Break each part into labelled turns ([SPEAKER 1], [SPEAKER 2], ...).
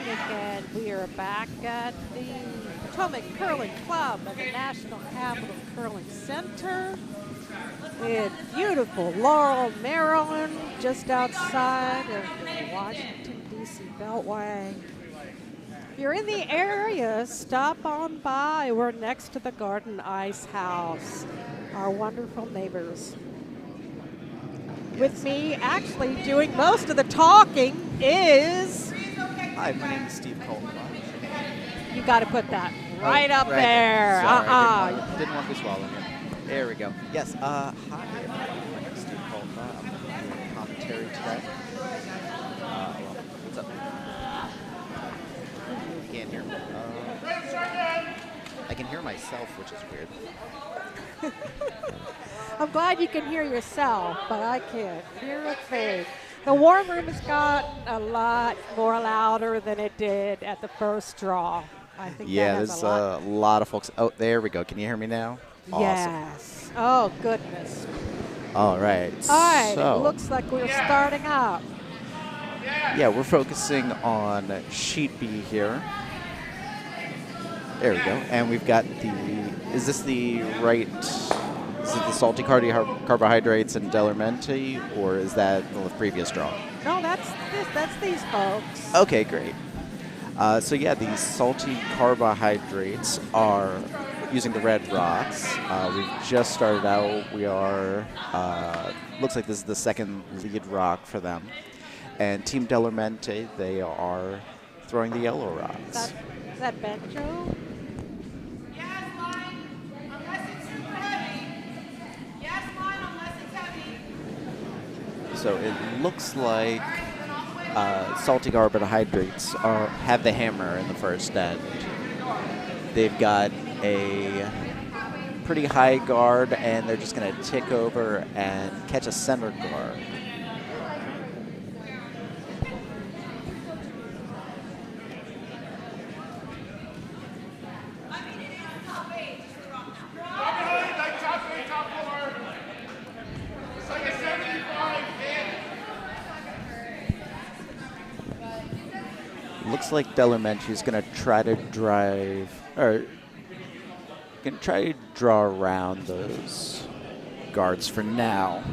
[SPEAKER 1] again. We are back at the Potomac Curling Club at the National Capital Curling Center in beautiful Laurel, Maryland, just outside of the Washington, D.C. Beltway. If you're in the area, stop on by. We're next to the Garden Ice House, our wonderful neighbors. With me actually doing most of the talking is...
[SPEAKER 2] Hi, my name is Steve Colton.
[SPEAKER 1] You got to put that right up
[SPEAKER 2] right
[SPEAKER 1] there.
[SPEAKER 2] Sorry, didn't want to be swallowing it. There we go. Yes, hi, my name is Steve Colton. I'm doing commentary today. What's up? You can't hear me. I can hear myself, which is weird.
[SPEAKER 1] I'm glad you can hear yourself, but I can't hear a thing. The warm room has gotten a lot more louder than it did at the first draw. I think
[SPEAKER 2] Yeah,
[SPEAKER 1] that has
[SPEAKER 2] there's
[SPEAKER 1] a
[SPEAKER 2] lot of folks. Oh, there we go. Can you hear me now? Awesome.
[SPEAKER 1] Yes. Oh, goodness.
[SPEAKER 2] All right.
[SPEAKER 1] All right.
[SPEAKER 2] So,
[SPEAKER 1] It looks like we're starting up.
[SPEAKER 2] yeah, we're focusing on sheet B here. There we go. And we've got is this the right, is it the salty carbohydrates and Delarmente, or is that the previous draw?
[SPEAKER 1] No, that's these folks.
[SPEAKER 2] Okay, great. So yeah, these salty carbohydrates are using the red rocks. We've just started out. We are, looks like this is the second lead rock for them. And Team Delarmente, they are throwing the yellow rocks.
[SPEAKER 1] Is that Benjo?
[SPEAKER 2] So it looks like salty carbohydrates have the hammer in the first end. They've got a pretty high guard, and they're just going to tick over and catch a center guard. Looks like Delarmente is going to try to draw around those guards for now.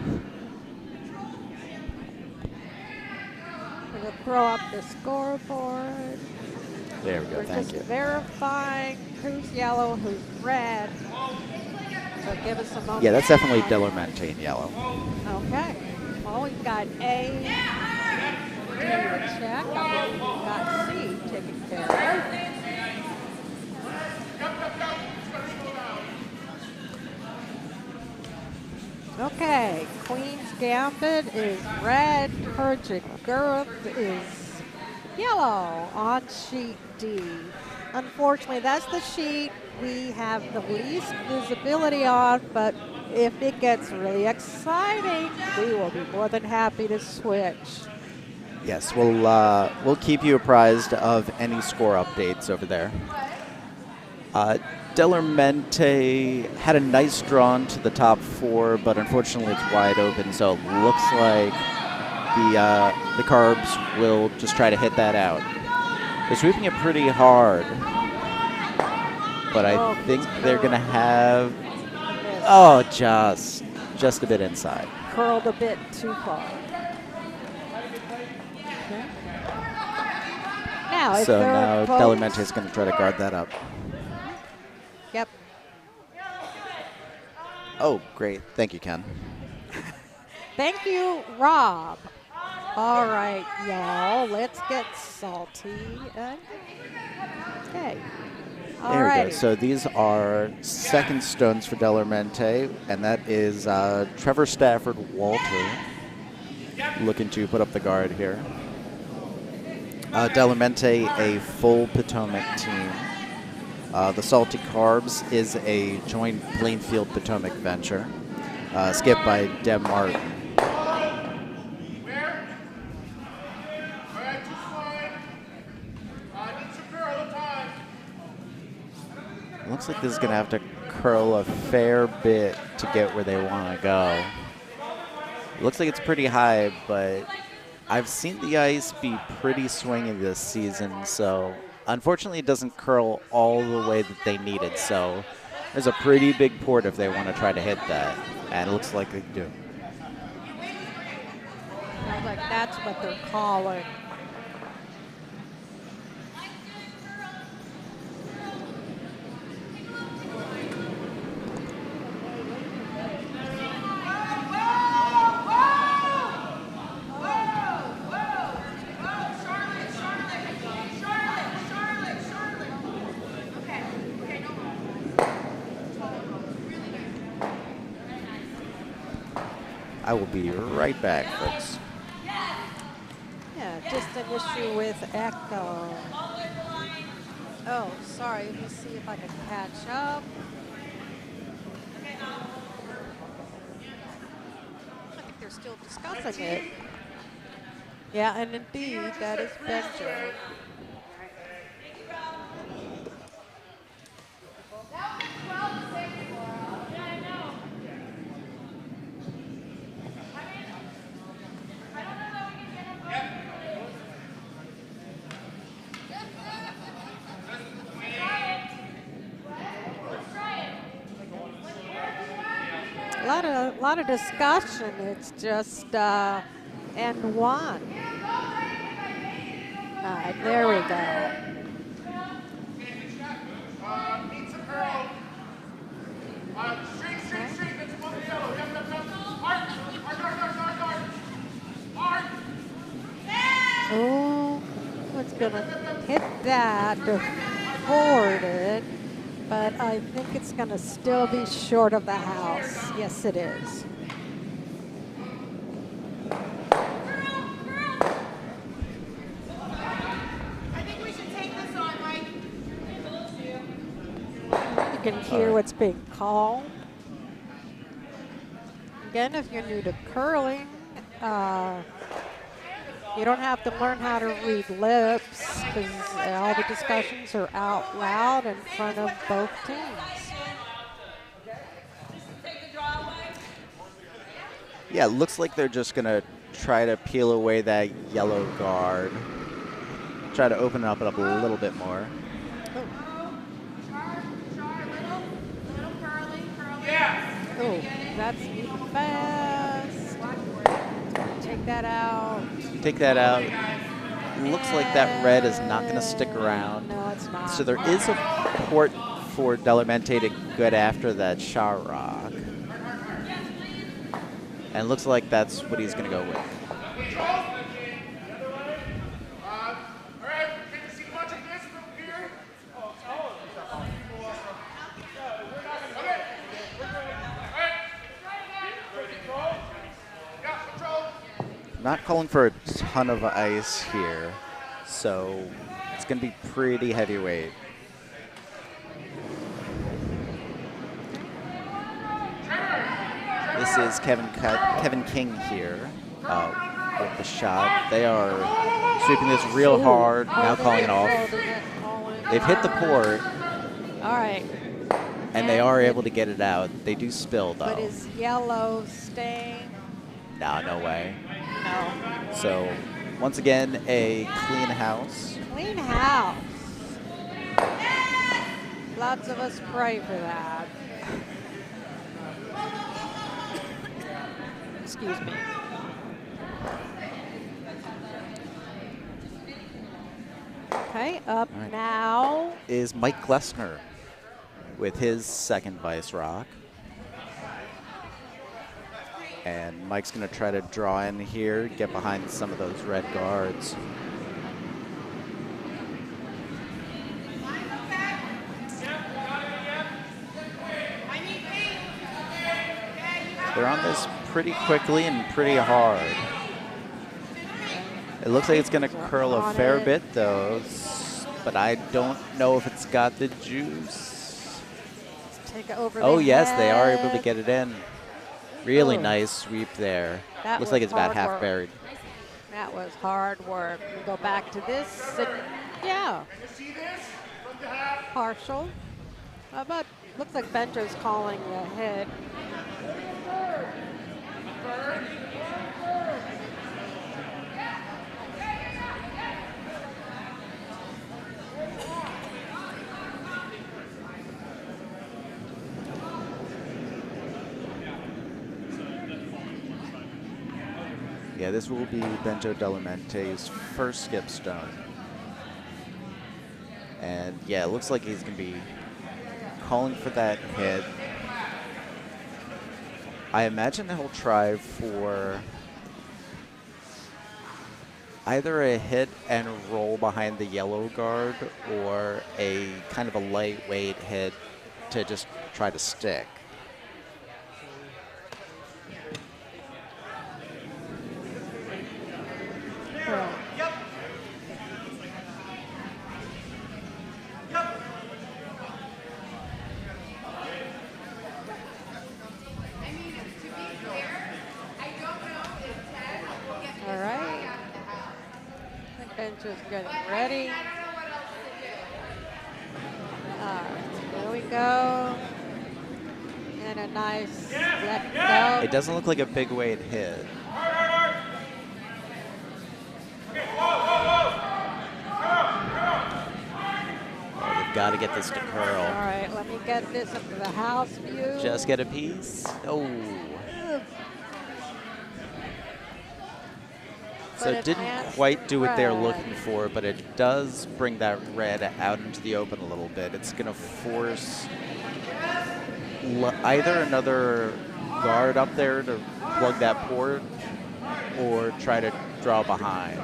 [SPEAKER 1] We're going to throw up the scoreboard.
[SPEAKER 2] There we go, thank you.
[SPEAKER 1] We're just verifying who's yellow, who's red. So give us a moment.
[SPEAKER 2] Yeah, that's definitely Delarmente in yellow.
[SPEAKER 1] Okay. Well, we've got A. Do a check. I believe we've got C taken care of. Okay, Queen's Gambit is red. Turgid Girth is yellow on sheet D. Unfortunately, that's the sheet we have the least visibility on, but if it gets really exciting, we will be more than happy to switch.
[SPEAKER 2] Yes, we'll keep you apprised of any score updates over there. Delarmente had a nice draw to the top four, but unfortunately it's wide open, so it looks like the Carbs will just try to hit that out. They're sweeping it pretty hard, but I think they're going to have... Oh, just a bit inside.
[SPEAKER 1] Curled a bit too far. Now,
[SPEAKER 2] so now Delarmente is going to try to guard that up.
[SPEAKER 1] Yep.
[SPEAKER 2] Oh, great. Thank you, Ken.
[SPEAKER 1] Thank you, Rob. All right, y'all. Let's get salty. Okay.
[SPEAKER 2] There we go. So these are second stones for Delarmente, and that is Trevor Stafford-Walter looking to put up the guard here. Delarmente, a full Potomac team. The Salty Carbs is a joint Plainfield Potomac venture, skipped by Deb Martin. Looks like this is going to have to curl a fair bit to get where they want to go. It looks like it's pretty high, but I've seen the ice be pretty swingy this season, so unfortunately it doesn't curl all the way that they needed. So there's a pretty big port if they want to try to hit that, and it looks like they do.
[SPEAKER 1] Sounds like that's what they're calling.
[SPEAKER 2] I will be right back, folks.
[SPEAKER 1] Yeah, just an issue with echo. Oh, sorry. Let me see if I can catch up. I think they're still discussing it. Yeah, and indeed, that is Benjo. A lot of discussion. It's just and one. All right, there we go. Oh, what's gonna hit that to forward it? But I think it's going to still be short of the house. Yes, it is.
[SPEAKER 3] I think we should take this on, Mike.
[SPEAKER 1] You can hear what's being called. Again, if you're new to curling, you don't have to learn how to read lips because all the discussions are out loud in front of both teams.
[SPEAKER 2] Yeah, it looks like they're just going to try to peel away that yellow guard. Try to open it up a little bit more.
[SPEAKER 1] Oh, that's moving fast. Take that out.
[SPEAKER 2] Take that out. Looks like that red is not going to stick around.
[SPEAKER 1] No, it's not.
[SPEAKER 2] So there is a port for Delarmente to get after that shot rock. And it looks like that's what he's going to go with. Not calling for a ton of ice here, so it's going to be pretty heavyweight. This is Kevin King here with the shot. They are sweeping this real hard, now calling it off. They've hit the port.
[SPEAKER 1] All right.
[SPEAKER 2] And they are able to get it out. They do spill, though.
[SPEAKER 1] But is yellow staying?
[SPEAKER 2] No, no way.
[SPEAKER 1] No.
[SPEAKER 2] So, once again, a clean house.
[SPEAKER 1] Clean house. Lots of us pray for that. Excuse me. Okay, up
[SPEAKER 2] right.
[SPEAKER 1] now
[SPEAKER 2] Is Mike Glessner with his second vice rock. And Mike's going to try to draw in here, get behind some of those red guards. They're on this pretty quickly and pretty hard. It looks like it's going to curl a fair bit, though, but I don't know if it's got the juice.
[SPEAKER 1] take it over.
[SPEAKER 2] Oh,
[SPEAKER 1] the
[SPEAKER 2] yes, they are
[SPEAKER 1] head.
[SPEAKER 2] able to get it in. Really
[SPEAKER 1] Ooh.
[SPEAKER 2] nice sweep there.
[SPEAKER 1] That
[SPEAKER 2] Looks
[SPEAKER 1] was
[SPEAKER 2] like it's about
[SPEAKER 1] hard
[SPEAKER 2] half
[SPEAKER 1] work.
[SPEAKER 2] buried.
[SPEAKER 1] That was hard work. We go back to this. And yeah. Partial. But looks like Benjo's calling ahead.
[SPEAKER 2] Yeah, this will be Benjo Delamente's first skip stone. And yeah, it looks like he's going to be calling for that hit. I imagine he'll try for either a hit and roll behind the yellow guard or a kind of a lightweight hit to just try to stick.
[SPEAKER 1] All right. Benjo's getting ready. All right, there we go. And a nice let go.
[SPEAKER 2] It doesn't look like a big weight hit. Oh, they've got to get this to curl.
[SPEAKER 1] All right, let me get this up to the house view.
[SPEAKER 2] Just get a piece. Oh. So it didn't quite do what they're looking for, but it does bring that red out into the open a little bit. It's going to force either another guard up there to plug that port or try to draw behind.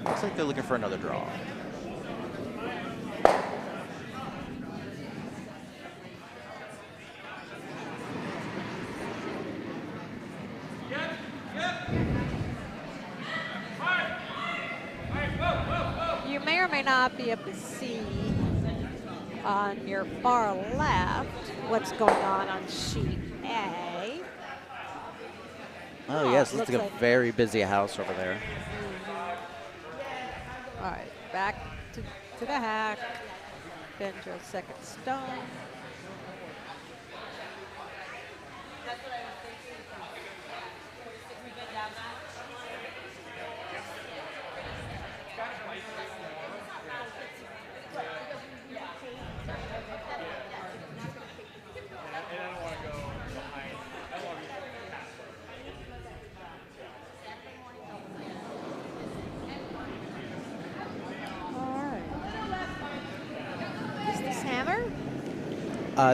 [SPEAKER 2] Looks like they're looking for another draw.
[SPEAKER 1] You may or may not be able to see on your far left what's going on sheet A.
[SPEAKER 2] Oh, yes, looks like a very busy house over there.
[SPEAKER 1] All right, back to the hack. Benjo's second stone.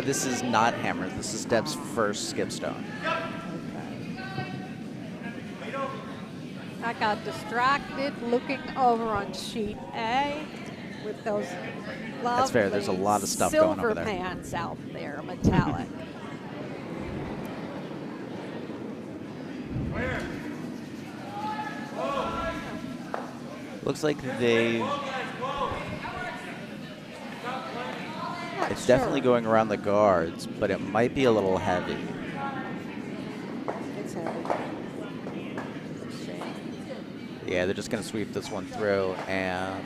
[SPEAKER 2] This is not hammered. This is Deb's first skip stone.
[SPEAKER 1] I got distracted looking over on sheet A with those lovely
[SPEAKER 2] That's fair. There's a lot of stuff going over there.
[SPEAKER 1] Silver pants out there, metallic.
[SPEAKER 2] Looks like they... It's definitely going around the guards, but it might be a little heavy.
[SPEAKER 1] It's heavy.
[SPEAKER 2] Yeah, they're just going to sweep this one through, and...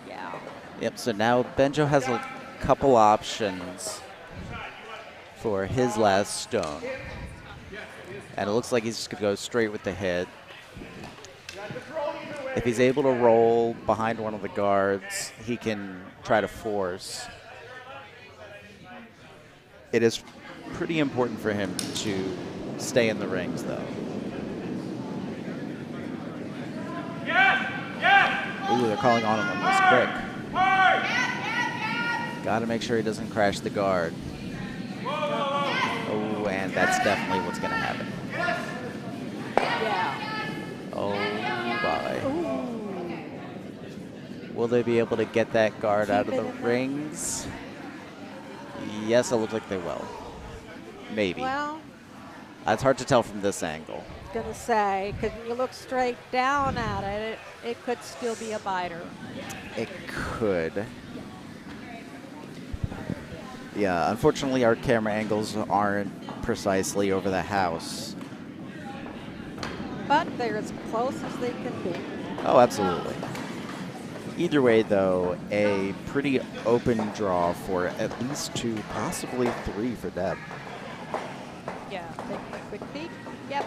[SPEAKER 1] Yeah.
[SPEAKER 2] Yep, so now Benjo has a couple options for his last stone. And it looks like he's just going to go straight with the hit. If he's able to roll behind one of the guards, he can try to force. It is pretty important for him to stay in the rings, though. Ooh, they're calling on him almost quick. Got to make sure he doesn't crash the guard. Oh, and that's definitely what's going to happen.
[SPEAKER 1] Yeah.
[SPEAKER 2] Oh, my. Will they be able to get that guard out of the rings? Yes, it looks like they will. Maybe.
[SPEAKER 1] Well,
[SPEAKER 2] it's hard to tell from this angle.
[SPEAKER 1] I was going to say, because when you look straight down at it, it could still be a biter.
[SPEAKER 2] It could. Yeah, unfortunately, our camera angles aren't precisely over the house.
[SPEAKER 1] But they're as close as they can be.
[SPEAKER 2] Oh, absolutely. Either way, though, a pretty open draw for at least 2, possibly 3 for Deb.
[SPEAKER 1] Yeah, taking a quick peek. Yep.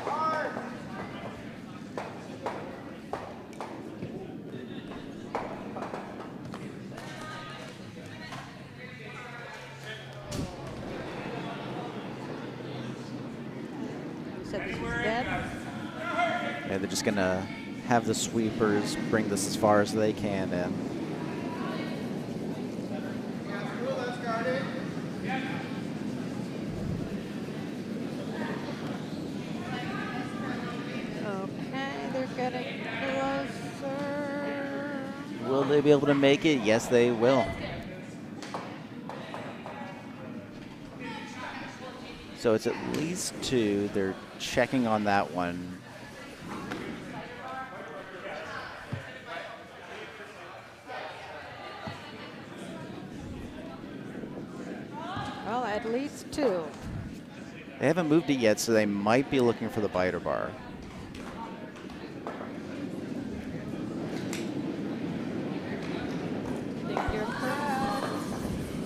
[SPEAKER 1] said this was dead.
[SPEAKER 2] Yeah, they're just going to have the sweepers bring this as far as they can in.
[SPEAKER 1] Okay, they're getting closer.
[SPEAKER 2] Will they be able to make it? Yes, they will. So it's at least 2. They're checking on that one.
[SPEAKER 1] Well, at least 2.
[SPEAKER 2] They haven't moved it yet, so they might be looking for the biter bar.
[SPEAKER 1] Think you're correct.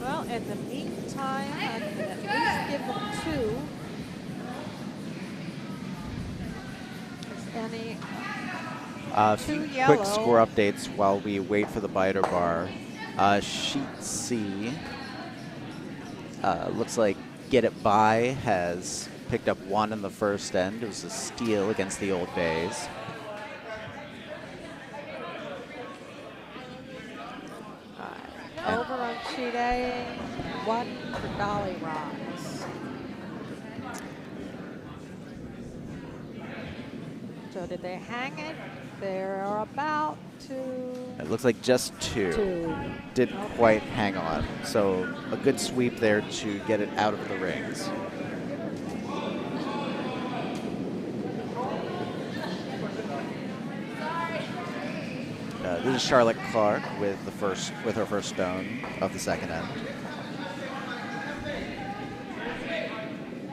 [SPEAKER 1] Well, in the meantime, I can at least give them 2. Is any Two yellow.
[SPEAKER 2] Quick score updates while we wait for the biter bar. Sheet C, looks like Get It By has picked up 1 in the first end. It was a steal against the Old Bays.
[SPEAKER 1] over on sheet A, 1 for Dolly Rocks. So did they hang it? They're about to.
[SPEAKER 2] It looks like just 2. Didn't quite hang on. So a good sweep there to get it out of the rings. This is Charlotte Clarke with her first stone of the second end.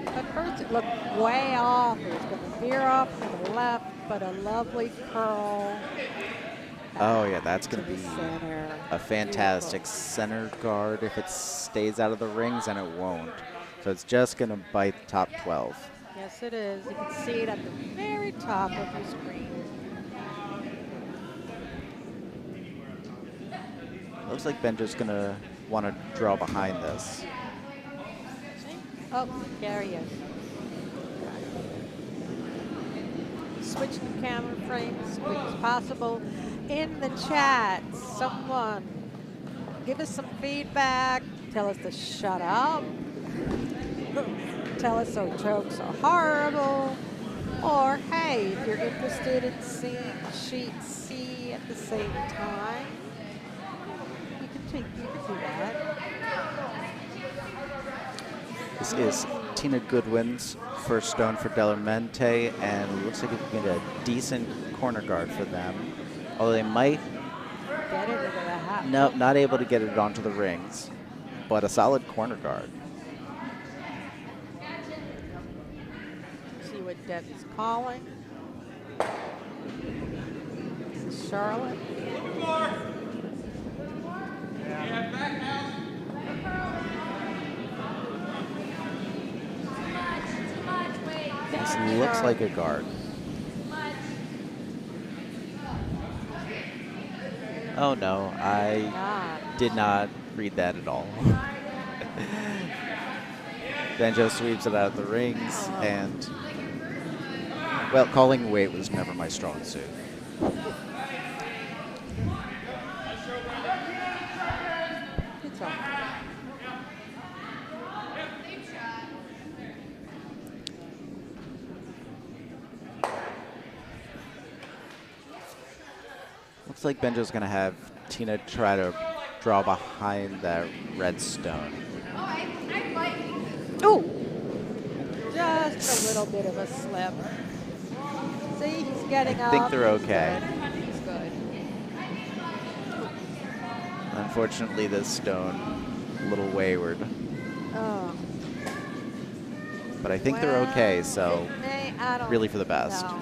[SPEAKER 1] At first it looked way off. It was going to veer off to the left, but a lovely curl.
[SPEAKER 2] Oh yeah, that's going to be
[SPEAKER 1] center.
[SPEAKER 2] a fantastic center guard if it stays out of the rings, and it won't. So it's just going to bite the top 12.
[SPEAKER 1] Yes, it is. You can see it at the very top of the screen.
[SPEAKER 2] Looks like Benjo's going to want to draw behind this.
[SPEAKER 1] Oh, there he is. Switch the camera frame as quick as possible. In the chat, someone give us some feedback. Tell us to shut up. Tell us our jokes are horrible. Or, hey, if you're interested in seeing sheet C at the same time, you can do that.
[SPEAKER 2] This is Tina Goodwin's first stone for Delarmente, and it looks like it can get a decent corner guard for them. Although they might,
[SPEAKER 1] Get it into the hat.
[SPEAKER 2] no, not able to get it onto the rings, but a solid corner guard.
[SPEAKER 1] See what Debbie's calling. This is Charlotte.
[SPEAKER 2] This looks like a guard. Oh no, I did not read that at all. Benjo sweeps it out of the rings, and, well, calling weight was never my strong suit.
[SPEAKER 1] It's on.
[SPEAKER 2] Looks like Benjo's going to have Tina try to draw behind that red stone.
[SPEAKER 1] Oh, just a little bit of a slip. See, he's getting up.
[SPEAKER 2] I think they're
[SPEAKER 1] He's
[SPEAKER 2] okay.
[SPEAKER 1] good. He's good.
[SPEAKER 2] Unfortunately, this stone, a little wayward.
[SPEAKER 1] Oh.
[SPEAKER 2] But I think they're okay, so
[SPEAKER 1] I don't
[SPEAKER 2] really for the best.
[SPEAKER 1] know.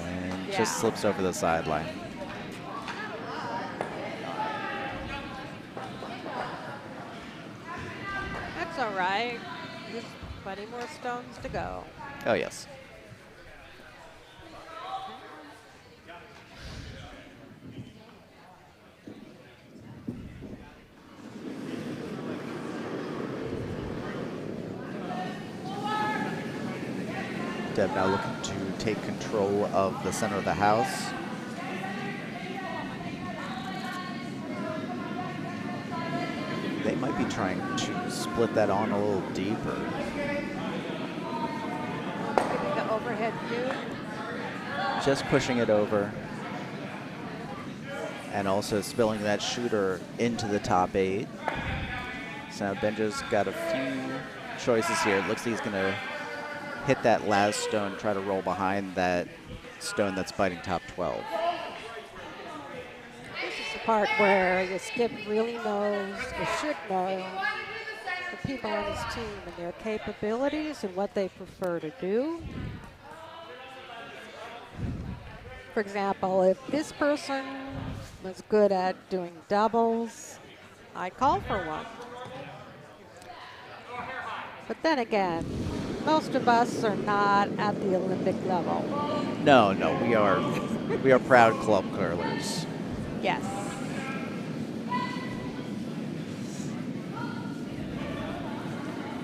[SPEAKER 2] And
[SPEAKER 1] Yeah.
[SPEAKER 2] just slips over the sideline.
[SPEAKER 1] That's all right. There's plenty more stones to go.
[SPEAKER 2] Oh, yes. Deb now looking to take control of the center of the house. They might be trying to split that on a little deeper.
[SPEAKER 1] The overhead view.
[SPEAKER 2] Just pushing it over. And also spilling that shooter into the top 8. So now Benjo's got a few choices here. It looks like he's going to hit that last stone, try to roll behind that stone that's biting top 12.
[SPEAKER 1] This is the part where the skip really knows, or should know, the people on his team and their capabilities and what they prefer to do. For example, if this person was good at doing doubles, I'd call for one. But then again, most of us are not at the Olympic level.
[SPEAKER 2] No, we are proud club curlers.
[SPEAKER 1] Yes.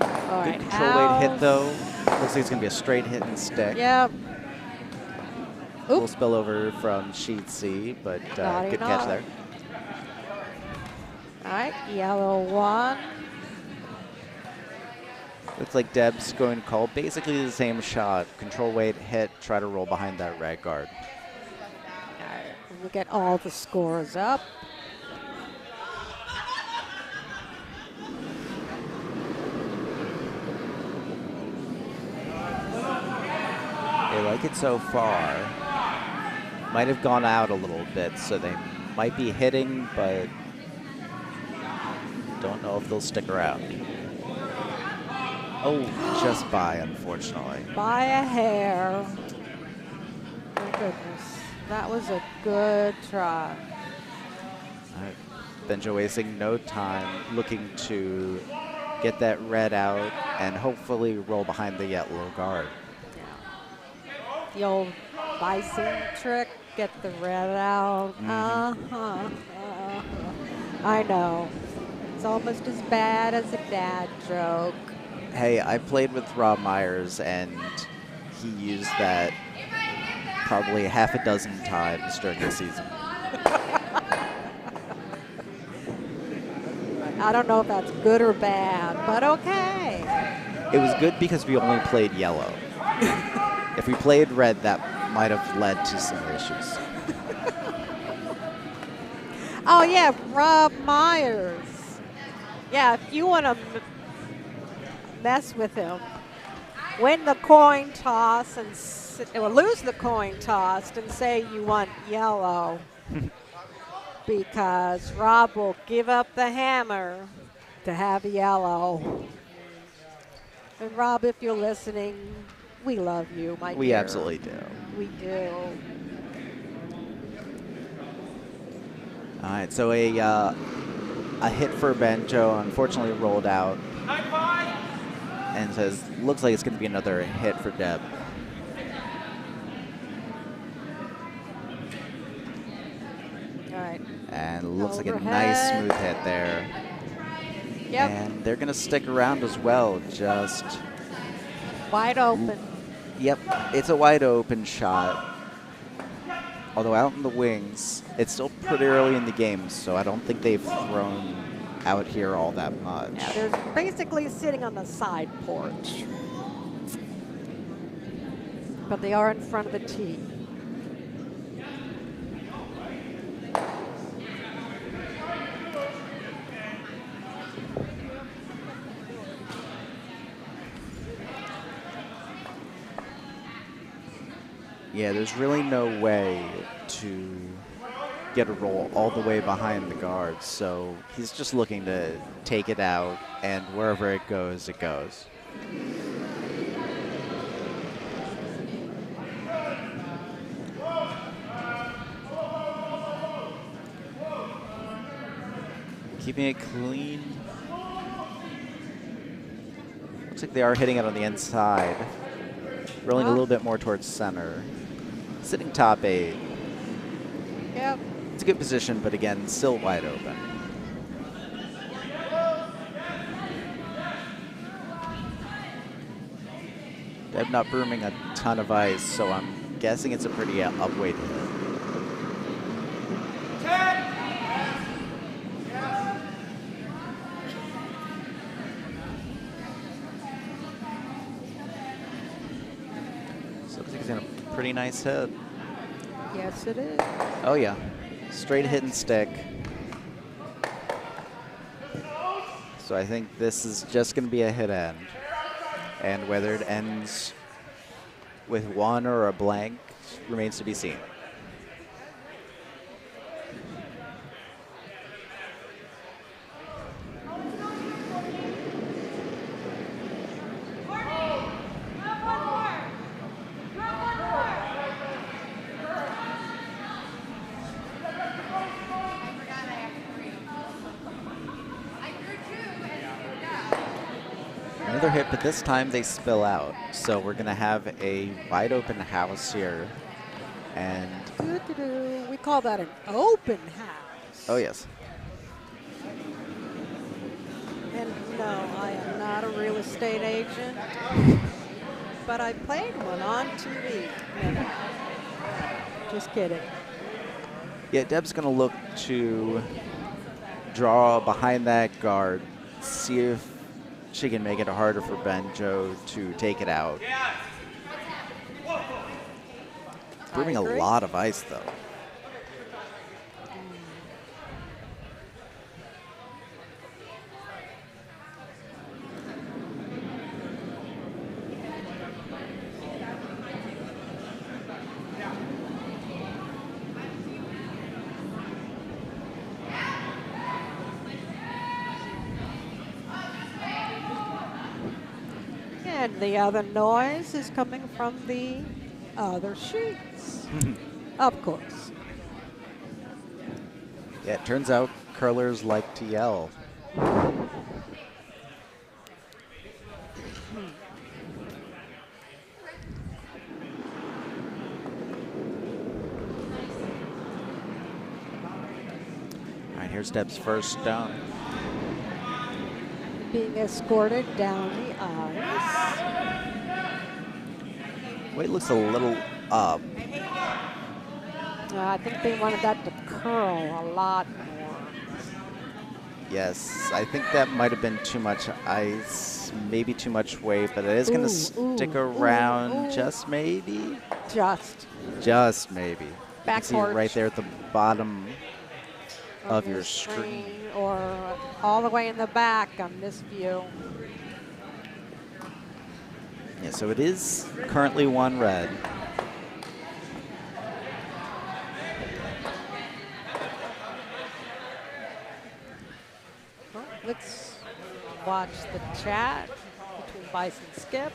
[SPEAKER 1] All
[SPEAKER 2] Good
[SPEAKER 1] right,
[SPEAKER 2] control weight hit though. Looks like it's gonna be a straight hit and stick.
[SPEAKER 1] Yep.
[SPEAKER 2] A little spillover from sheet C, but good catch there.
[SPEAKER 1] All right, yellow 1.
[SPEAKER 2] Looks like Deb's going to call basically the same shot. Control weight, hit, try to roll behind that red guard.
[SPEAKER 1] All right, we'll get all the scores up.
[SPEAKER 2] They like it so far. Might have gone out a little bit, so they might be hitting, but don't know if they'll stick around. Oh, just by, unfortunately.
[SPEAKER 1] By a hair. My goodness, that was a good try.
[SPEAKER 2] All right. Benjo wasting no time, looking to get that red out and hopefully roll behind the yellow guard.
[SPEAKER 1] The old bison trick, get the red out. I know. It's almost as bad as a dad joke.
[SPEAKER 2] Hey, I played with Rob Myers, and he used that probably half a dozen times during the season.
[SPEAKER 1] I don't know if that's good or bad, but okay.
[SPEAKER 2] It was good because we only played yellow. If we played red, that might have led to some issues.
[SPEAKER 1] Oh, yeah, Rob Myers. Yeah, if you want to mess with him, win the coin toss and or lose the coin toss and say you want yellow because Rob will give up the hammer to have yellow. And Rob, if you're listening, we love you, my dear.
[SPEAKER 2] We absolutely do.
[SPEAKER 1] We do.
[SPEAKER 2] All right, so a hit for Benjo, unfortunately rolled out. And says, looks like it's going to be another hit for Deb.
[SPEAKER 1] All right.
[SPEAKER 2] And looks like a
[SPEAKER 1] Overhead.
[SPEAKER 2] nice smooth hit there.
[SPEAKER 1] Yep.
[SPEAKER 2] And they're going to stick around as well, just.
[SPEAKER 1] Wide open.
[SPEAKER 2] Yep, it's a wide open shot. Although out in the wings, it's still pretty early in the game, so I don't think they've thrown out here all that much.
[SPEAKER 1] Yeah, they're basically sitting on the side porch. But they are in front of the tee.
[SPEAKER 2] Yeah, there's really no way to get a roll all the way behind the guard, so he's just looking to take it out, and wherever it goes, it goes. Keeping it clean. Looks like they are hitting it on the inside. Rolling a little bit more towards center. Sitting top 8.
[SPEAKER 1] Yep.
[SPEAKER 2] It's a good position, but again, still wide open. Deb not brooming a ton of ice, so I'm guessing it's a pretty upweight hit. So looks like he's in a pretty nice hit.
[SPEAKER 1] Yes, it is.
[SPEAKER 2] Oh yeah, straight hit and stick. So I think this is just going to be a hit end. And whether it ends with one or a blank remains to be seen. Another hit, but this time they spill out. So we're going to have a wide open house here. And
[SPEAKER 1] we call that an open house.
[SPEAKER 2] oh, yes.
[SPEAKER 1] And no, I am not a real estate agent, but I played one on TV. No. Just kidding.
[SPEAKER 2] Yeah, Deb's going to look to draw behind that guard, see if she can make it harder for Benjo to take it out. Brewing a lot of ice, though.
[SPEAKER 1] And the other noise is coming from the other sheets. Of course.
[SPEAKER 2] Yeah, it turns out curlers like to yell. All right, here's Deb's first down.
[SPEAKER 1] Being escorted down the ice.
[SPEAKER 2] Weight looks a little up.
[SPEAKER 1] I think they wanted that to curl a lot more.
[SPEAKER 2] Yes, I think that might have been too much ice, maybe too much weight, but it is going to stick around just maybe. Just maybe.
[SPEAKER 1] Back
[SPEAKER 2] you can see it right there at the bottom of your screen.
[SPEAKER 1] Or all the way in the back on this view.
[SPEAKER 2] Yeah, so it is currently one red.
[SPEAKER 1] Well, let's watch the chat between Bison and Skip.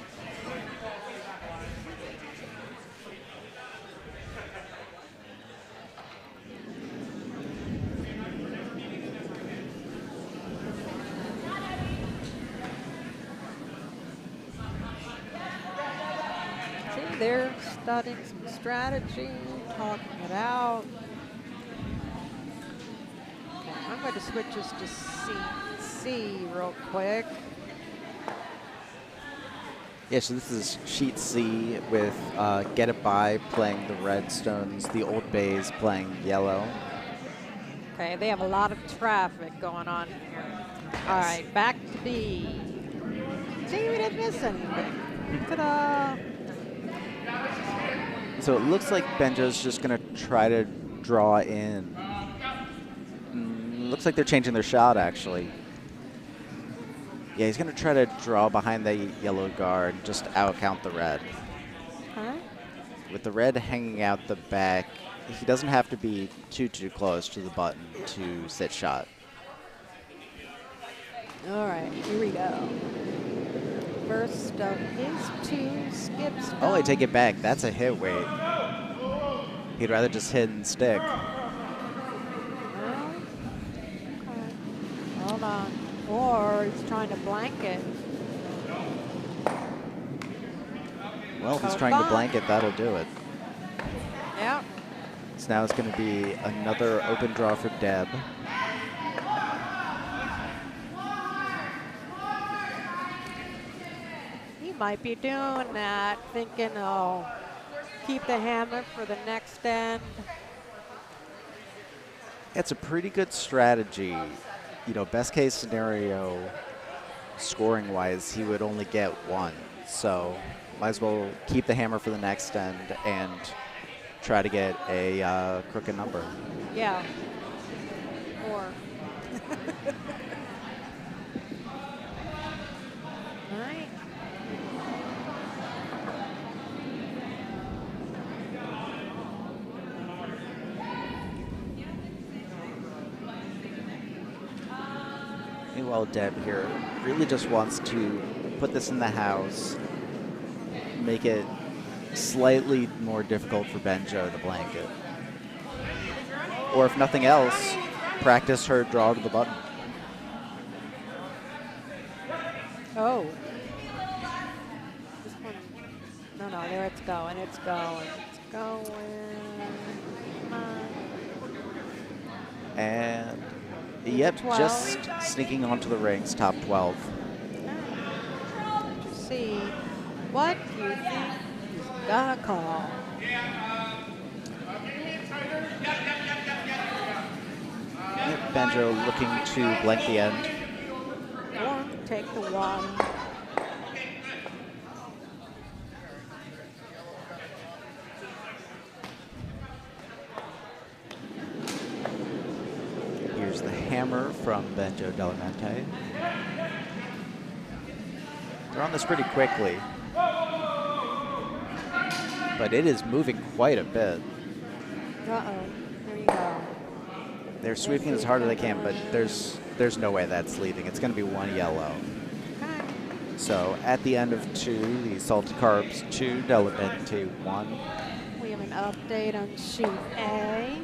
[SPEAKER 1] They're studying some strategy, talking it out. Okay, I'm going to switch us to C real quick.
[SPEAKER 2] Yeah, so this is sheet C with Get It By playing the Redstones, the Old Bays playing yellow.
[SPEAKER 1] Okay, they have a lot of traffic going on here. All right, back to B. See, we didn't miss anything. Ta-da!
[SPEAKER 2] So it looks like Benjo's just going to try to draw in. Looks like they're changing their shot, actually. Yeah, he's going to try to draw behind the yellow guard, just out-count the red.
[SPEAKER 1] Okay.
[SPEAKER 2] With the red hanging out the back, he doesn't have to be too close to the button to sit shot.
[SPEAKER 1] All right, here we go. First of his two skips.
[SPEAKER 2] Oh, I take it back. That's a hit weight. He'd rather just hit and stick.
[SPEAKER 1] Well, okay. Hold on. Or he's trying to blanket.
[SPEAKER 2] Well, if he's trying to blanket, that'll do it.
[SPEAKER 1] Yeah.
[SPEAKER 2] So now it's going to be another open draw for Deb.
[SPEAKER 1] might be doing that, thinking, oh, keep the hammer for the next end.
[SPEAKER 2] It's a pretty good strategy. You know, best case scenario, scoring-wise, he would only get one. So might as well keep the hammer for the next end and try to get a crooked number.
[SPEAKER 1] Yeah. Or. All right.
[SPEAKER 2] Meanwhile, Deb here really just wants to put this in the house, make it slightly more difficult for Benjo to blanket. Or if nothing else, practice her draw to the button.
[SPEAKER 1] Oh. This one. No, there it's going. It's going. It's going. Come on.
[SPEAKER 2] And yep,
[SPEAKER 1] 12.
[SPEAKER 2] just sneaking onto the rings, top 12.
[SPEAKER 1] To see what you think he's gonna call.
[SPEAKER 2] Yep, Benjo looking to blank the end.
[SPEAKER 1] Or take the one.
[SPEAKER 2] Here's the hammer from Benjo Delarmente. They're on this pretty quickly, but it is moving quite a bit.
[SPEAKER 1] Uh-oh. There you go.
[SPEAKER 2] They're sweeping as hard as they can, but there's no way that's leaving. It's going to be one yellow.
[SPEAKER 1] Okay.
[SPEAKER 2] So at the end of 2, the salted carbs 2, Delarmente 1.
[SPEAKER 1] We have an update on sheet A.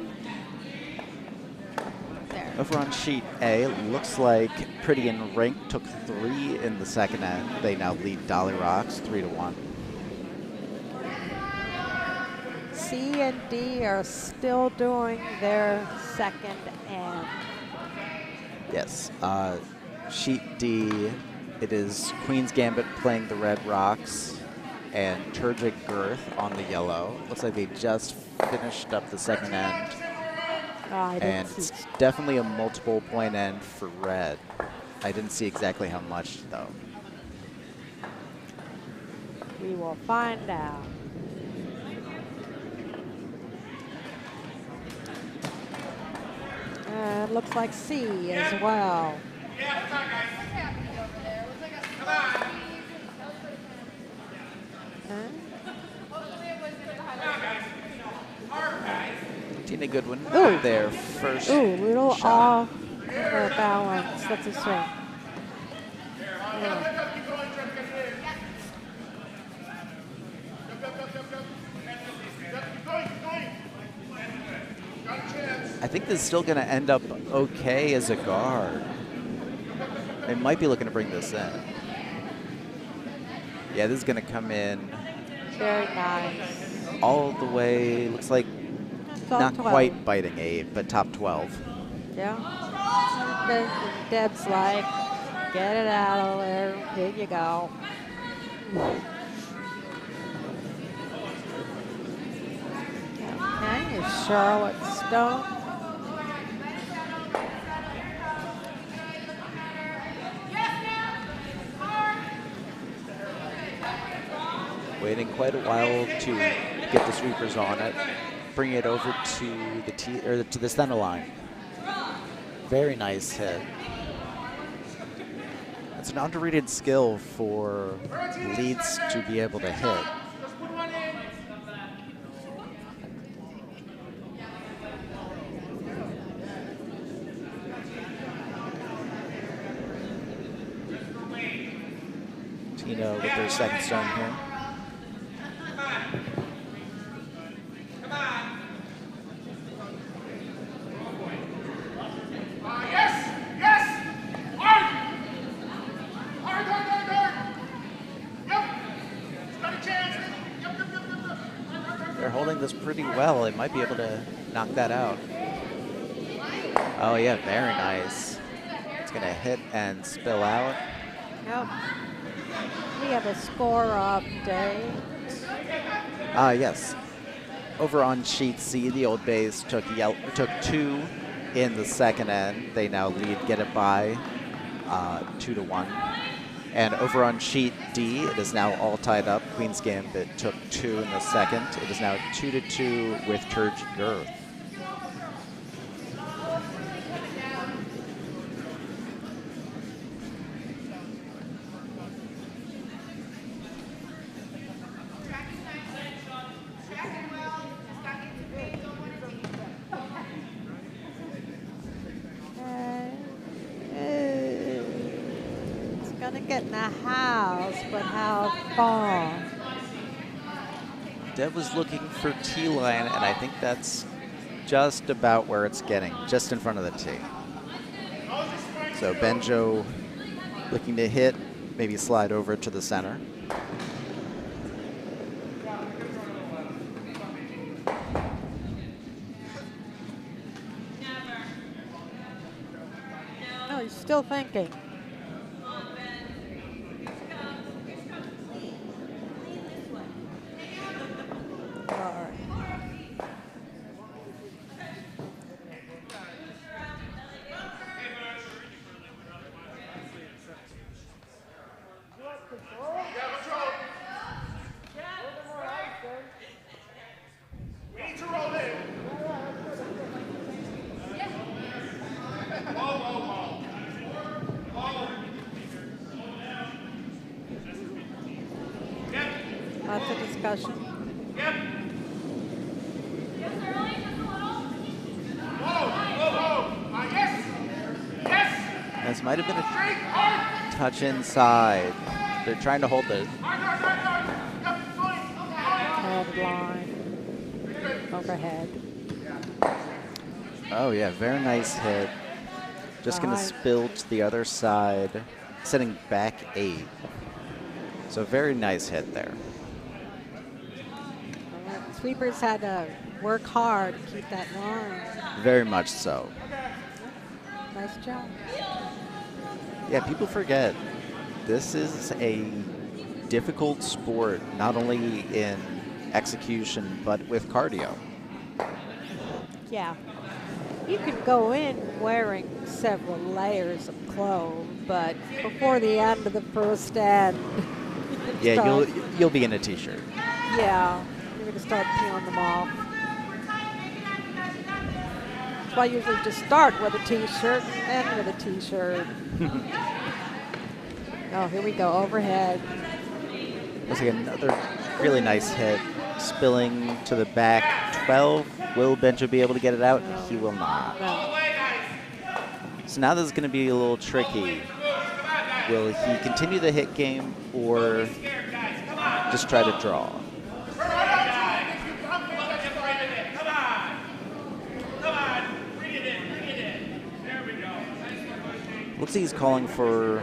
[SPEAKER 1] There.
[SPEAKER 2] Over on sheet A, it looks like Pretty and Rink took 3 in the second end. They now lead Dolly Rocks 3-1.
[SPEAKER 1] C and D are still doing their second end.
[SPEAKER 2] Yes. Sheet D, it is Queen's Gambit playing the red rocks and Turgid Girth on the yellow. Looks like they just finished up the second end. And it's definitely a multiple point end for red. I didn't see exactly how much, though.
[SPEAKER 1] We will find out. It looks like C as well.
[SPEAKER 2] Tina Goodwin,
[SPEAKER 1] Ooh.
[SPEAKER 2] their first
[SPEAKER 1] Ooh, little
[SPEAKER 2] shot.
[SPEAKER 1] off her balance. That's a shame. Yeah.
[SPEAKER 2] I think this is still going to end up okay as a guard. They might be looking to bring this in. Yeah, this is going to come in
[SPEAKER 1] Very nice.
[SPEAKER 2] all the way, looks like
[SPEAKER 1] Top
[SPEAKER 2] not
[SPEAKER 1] 12.
[SPEAKER 2] quite biting 8, but top 12.
[SPEAKER 1] Yeah. Then Deb's like, get it out of there. Here you go. Okay, is Charlotte Stone.
[SPEAKER 2] Waiting quite a while to get the sweepers on it. Bring it over to the to the center line. Very nice hit. It's an underrated skill for leads to be able to hit. Tina with their second stone here. They're holding this pretty well. They might be able to knock that out. Oh yeah, very nice. It's gonna hit and spill out.
[SPEAKER 1] Yep. We have a score update.
[SPEAKER 2] Yes. Over on sheet C, the Old Bays took 2 in the second end. They now lead, get it by 2-1. And over on sheet D, it is now all tied up. Queen's Gambit took 2 in the second. It is now 2-2 with Turgid Girth.
[SPEAKER 1] Get in the house, but how far?
[SPEAKER 2] Deb was looking for T-line, and I think that's just about where it's getting, just in front of the tee. So Benjo looking to hit, maybe slide over to the center.
[SPEAKER 1] No, he's still thinking. Lots of discussion.
[SPEAKER 3] Yep.
[SPEAKER 2] This might have been a touch inside. They're trying to hold the
[SPEAKER 1] line overhead.
[SPEAKER 2] Oh yeah, very nice hit. Just going to spill to the other side, setting back 8. So very nice hit there.
[SPEAKER 1] Sweepers had to work hard to keep that line.
[SPEAKER 2] Very much so.
[SPEAKER 1] Nice job.
[SPEAKER 2] Yeah, people forget this is a difficult sport, not only in execution, but with cardio.
[SPEAKER 1] Yeah. You can go in wearing several layers of clothes, but before the end of the first end,
[SPEAKER 2] yeah, you'll be in a t-shirt.
[SPEAKER 1] Yeah, you're going to start peeling them off. That's why I usually just start with a t-shirt and end with a t-shirt. Oh, here we go, overhead.
[SPEAKER 2] Looks like another really nice hit, spilling to the back 12. Will Benjo be able to get it out? No. He will not.
[SPEAKER 1] No.
[SPEAKER 2] So now this is going to be a little tricky. Will he continue the hit game or just try to draw? Looks like he's calling for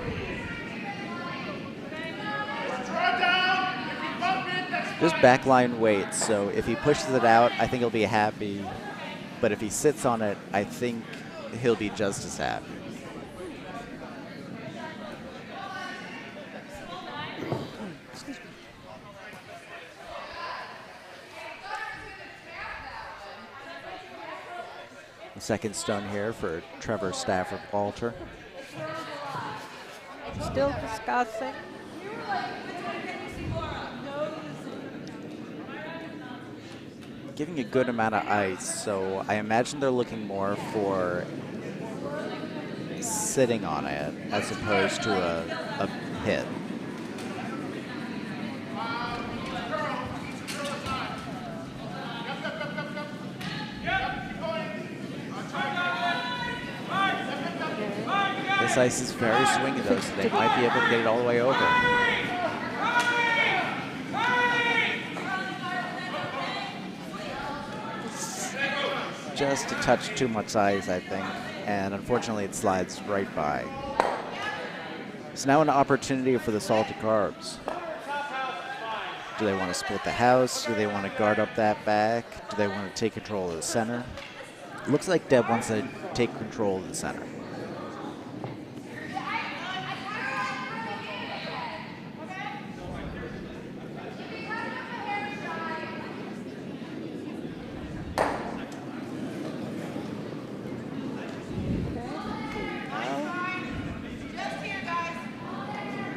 [SPEAKER 2] just backline weight. So if he pushes it out, I think he'll be happy. But if he sits on it, I think he'll be just as happy. The second stone here for Trevor Stafford-Walter.
[SPEAKER 1] Still discussing.
[SPEAKER 2] Giving a good amount of ice, so I imagine they're looking more for sitting on it as opposed to a hit. This ice is very swingy though, so they might be able to get it all the way over. Just a touch too much ice, I think, and unfortunately it slides right by. It's now an opportunity for the salty carbs. Do they want to split the house? Do they want to guard up that back? Do they want to take control of the center? Looks like Deb wants to take control of the center.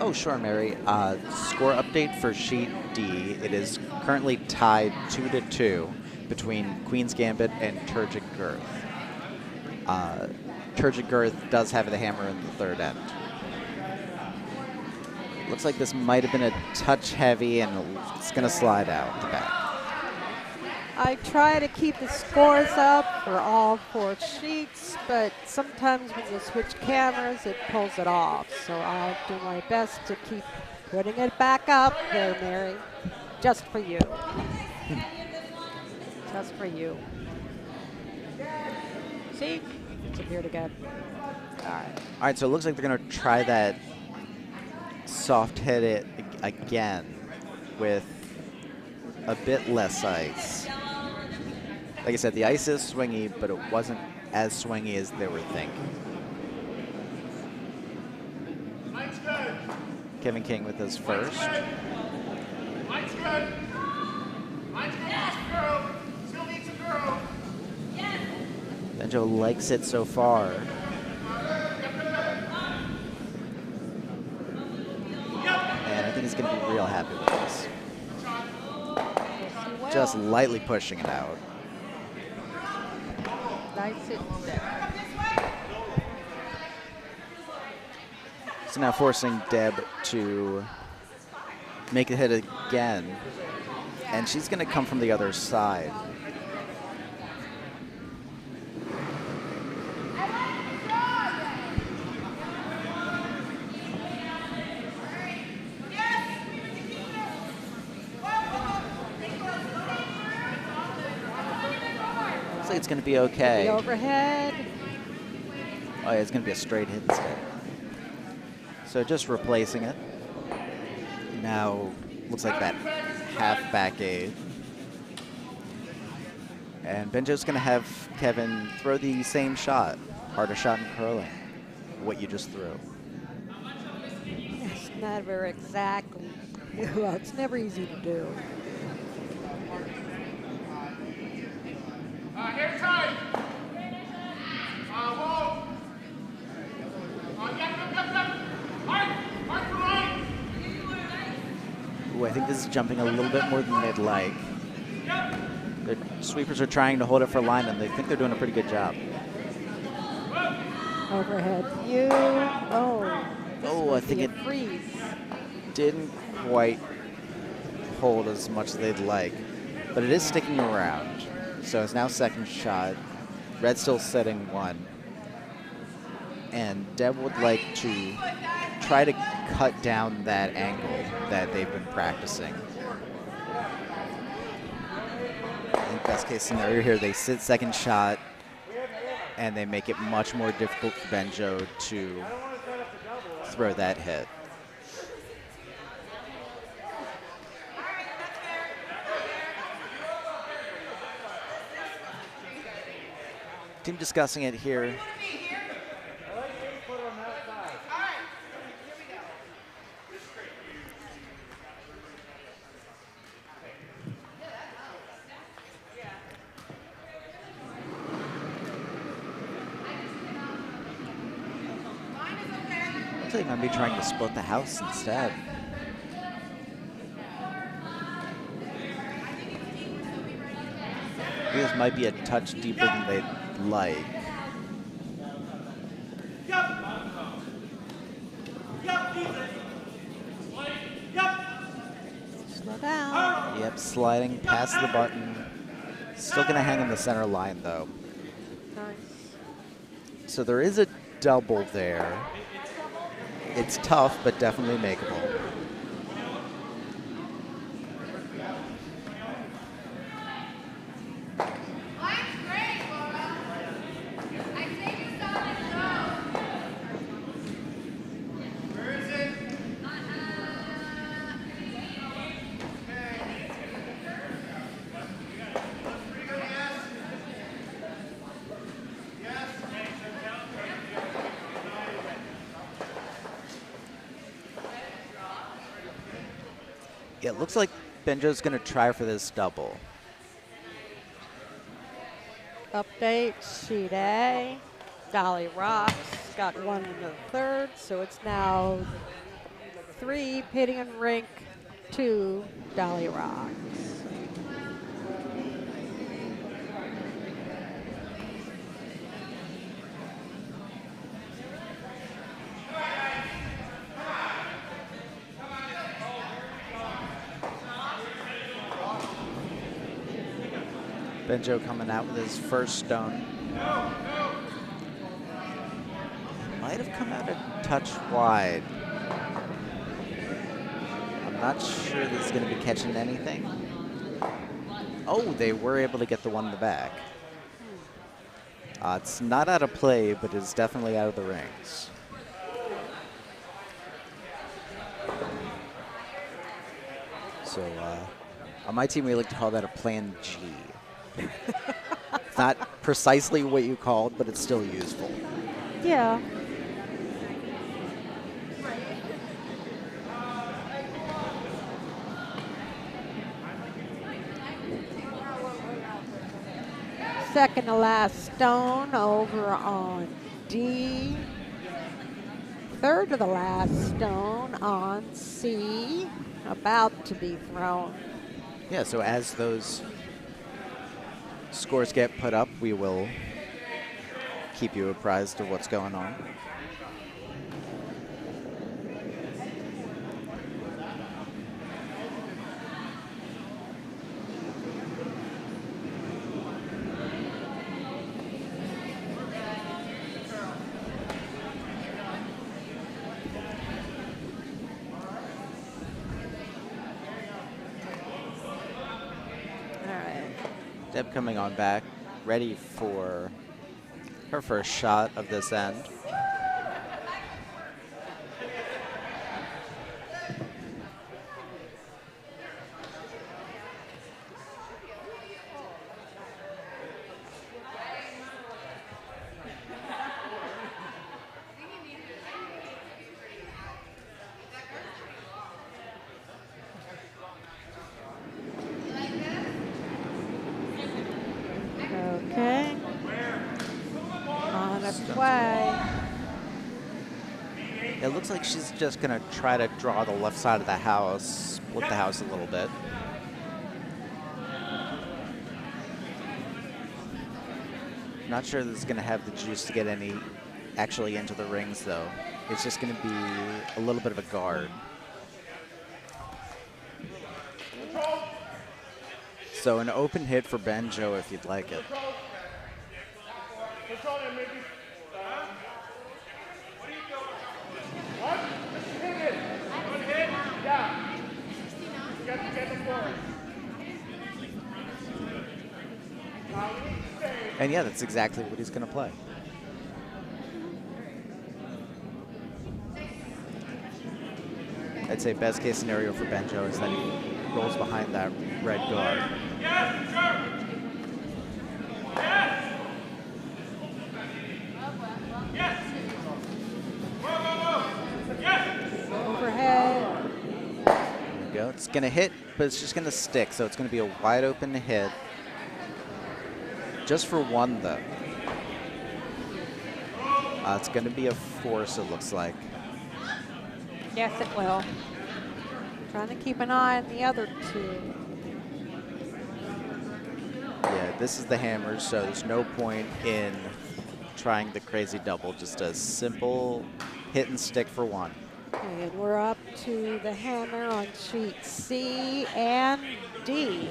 [SPEAKER 2] Oh, sure, Mary. Score update for Sheet D. It is currently tied 2-2 between Queen's Gambit and Turgid Girth. Turgid Girth does have the hammer in the third end. Looks like this might have been a touch heavy, and it's going to slide out the back.
[SPEAKER 1] I try to keep the scores up for all 4 sheets, but sometimes when you switch cameras, it pulls it off. So I'll do my best to keep putting it back up there, Mary. Just for you. Just for you. See? It's appeared again. All right.
[SPEAKER 2] All right, so it looks like they're going to try that soft hit it again with a bit less ice. Like I said, the ice is swingy, but it wasn't as swingy as they were thinking. Kevin King with his first. Benjo likes it so far. And I think he's going to be real happy with this. Just lightly pushing it out.
[SPEAKER 1] Nice hit there.
[SPEAKER 2] So now forcing Deb to make the hit again. And she's going to come from the other side. Looks like it's going to be okay.
[SPEAKER 1] The overhead.
[SPEAKER 2] Oh, yeah, it's going to be a straight hit instead. So just replacing it. Now looks like that half back aid. And Benjo's going to have Kevin throw the same shot, harder shot in curling, what you just threw.
[SPEAKER 1] It's never exactly. Well, it's never easy to do.
[SPEAKER 3] Hair tight. Whoa.
[SPEAKER 2] Ooh, I think this is jumping a little bit more than they'd like. The sweepers are trying to hold it for line, and they think they're doing a pretty good job.
[SPEAKER 1] Overhead view. Oh,
[SPEAKER 2] I think it
[SPEAKER 1] freeze.
[SPEAKER 2] didn't quite hold as much as they'd like, but it is sticking around. So it's now second shot. Red's still setting 1. And Deb would like to try to cut down that angle that they've been practicing. I think best case scenario here, they sit second shot and they make it much more difficult for Benjo to throw that hit. Team discussing it here. Looks like I'm going to be trying to split the house instead. This might be a touch deeper than they'd like.
[SPEAKER 1] Slow down.
[SPEAKER 2] Yep, sliding past the button. Still going to hang in the center line, though.
[SPEAKER 1] Nice.
[SPEAKER 2] So there is a double there. It's tough, but definitely makeable. Yeah, it looks like Benjo's going to try for this double.
[SPEAKER 1] Update, sheet A. Dolly Rocks got 1 in the third, so it's now 3, pitting in rink 2, Dolly Rocks.
[SPEAKER 2] Benjo coming out with his first stone. Might have come out a touch wide. I'm not sure this is going to be catching anything. Oh, they were able to get the one in the back. It's not out of play, but it's definitely out of the rings. So on my team, we like to call that a plan G. It's not precisely what you called, but it's still useful.
[SPEAKER 1] Yeah. Second to last stone over on D. Third to the last stone on C. About to be thrown.
[SPEAKER 2] Yeah, so as those scores get put up, we will keep you apprised of what's going on. Deb coming on back, ready for her first shot of this end.
[SPEAKER 1] Okay. On its way.
[SPEAKER 2] It looks like she's just going to try to draw the left side of the house, split the house a little bit. Not sure this is going to have the juice to get any actually into the rings, though. It's just going to be a little bit of a guard. So an open hit for Benjo if you'd like it. And yeah, that's exactly what he's going to play. I'd say best case scenario for Benjo is that he rolls behind that red guard.
[SPEAKER 1] Overhead.
[SPEAKER 2] There we go. It's going to hit, but it's just going to stick. So it's going to be a wide open hit. Just for one, though. It's going to be a force, it looks like.
[SPEAKER 1] Yes, it will. Trying to keep an eye on the other two.
[SPEAKER 2] Yeah, this is the hammer, so there's no point in trying the crazy double. Just a simple hit and stick for one.
[SPEAKER 1] And we're up to the hammer on sheet C and D.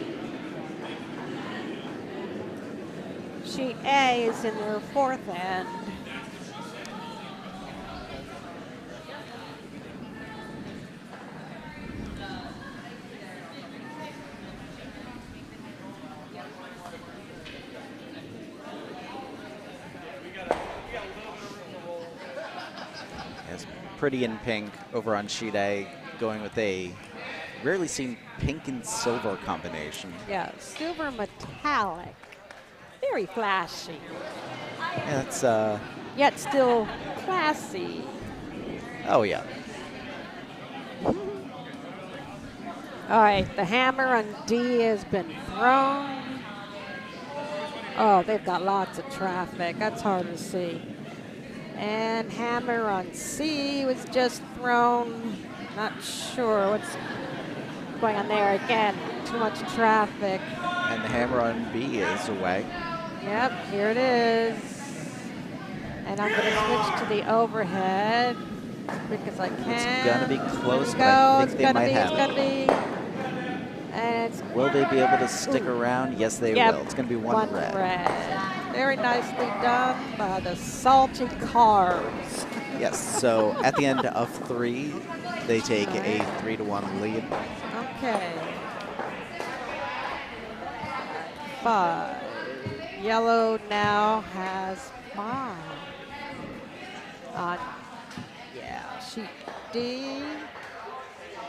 [SPEAKER 1] Sheet A is in their fourth end.
[SPEAKER 2] It's pretty in pink over on sheet A, going with a rarely seen pink and silver combination.
[SPEAKER 1] Yeah, silver metallic. Very flashy.
[SPEAKER 2] Yeah, that's,
[SPEAKER 1] Yet still classy.
[SPEAKER 2] oh yeah.
[SPEAKER 1] All right, the hammer on D has been thrown. Oh, they've got lots of traffic. That's hard to see. And hammer on C was just thrown. Not sure what's going on there. Again, too much traffic.
[SPEAKER 2] And the hammer on B is away.
[SPEAKER 1] Yep, here it is. And I'm going to switch to the overhead as quick as I can.
[SPEAKER 2] It's going to be close, but
[SPEAKER 1] Go.
[SPEAKER 2] I think they might have
[SPEAKER 1] It's going to be. And it's
[SPEAKER 2] Will they be able to stick around? Yes, they will. It's going to be one red.
[SPEAKER 1] Very nicely done by the salty carbs.
[SPEAKER 2] Yes, so at the end of 3, they take a 3-1 lead.
[SPEAKER 1] Okay. 5. Yellow now has 5. Yeah, sheet D.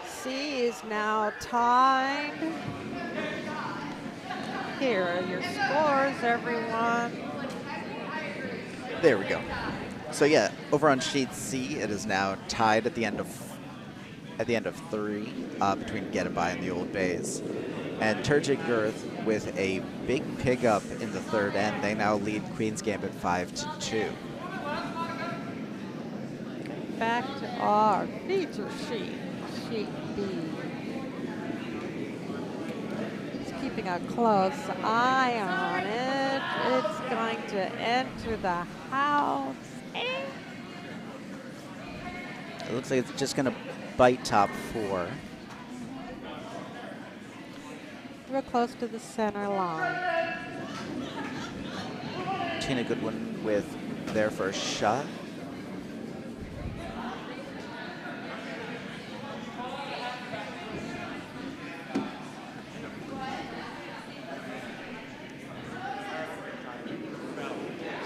[SPEAKER 1] C is now tied. Here are your scores, everyone.
[SPEAKER 2] There we go. So yeah, over on sheet C, it is now tied at the end of 3 between Get It By and the Old Bays. And Turgid Girth with a big pickup in the third end. They now lead Queen's Gambit 5-2.
[SPEAKER 1] Back to our feature sheet, sheet B. Just keeping a close eye on it. It's going to enter the house.
[SPEAKER 2] It looks like it's just going to bite top 4.
[SPEAKER 1] Real close to the center line.
[SPEAKER 2] Tina Goodwin with their first shot.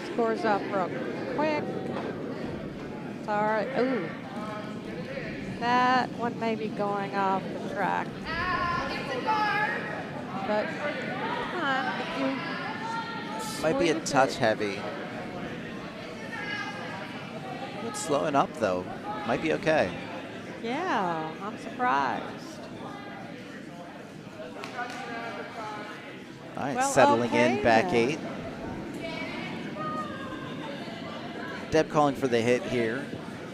[SPEAKER 1] Scores up real quick. Sorry. Ooh. That one may be going off the track. But come on, if you
[SPEAKER 2] Might be a
[SPEAKER 1] squeeze
[SPEAKER 2] touch
[SPEAKER 1] it.
[SPEAKER 2] heavy. It's slowing up though. Might be okay.
[SPEAKER 1] Yeah, I'm surprised.
[SPEAKER 2] All right,
[SPEAKER 1] Well,
[SPEAKER 2] settling
[SPEAKER 1] okay
[SPEAKER 2] in, back
[SPEAKER 1] then.
[SPEAKER 2] 8. Deb calling for the hit here.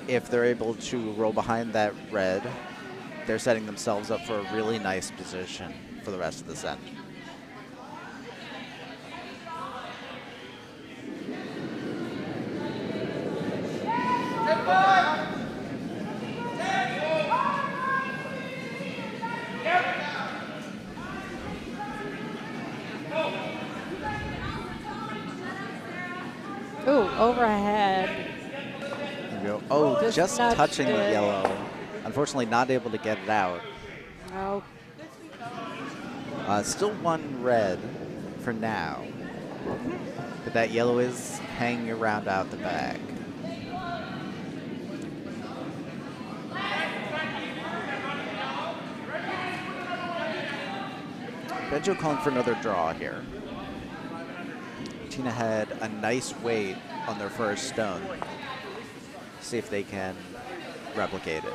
[SPEAKER 2] If they're able to roll behind that red, they're setting themselves up for a really nice position for the rest of the set.
[SPEAKER 1] Ooh, overhead.
[SPEAKER 2] There we go. Oh, just
[SPEAKER 1] nudged
[SPEAKER 2] touching the
[SPEAKER 1] it.
[SPEAKER 2] yellow. Unfortunately, not able to get it out.
[SPEAKER 1] No.
[SPEAKER 2] Still one red for now. But that yellow is hanging around out the back. Benjo calling for another draw here. Tina had a nice weight on their first stone. See if they can replicate it.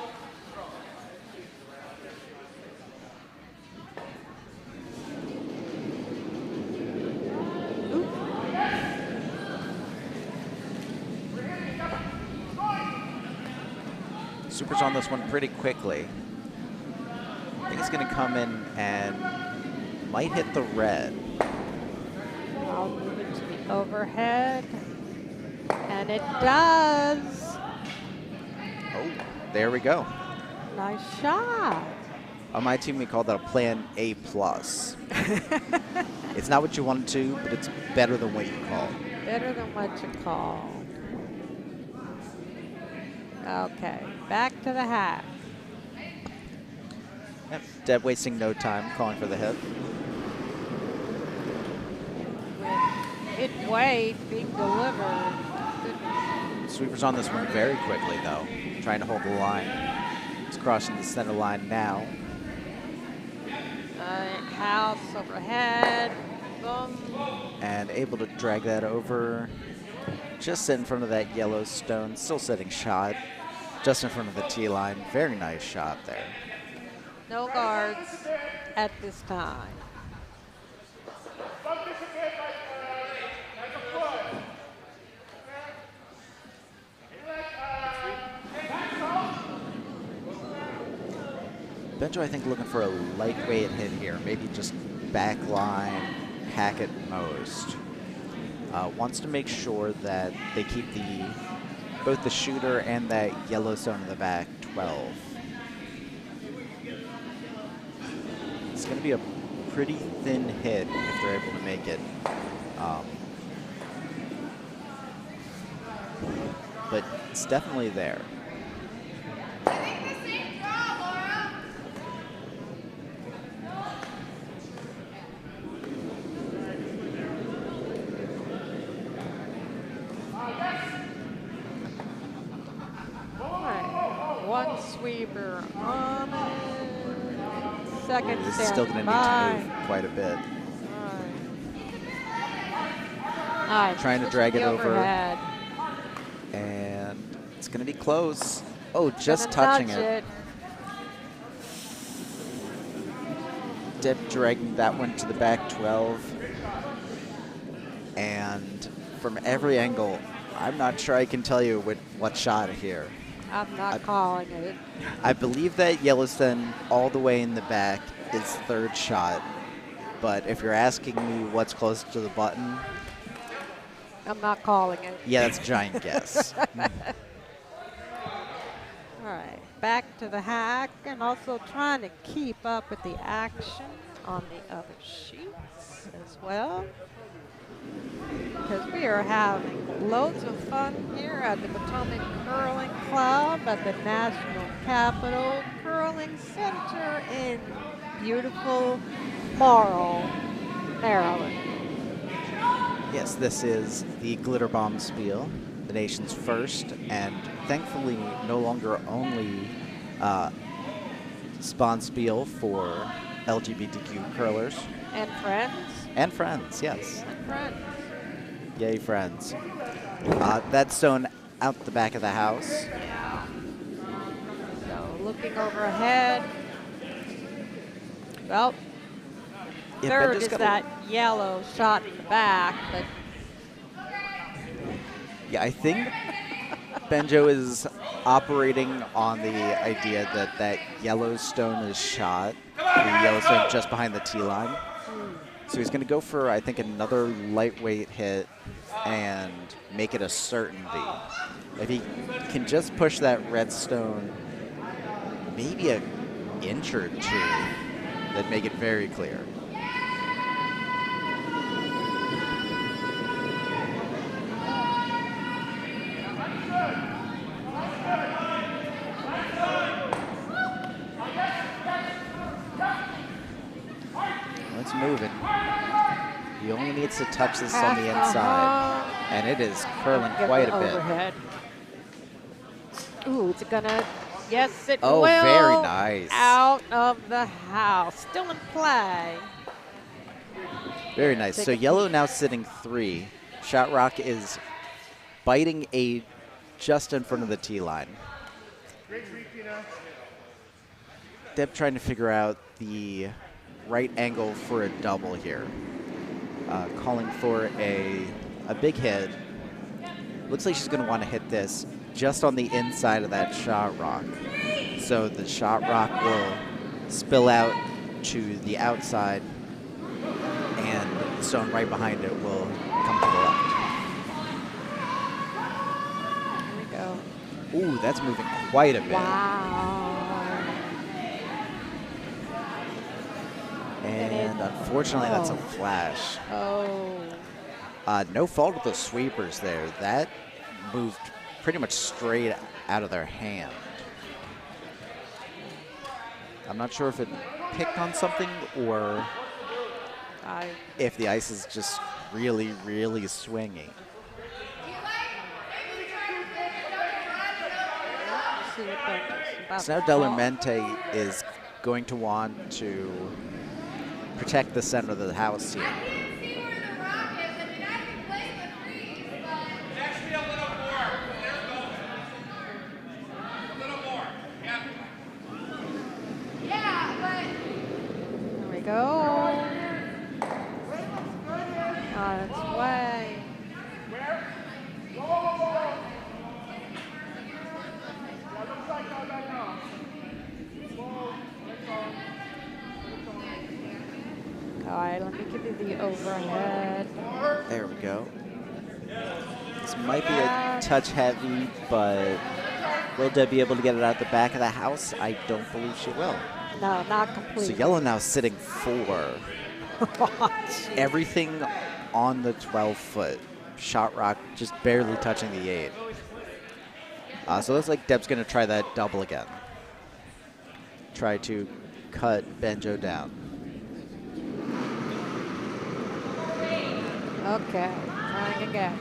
[SPEAKER 2] Super's on this one pretty quickly. I think it's going to come in and might hit the red.
[SPEAKER 1] I'll move it to the overhead. And it does.
[SPEAKER 2] Oh, there we go.
[SPEAKER 1] Nice shot.
[SPEAKER 2] On my team, we call that a plan A+. It's not what you wanted to, but it's better than what you call.
[SPEAKER 1] Better than what you call. Okay, back to the hack.
[SPEAKER 2] Yep. Deb wasting no time, calling for the hit.
[SPEAKER 1] With mid-weight being delivered.
[SPEAKER 2] Sweeper's on this one very quickly, though, trying to hold the line. It's crossing the center line now.
[SPEAKER 1] House overhead. Boom.
[SPEAKER 2] And able to drag that over. Just in front of that yellow stone, still sitting shot. Just in front of the tee line. Very nice shot there.
[SPEAKER 1] No guards at this time.
[SPEAKER 2] Benjo, I think, looking for a lightweight hit here. Maybe just backline, hack at most. Wants to make sure that they keep both the shooter and that Yellowstone in the back 12. It's going to be a pretty thin hit if they're able to make it. But it's definitely there.
[SPEAKER 1] One sweeper on it. Second
[SPEAKER 2] This is still going to need to move quite a bit.
[SPEAKER 1] All right.
[SPEAKER 2] Trying to drag it over.
[SPEAKER 1] Overhead.
[SPEAKER 2] And it's going to be close. Oh, just touching it. Deb dragging that one to the back 12. And from every angle, I'm not sure I can tell you what shot here.
[SPEAKER 1] I'm not calling it.
[SPEAKER 2] I believe that Yellowstone all the way in the back is third shot. But if you're asking me what's close to the button,
[SPEAKER 1] I'm not calling it.
[SPEAKER 2] yeah, that's a giant guess.
[SPEAKER 1] All right, back to the hack and also trying to keep up with the action on the other sheets as well. Because we are having loads of fun here at the Potomac Curling Club at the National Capital Curling Center in beautiful Laurel, Maryland.
[SPEAKER 2] Yes, this is the Glitter Bomb Spiel, the nation's first and thankfully no longer only spawn spiel for LGBTQ curlers.
[SPEAKER 1] And friends.
[SPEAKER 2] And friends, yes.
[SPEAKER 1] And friends.
[SPEAKER 2] Yay, friends. That's sewn out the back of the house.
[SPEAKER 1] Yeah. So looking overhead. Well,
[SPEAKER 2] Yeah,
[SPEAKER 1] third
[SPEAKER 2] Benjo's
[SPEAKER 1] is
[SPEAKER 2] got
[SPEAKER 1] that yellow shot in the back, but
[SPEAKER 2] yeah, I think Benjo is operating on the idea that Yellowstone is shot, the Yellowstone just behind the tee line. So he's going to go for, I think, another lightweight hit and make it a certainty. If he can just push that redstone maybe an inch or two, that'd make it very clear. It's moving. He only needs to touch this on the inside, and it is curling quite a bit.
[SPEAKER 1] Overhead. Ooh, it's gonna, yes, it
[SPEAKER 2] Oh,
[SPEAKER 1] will.
[SPEAKER 2] very nice.
[SPEAKER 1] Out of the house, still in play.
[SPEAKER 2] Very nice. So yellow now sitting 3. Shot Rock is biting 8 just in front of the tee line. Deb trying to figure out the right angle for a double here. Calling for a big hit. Looks like she's going to want to hit this just on the inside of that shot rock. So the shot rock will spill out to the outside, and the stone right behind it will come to the left.
[SPEAKER 1] Here we go.
[SPEAKER 2] Ooh, that's moving quite a bit.
[SPEAKER 1] Wow.
[SPEAKER 2] And unfortunately, that's a flash.
[SPEAKER 1] Oh.
[SPEAKER 2] No fault with the sweepers there. That moved pretty much straight out of their hand. I'm not sure if it picked on something or if the ice is just really, really swinging. So now Delarmente is going to want to protect the center of the house here.
[SPEAKER 1] There we go. On its way. All right, let me give you the overhead.
[SPEAKER 2] There we go. This might be a touch heavy, but will Deb be able to get it out the back of the house? I don't believe she will.
[SPEAKER 1] No, not
[SPEAKER 2] So
[SPEAKER 1] completely.
[SPEAKER 2] yellow now sitting 4. Everything on the 12-foot. Shot rock just barely touching the 8. So it looks like Deb's going to try that double again. Try to cut Benjo down.
[SPEAKER 1] Okay, trying again.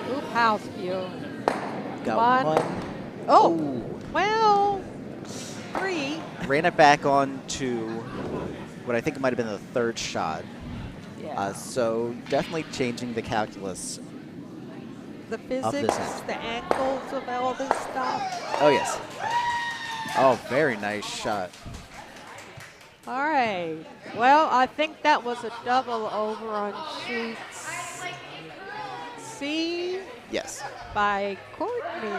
[SPEAKER 1] Oop, house view.
[SPEAKER 2] Got one.
[SPEAKER 1] Oh, well, 3.
[SPEAKER 2] Ran it back on to what I think might have been the 3rd shot.
[SPEAKER 1] Yeah.
[SPEAKER 2] So definitely changing the calculus.
[SPEAKER 1] The
[SPEAKER 2] of this
[SPEAKER 1] physics,
[SPEAKER 2] end.
[SPEAKER 1] the angles of all this stuff.
[SPEAKER 2] Oh, yes. Oh, very nice shot.
[SPEAKER 1] All right. Well, I think that was a double over on sheet C
[SPEAKER 2] Yes.
[SPEAKER 1] by Courtney.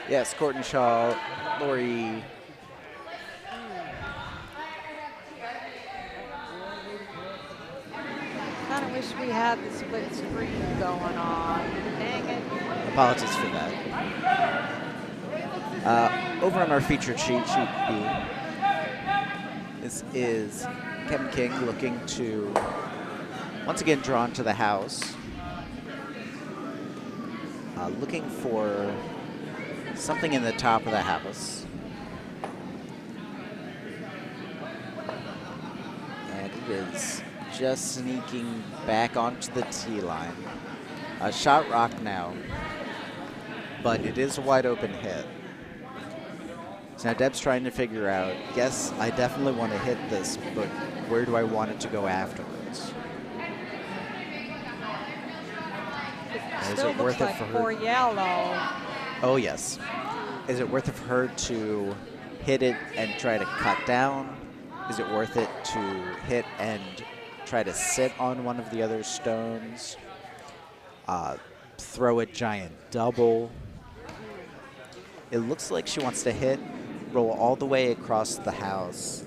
[SPEAKER 2] Yes, Courtney Shaw, Lori.
[SPEAKER 1] Kind of wish we had the split screen going on. Dang it.
[SPEAKER 2] Apologies for that. Over on our featured sheet, sheet B, this is Kevin King looking to once again drawn to the house. Looking for something in the top of the house. And it is just sneaking back onto the tee line. Shot rock now, but it is a wide open hit. So now Deb's trying to figure out, yes, I definitely want to hit this, but where do I want it to go afterwards? Is
[SPEAKER 1] Still
[SPEAKER 2] it worth
[SPEAKER 1] looks
[SPEAKER 2] it
[SPEAKER 1] like
[SPEAKER 2] for her?
[SPEAKER 1] 4 yellow.
[SPEAKER 2] Oh, yes. Is it worth it for her to hit it and try to cut down? Is it worth it to hit and try to sit on one of the other stones? Throw a giant double? It looks like she wants to hit, roll all the way across the house,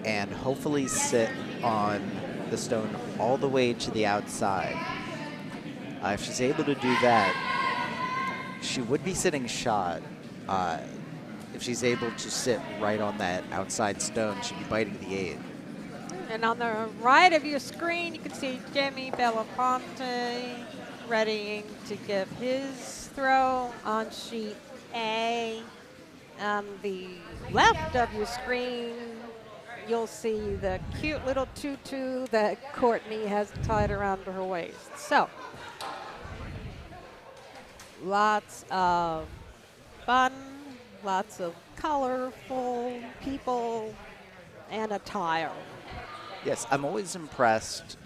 [SPEAKER 2] and hopefully sit on the stone all the way to the outside. If she's able to do that, she would be sitting shot. If she's able to sit right on that outside stone, she'd be biting the 8.
[SPEAKER 1] And on the right of your screen, you can see Jimmy Belafonte readying to give his throw on sheet A. On the left of your screen, you'll see the cute little tutu that Courtney has tied around her waist. So, lots of fun, lots of colorful people and attire.
[SPEAKER 2] Yes, I'm always impressed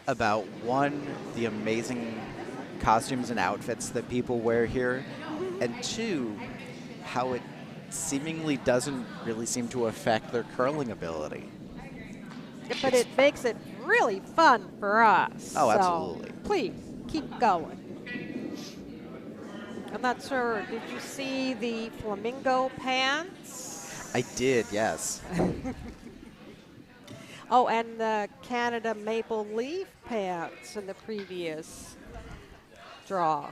[SPEAKER 2] about, one, the amazing costumes and outfits that people wear here, and 2, how it seemingly doesn't really seem to affect their curling ability.
[SPEAKER 1] But it makes it really fun for us.
[SPEAKER 2] Oh,
[SPEAKER 1] so
[SPEAKER 2] absolutely.
[SPEAKER 1] Please, keep going. I'm not sure, did you see the flamingo pants?
[SPEAKER 2] I did, yes.
[SPEAKER 1] Oh, and the Canada maple leaf pants in the previous draw.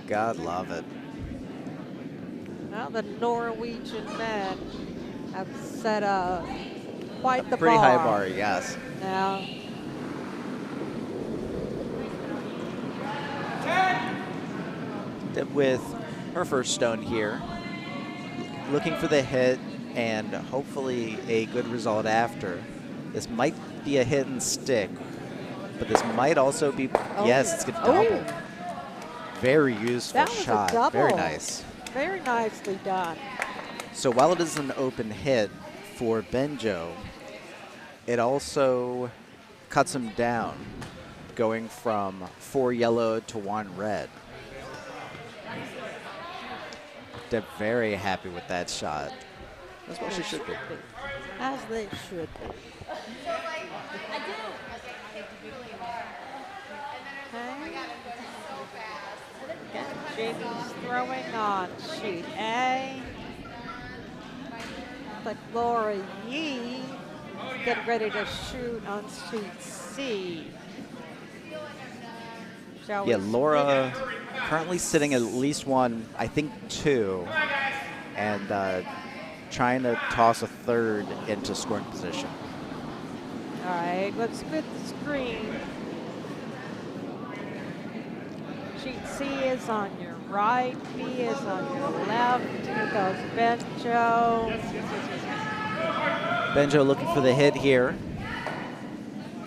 [SPEAKER 2] God love it.
[SPEAKER 1] Well, the Norwegian men have set quite the
[SPEAKER 2] Pretty
[SPEAKER 1] bar.
[SPEAKER 2] high bar, yes.
[SPEAKER 1] Now,
[SPEAKER 2] With her first stone here, looking for the hit and hopefully a good result after. This might be a hit and stick, but this might also be, yes, it's a double. Very useful
[SPEAKER 1] that was
[SPEAKER 2] shot,
[SPEAKER 1] a double.
[SPEAKER 2] very nice.
[SPEAKER 1] Very nicely done.
[SPEAKER 2] So while it is an open hit for Benjo, it also cuts him down, going from 4 yellow to 1 red. They're very happy with that shot. That's what she should be.
[SPEAKER 1] As they should be. Okay. Jamie's throwing on sheet A. But Laura Yee getting ready to shoot on sheet C. Shall
[SPEAKER 2] Yeah,
[SPEAKER 1] we
[SPEAKER 2] Laura currently sitting at least one, I think two, and trying to toss a third into scoring position.
[SPEAKER 1] All right, let's split the screen. Sheet C is on your right, B is on your left. Here goes Benjo.
[SPEAKER 2] Benjo looking for the hit here.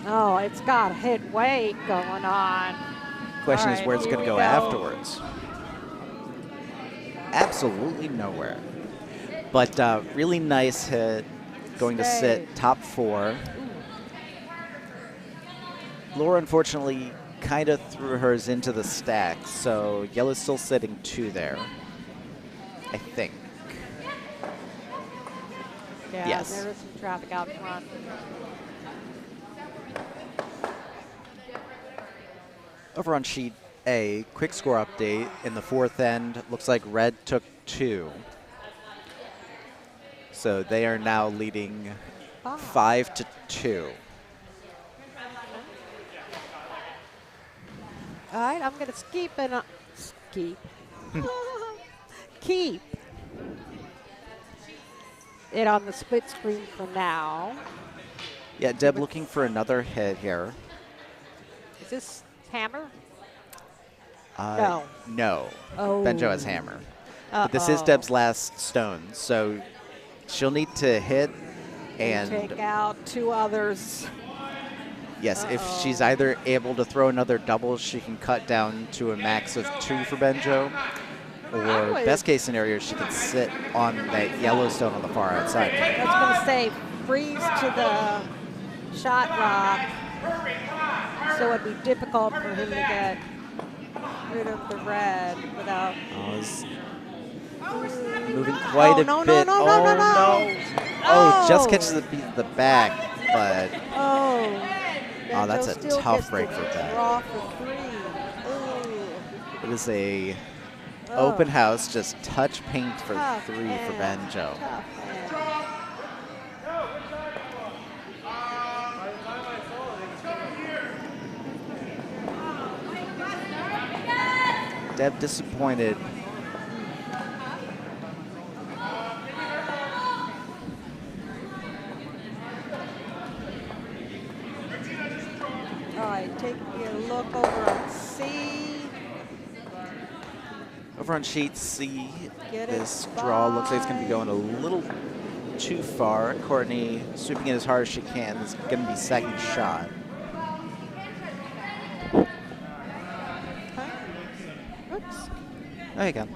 [SPEAKER 1] Oh, it's got a hit weight going on.
[SPEAKER 2] Question
[SPEAKER 1] All
[SPEAKER 2] is
[SPEAKER 1] right,
[SPEAKER 2] where it's
[SPEAKER 1] here
[SPEAKER 2] going to
[SPEAKER 1] we
[SPEAKER 2] go afterwards. Absolutely nowhere. But really nice hit, going to sit top four. Laura, unfortunately, kind of threw hers into the stack, so yellow's still sitting two there, I think.
[SPEAKER 1] Yeah,
[SPEAKER 2] Yes.
[SPEAKER 1] there is some traffic out front.
[SPEAKER 2] Over on sheet A, quick score update. In the fourth end, looks like red took two. So they are now leading 5-2.
[SPEAKER 1] All right, I'm going to keep it on the split screen for now.
[SPEAKER 2] Yeah, Deb looking for another hit here.
[SPEAKER 1] Is this hammer?
[SPEAKER 2] No.
[SPEAKER 1] Oh.
[SPEAKER 2] Benjo has hammer. But this is Deb's last stone, so she'll need to hit and
[SPEAKER 1] take out two others.
[SPEAKER 2] yes, if she's either able to throw another double, she can cut down to a max of two for Benjo, or best case scenario, she can sit on that yellow stone on the far outside.
[SPEAKER 1] I was going to say freeze to the shot rock, so it'd be difficult for him to get rid of the red without.
[SPEAKER 2] Moving quite a bit. Oh, just catches the back, but
[SPEAKER 1] Oh,
[SPEAKER 2] that's a tough break for that.
[SPEAKER 1] Draw for three.
[SPEAKER 2] It is a open house, just touch paint for three for Benjo. Deb disappointed.
[SPEAKER 1] All right, taking a look over on C.
[SPEAKER 2] Over on sheet C, this draw looks like it's going to be going a little too far. Courtney sweeping it as hard as she can. It's going to be second shot.
[SPEAKER 1] Oops.
[SPEAKER 2] Oh, you can.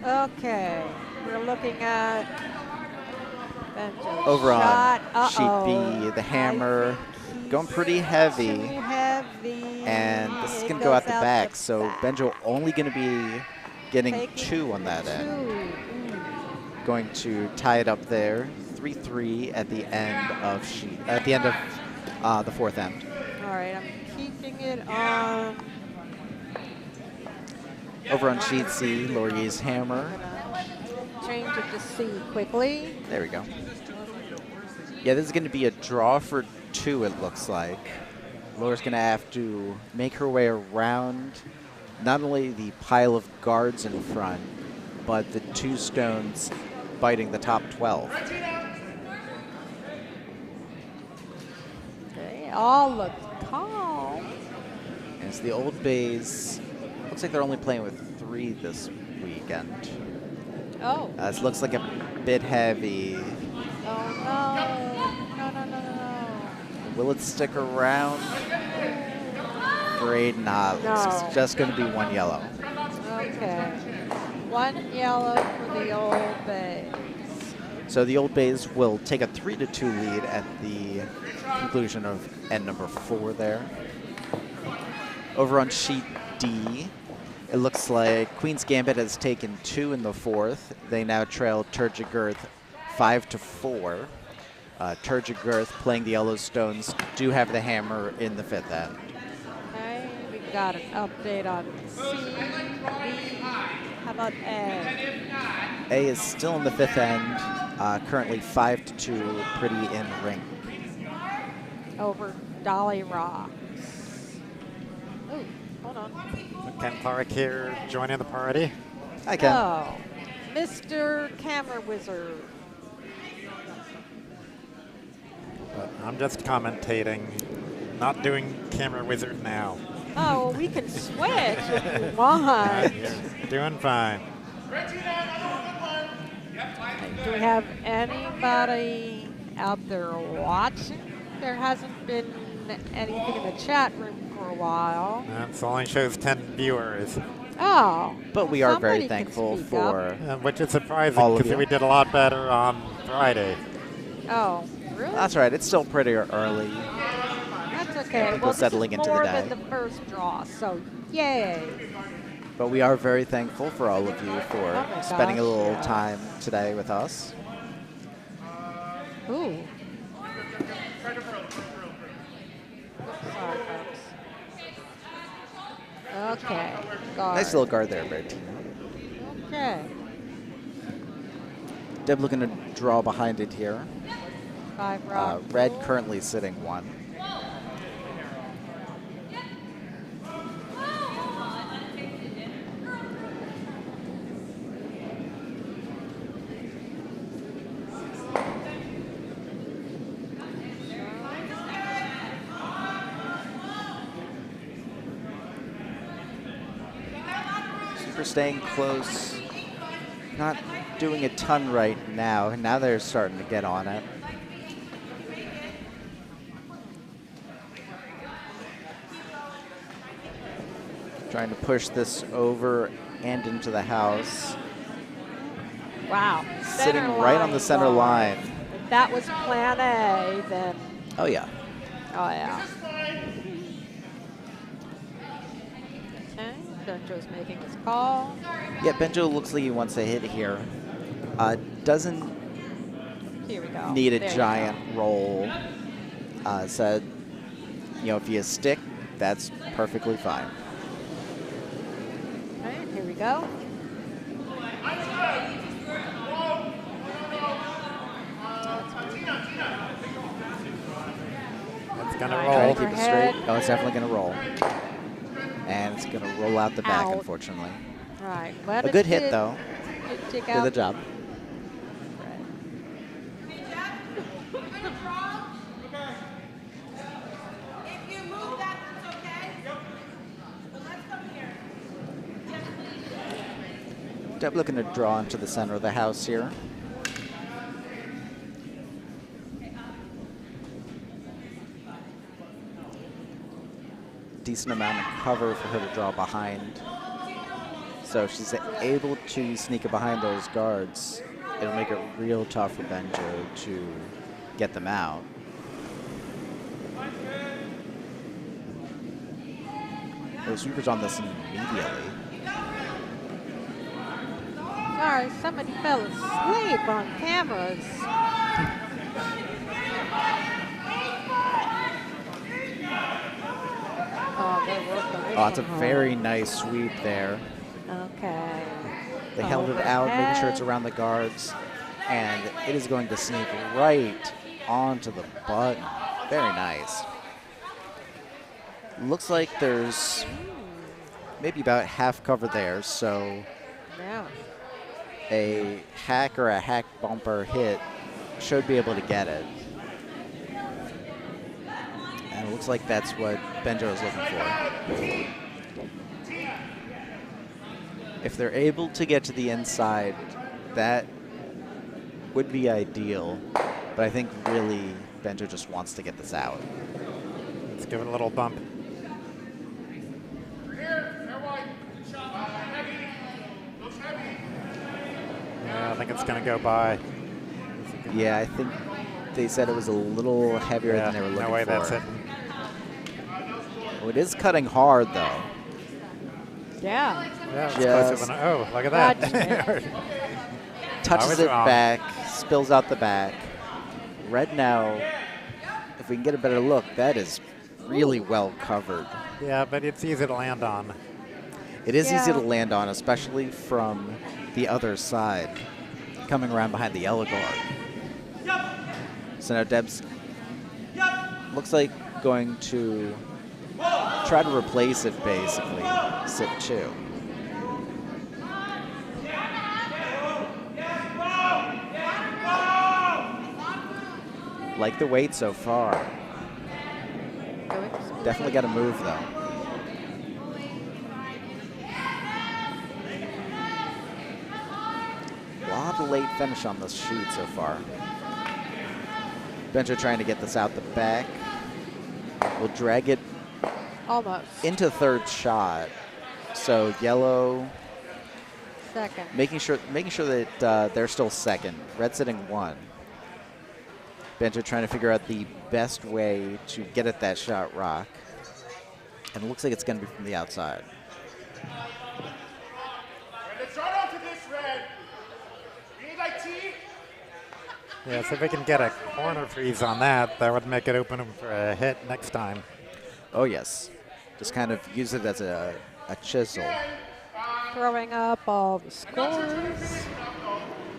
[SPEAKER 1] Okay, we're looking at Benjo's
[SPEAKER 2] Over
[SPEAKER 1] shot.
[SPEAKER 2] on sheet B, the hammer going pretty heavy.
[SPEAKER 1] Too heavy.
[SPEAKER 2] And this is going to go out the back, so Benjo only going to be getting two on that end. Going to tie it up there, 3-3 at the end of the fourth end.
[SPEAKER 1] All right, I'm keeping it on.
[SPEAKER 2] Over on sheet C, Laurier's hammer.
[SPEAKER 1] Change it to C quickly.
[SPEAKER 2] There we go. Yeah, this is going to be a draw for two, it looks like. Laura's going to have to make her way around not only the pile of guards in front, but the two stones biting the top 12.
[SPEAKER 1] They all look calm.
[SPEAKER 2] As the Old Bays, looks like they're only playing with three this weekend.
[SPEAKER 1] Oh.
[SPEAKER 2] This looks like a bit heavy.
[SPEAKER 1] Oh, no.
[SPEAKER 2] Will it stick around? Afraid not.
[SPEAKER 1] No.
[SPEAKER 2] It's just going to be one yellow.
[SPEAKER 1] Okay. One yellow for the Old Bays.
[SPEAKER 2] So the Old Bays will take a 3-2 lead at the conclusion of end number 4 there. Over on sheet D, it looks like Queen's Gambit has taken 2 in the fourth. They now trail Turgid-Girth 5-4. Turgid-Girth playing the Yellowstones do have the hammer in the fifth end.
[SPEAKER 1] Okay, we got an update on C. B? How about A?
[SPEAKER 2] A is still in the fifth end, currently 5-2, pretty in ring.
[SPEAKER 1] Over Dolly Rocks. Oh, hold on.
[SPEAKER 4] Ken Clarke here joining the party.
[SPEAKER 2] Hi, Ken.
[SPEAKER 1] Oh, Mr. Camera Wizard.
[SPEAKER 4] But I'm just commentating, not doing camera wizard now.
[SPEAKER 1] Oh, we can switch if you want.
[SPEAKER 4] You're doing fine.
[SPEAKER 1] Do we have anybody out there watching? There hasn't been anything in the chat room for a while.
[SPEAKER 4] It only shows 10 viewers,
[SPEAKER 1] Oh.
[SPEAKER 2] But we are very
[SPEAKER 1] somebody can
[SPEAKER 2] thankful
[SPEAKER 1] speak
[SPEAKER 2] for.
[SPEAKER 1] up.
[SPEAKER 4] which is surprising
[SPEAKER 2] All of
[SPEAKER 4] because
[SPEAKER 2] you.
[SPEAKER 4] we did a lot better on Friday.
[SPEAKER 1] Oh, really?
[SPEAKER 2] That's right. It's still pretty early.
[SPEAKER 1] That's okay.
[SPEAKER 2] People
[SPEAKER 1] Well,
[SPEAKER 2] settling
[SPEAKER 1] this
[SPEAKER 2] into
[SPEAKER 1] is
[SPEAKER 2] the
[SPEAKER 1] more
[SPEAKER 2] day.
[SPEAKER 1] than the first draw, so yay.
[SPEAKER 2] But we are very thankful for all of you for
[SPEAKER 1] Oh my
[SPEAKER 2] spending a
[SPEAKER 1] gosh,
[SPEAKER 2] little
[SPEAKER 1] yeah.
[SPEAKER 2] time today with us.
[SPEAKER 1] Ooh. Sorry, folks. Okay. Guard.
[SPEAKER 2] Nice little guard there, Red team.
[SPEAKER 1] Okay.
[SPEAKER 2] Deb looking to draw behind it here.
[SPEAKER 1] 5 rock.
[SPEAKER 2] Red
[SPEAKER 1] rule.
[SPEAKER 2] currently sitting 1. Super staying close. Not doing a ton right now. Now they're starting to get on it. Trying to push this over and into the house.
[SPEAKER 1] Wow.
[SPEAKER 2] Sitting
[SPEAKER 1] Center
[SPEAKER 2] right on the
[SPEAKER 1] line
[SPEAKER 2] center
[SPEAKER 1] guard.
[SPEAKER 2] line.
[SPEAKER 1] If that was plan A, then,
[SPEAKER 2] Oh, yeah.
[SPEAKER 1] oh yeah. Okay, Benjo's making his call.
[SPEAKER 2] Yeah, Benjo looks like he wants to hit here. Doesn't
[SPEAKER 1] Here we go.
[SPEAKER 2] need a
[SPEAKER 1] There you
[SPEAKER 2] giant roll. Said, you know, if you stick, that's perfectly fine.
[SPEAKER 1] go. Okay, here we go.
[SPEAKER 4] It's going to
[SPEAKER 1] Right.
[SPEAKER 4] roll.
[SPEAKER 2] Trying to keep it
[SPEAKER 1] Overhead.
[SPEAKER 2] straight. Oh, it's definitely going to roll. And it's going to roll out the back,
[SPEAKER 1] Out.
[SPEAKER 2] unfortunately.
[SPEAKER 1] Right. Let
[SPEAKER 2] A
[SPEAKER 1] it
[SPEAKER 2] good hit,
[SPEAKER 1] dig-
[SPEAKER 2] though.
[SPEAKER 1] dig
[SPEAKER 2] Did
[SPEAKER 1] out
[SPEAKER 2] the job.
[SPEAKER 3] If you move that, that's okay. But let's come here.
[SPEAKER 2] Deb looking to draw into the center of the house here. Decent amount of cover for her to draw behind. So if she's able to sneak it behind those guards, it'll make it real tough for Benjo to get them out. The sweeper's on this immediately.
[SPEAKER 1] Sorry, somebody fell asleep on cameras. Oh, they're working this
[SPEAKER 2] Oh, it's a
[SPEAKER 1] one hard.
[SPEAKER 2] very nice sweep there.
[SPEAKER 1] Okay.
[SPEAKER 2] They held it out, making sure it's
[SPEAKER 1] Overhead.
[SPEAKER 2] around the guards, and it is going to sneak right onto the button. Very nice. Looks like there's maybe about half cover there, so
[SPEAKER 1] Yeah.
[SPEAKER 2] a hack or a hack bumper hit should be able to get it. And it looks like that's what Benjo is looking for. If they're able to get to the inside, that would be ideal. But I think really Benjo just wants to get this out.
[SPEAKER 4] Let's give it a little bump. Yeah, I think it's going to go by.
[SPEAKER 2] Yeah, I think they said it was a little heavier
[SPEAKER 4] Yeah,
[SPEAKER 2] than they were looking
[SPEAKER 4] no way
[SPEAKER 2] for.
[SPEAKER 4] that's it.
[SPEAKER 2] Oh, it is cutting hard, though.
[SPEAKER 1] Yeah.
[SPEAKER 4] Yeah, it's
[SPEAKER 2] Just-
[SPEAKER 4] closer than, oh, look at that.
[SPEAKER 1] Gotcha.
[SPEAKER 2] Touches
[SPEAKER 4] was
[SPEAKER 2] it
[SPEAKER 4] wrong.
[SPEAKER 2] back, spills out the back. Red now, if we can get a better look, that is really well covered.
[SPEAKER 4] Yeah, but it's easy to land on.
[SPEAKER 2] It is easy
[SPEAKER 1] Yeah.
[SPEAKER 2] to land on, especially from the other side, coming around behind the yellow guard. So now Deb's looks like going to try to replace it, basically, sit 2. Like the weight so far. Definitely got to move, though. A lot of late finish on this shoot so far. Benjo trying to get this out the back. We'll drag it
[SPEAKER 1] Almost.
[SPEAKER 2] into third shot. So yellow
[SPEAKER 1] Second.
[SPEAKER 2] making sure that they're still second. Red sitting 1. Benjo trying to figure out the best way to get at that shot rock. And it looks like it's going to be from the outside.
[SPEAKER 5] Let's run onto this, Red. You need like tea?
[SPEAKER 4] Yeah, so if we can get a corner freeze on that, that would make it open for a hit next time.
[SPEAKER 2] Oh, yes. Just kind of use it as a chisel.
[SPEAKER 1] Throwing up all the scores.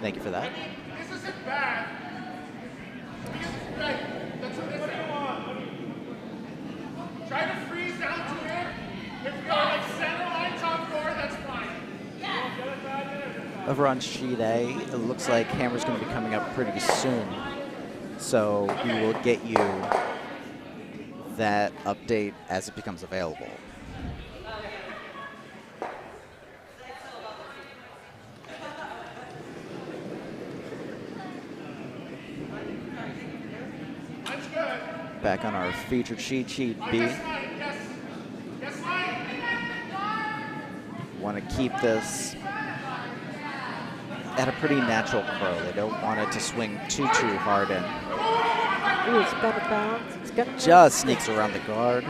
[SPEAKER 2] Thank you for that.
[SPEAKER 5] This isn't bad. Red, that's what it is. Try to freeze down to here. If we are like center line top floor, that's fine.
[SPEAKER 2] Over on sheet A, it looks like Hammer's going to be coming up pretty soon. So we will get you that update as it becomes available. Back on our featured sheet, sheet B. Want to keep this at a pretty natural curl. They don't want it to swing too hard in.
[SPEAKER 1] Ooh, it's gonna bounce. It's gonna
[SPEAKER 2] Just sneaks around the guard.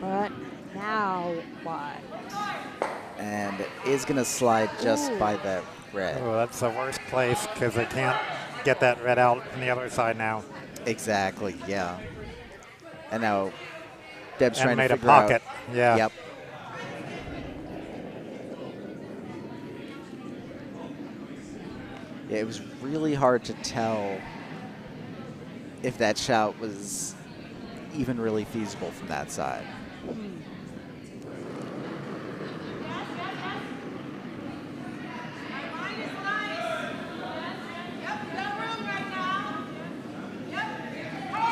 [SPEAKER 1] But now what?
[SPEAKER 2] And is going to slide just by that red.
[SPEAKER 4] Oh, that's the worst place because they can't get that red out from the other side now.
[SPEAKER 2] Exactly, yeah. And now Deb's
[SPEAKER 4] And
[SPEAKER 2] trying to
[SPEAKER 4] made a
[SPEAKER 2] figure out.
[SPEAKER 4] pocket. Yeah.
[SPEAKER 2] Yep. Yeah, it was really hard to tell if that shot was even really feasible from that side.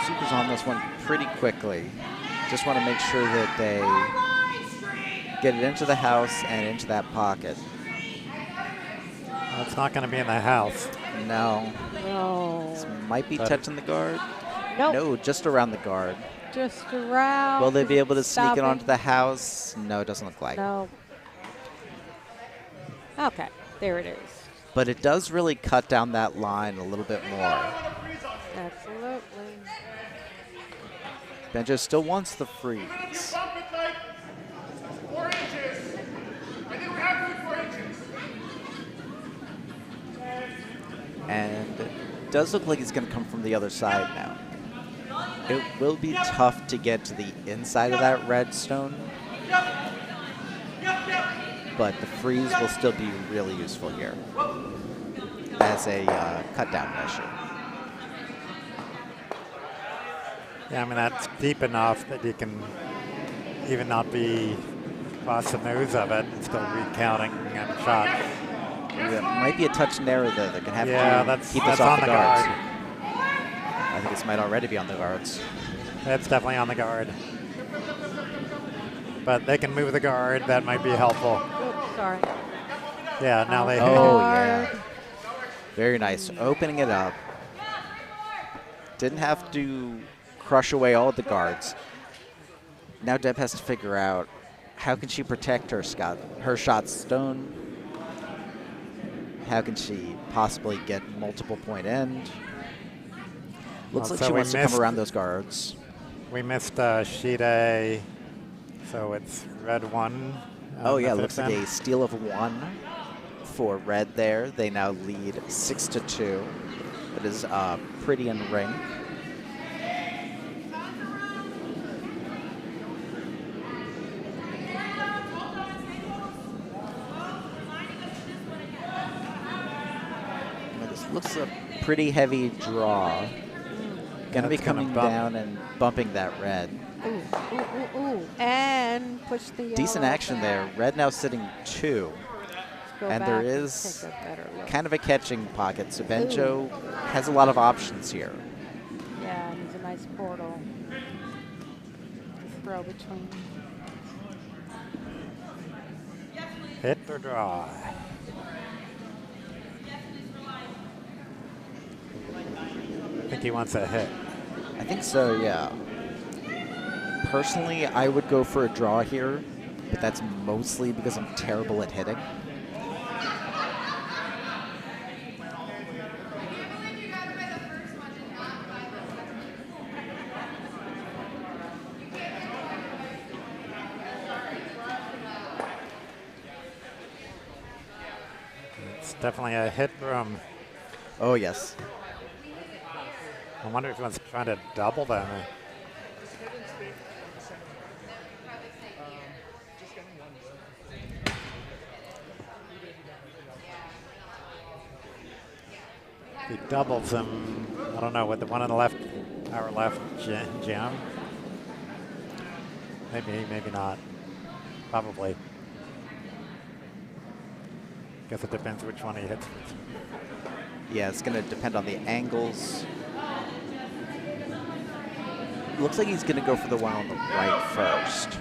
[SPEAKER 2] Super's on this one pretty quickly. Just want to make sure that they get it into the house and into that pocket.
[SPEAKER 4] It's not going to be in the house.
[SPEAKER 2] No.
[SPEAKER 1] No.
[SPEAKER 2] This might be
[SPEAKER 4] But-
[SPEAKER 2] touching the guard.
[SPEAKER 1] Nope.
[SPEAKER 2] No, just around the guard.
[SPEAKER 1] Just around.
[SPEAKER 2] Will they be able to sneak it
[SPEAKER 1] stopping.
[SPEAKER 2] onto the house? No, it doesn't look like.
[SPEAKER 1] No. Okay, there it is.
[SPEAKER 2] But it does really cut down that line a little bit more.
[SPEAKER 1] Absolutely.
[SPEAKER 2] Benjo still wants the freeze.
[SPEAKER 5] Bump it like 4 inches. I think we're happy with 4 inches.
[SPEAKER 2] And it does look like it's going to come from the other side now. It will be tough to get to the inside of that red stone, but the freeze will still be really useful here as a cut down measure.
[SPEAKER 4] Yeah, I mean, that's deep enough that you can even not be across the nose of it and still recounting and shots.
[SPEAKER 2] That might be a touch narrow there. They're going to have to keep
[SPEAKER 4] that's
[SPEAKER 2] this off
[SPEAKER 4] on
[SPEAKER 2] the
[SPEAKER 4] the
[SPEAKER 2] guards.
[SPEAKER 4] guard.
[SPEAKER 2] I think this might already be on the guards.
[SPEAKER 4] That's definitely on the guard. But they can move the guard. That might be helpful.
[SPEAKER 1] Oops, sorry.
[SPEAKER 4] Yeah, now they
[SPEAKER 2] Oh,
[SPEAKER 1] Guard.
[SPEAKER 2] yeah. Very nice. Opening it up. Didn't have to crush away all of the guards. Now Deb has to figure out how can she protect her shot stone. How can she possibly get multiple point end? Looks like
[SPEAKER 4] so
[SPEAKER 2] she
[SPEAKER 4] we
[SPEAKER 2] wants to come
[SPEAKER 4] missed-
[SPEAKER 2] around those guards.
[SPEAKER 4] We missed sheet A, so it's red 1.
[SPEAKER 2] Oh yeah,
[SPEAKER 4] the
[SPEAKER 2] looks
[SPEAKER 4] fifth
[SPEAKER 2] like
[SPEAKER 4] end.
[SPEAKER 2] a steal of 1 for red there. They now lead 6-2. It is pretty in ring. Looks a pretty heavy draw. Gonna be
[SPEAKER 4] That's gonna
[SPEAKER 2] coming
[SPEAKER 4] bump.
[SPEAKER 2] down and bumping that red.
[SPEAKER 1] Ooh, ooh, ooh, ooh. And push the
[SPEAKER 2] Decent
[SPEAKER 1] yellow
[SPEAKER 2] action
[SPEAKER 1] back.
[SPEAKER 2] there. Red now sitting 2.
[SPEAKER 1] Go
[SPEAKER 2] And
[SPEAKER 1] back
[SPEAKER 2] there
[SPEAKER 1] and
[SPEAKER 2] is
[SPEAKER 1] take a better look.
[SPEAKER 2] kind of a catching pocket, so Benjo has a lot of options here.
[SPEAKER 1] Yeah, and he's a nice portal to throw between.
[SPEAKER 4] Hit or draw? I think he wants a hit.
[SPEAKER 2] I think so, yeah. Personally, I would go for a draw here, but that's mostly because I'm terrible at hitting.
[SPEAKER 4] It's definitely a hit room.
[SPEAKER 2] Oh, yes.
[SPEAKER 4] I wonder if he wants to try to double them. If he doubles them, I don't know, with the one on the left, our left jam. Maybe, maybe not. Probably. Guess it depends which one he hits.
[SPEAKER 2] Yeah, it's going to depend on the angles. Looks like he's going to go for the one on the right first.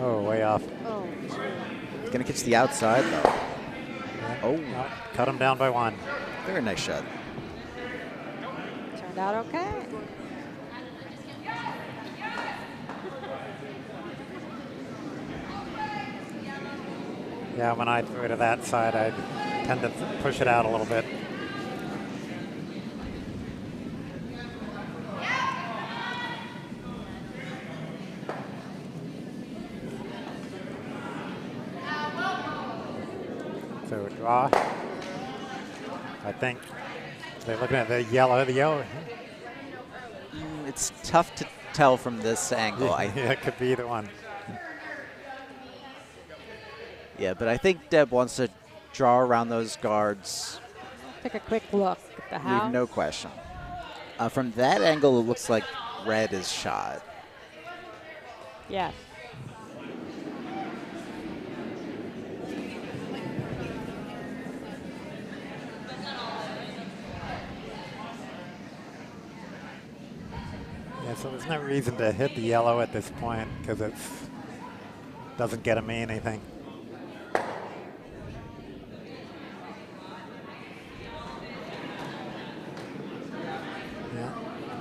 [SPEAKER 4] Oh, way off.
[SPEAKER 1] Oh,
[SPEAKER 2] He's going to catch the outside, though. Oh,
[SPEAKER 4] Cut him down by 1.
[SPEAKER 2] very nice shot.
[SPEAKER 1] turned out okay.
[SPEAKER 4] Yeah, when I threw it to that side, I tend to push it out a little bit. So draw. I think they're looking at the yellow.
[SPEAKER 2] It's tough to tell from this angle.
[SPEAKER 4] Yeah, it could be either one.
[SPEAKER 2] Yeah, but I think Deb wants to draw around those guards.
[SPEAKER 1] Take a quick look at the house.
[SPEAKER 2] Leave no question. From that angle, it looks like red is shot.
[SPEAKER 1] Yes.
[SPEAKER 4] Yeah, so there's no reason to hit the yellow at this point because it doesn't get me anything. Yeah,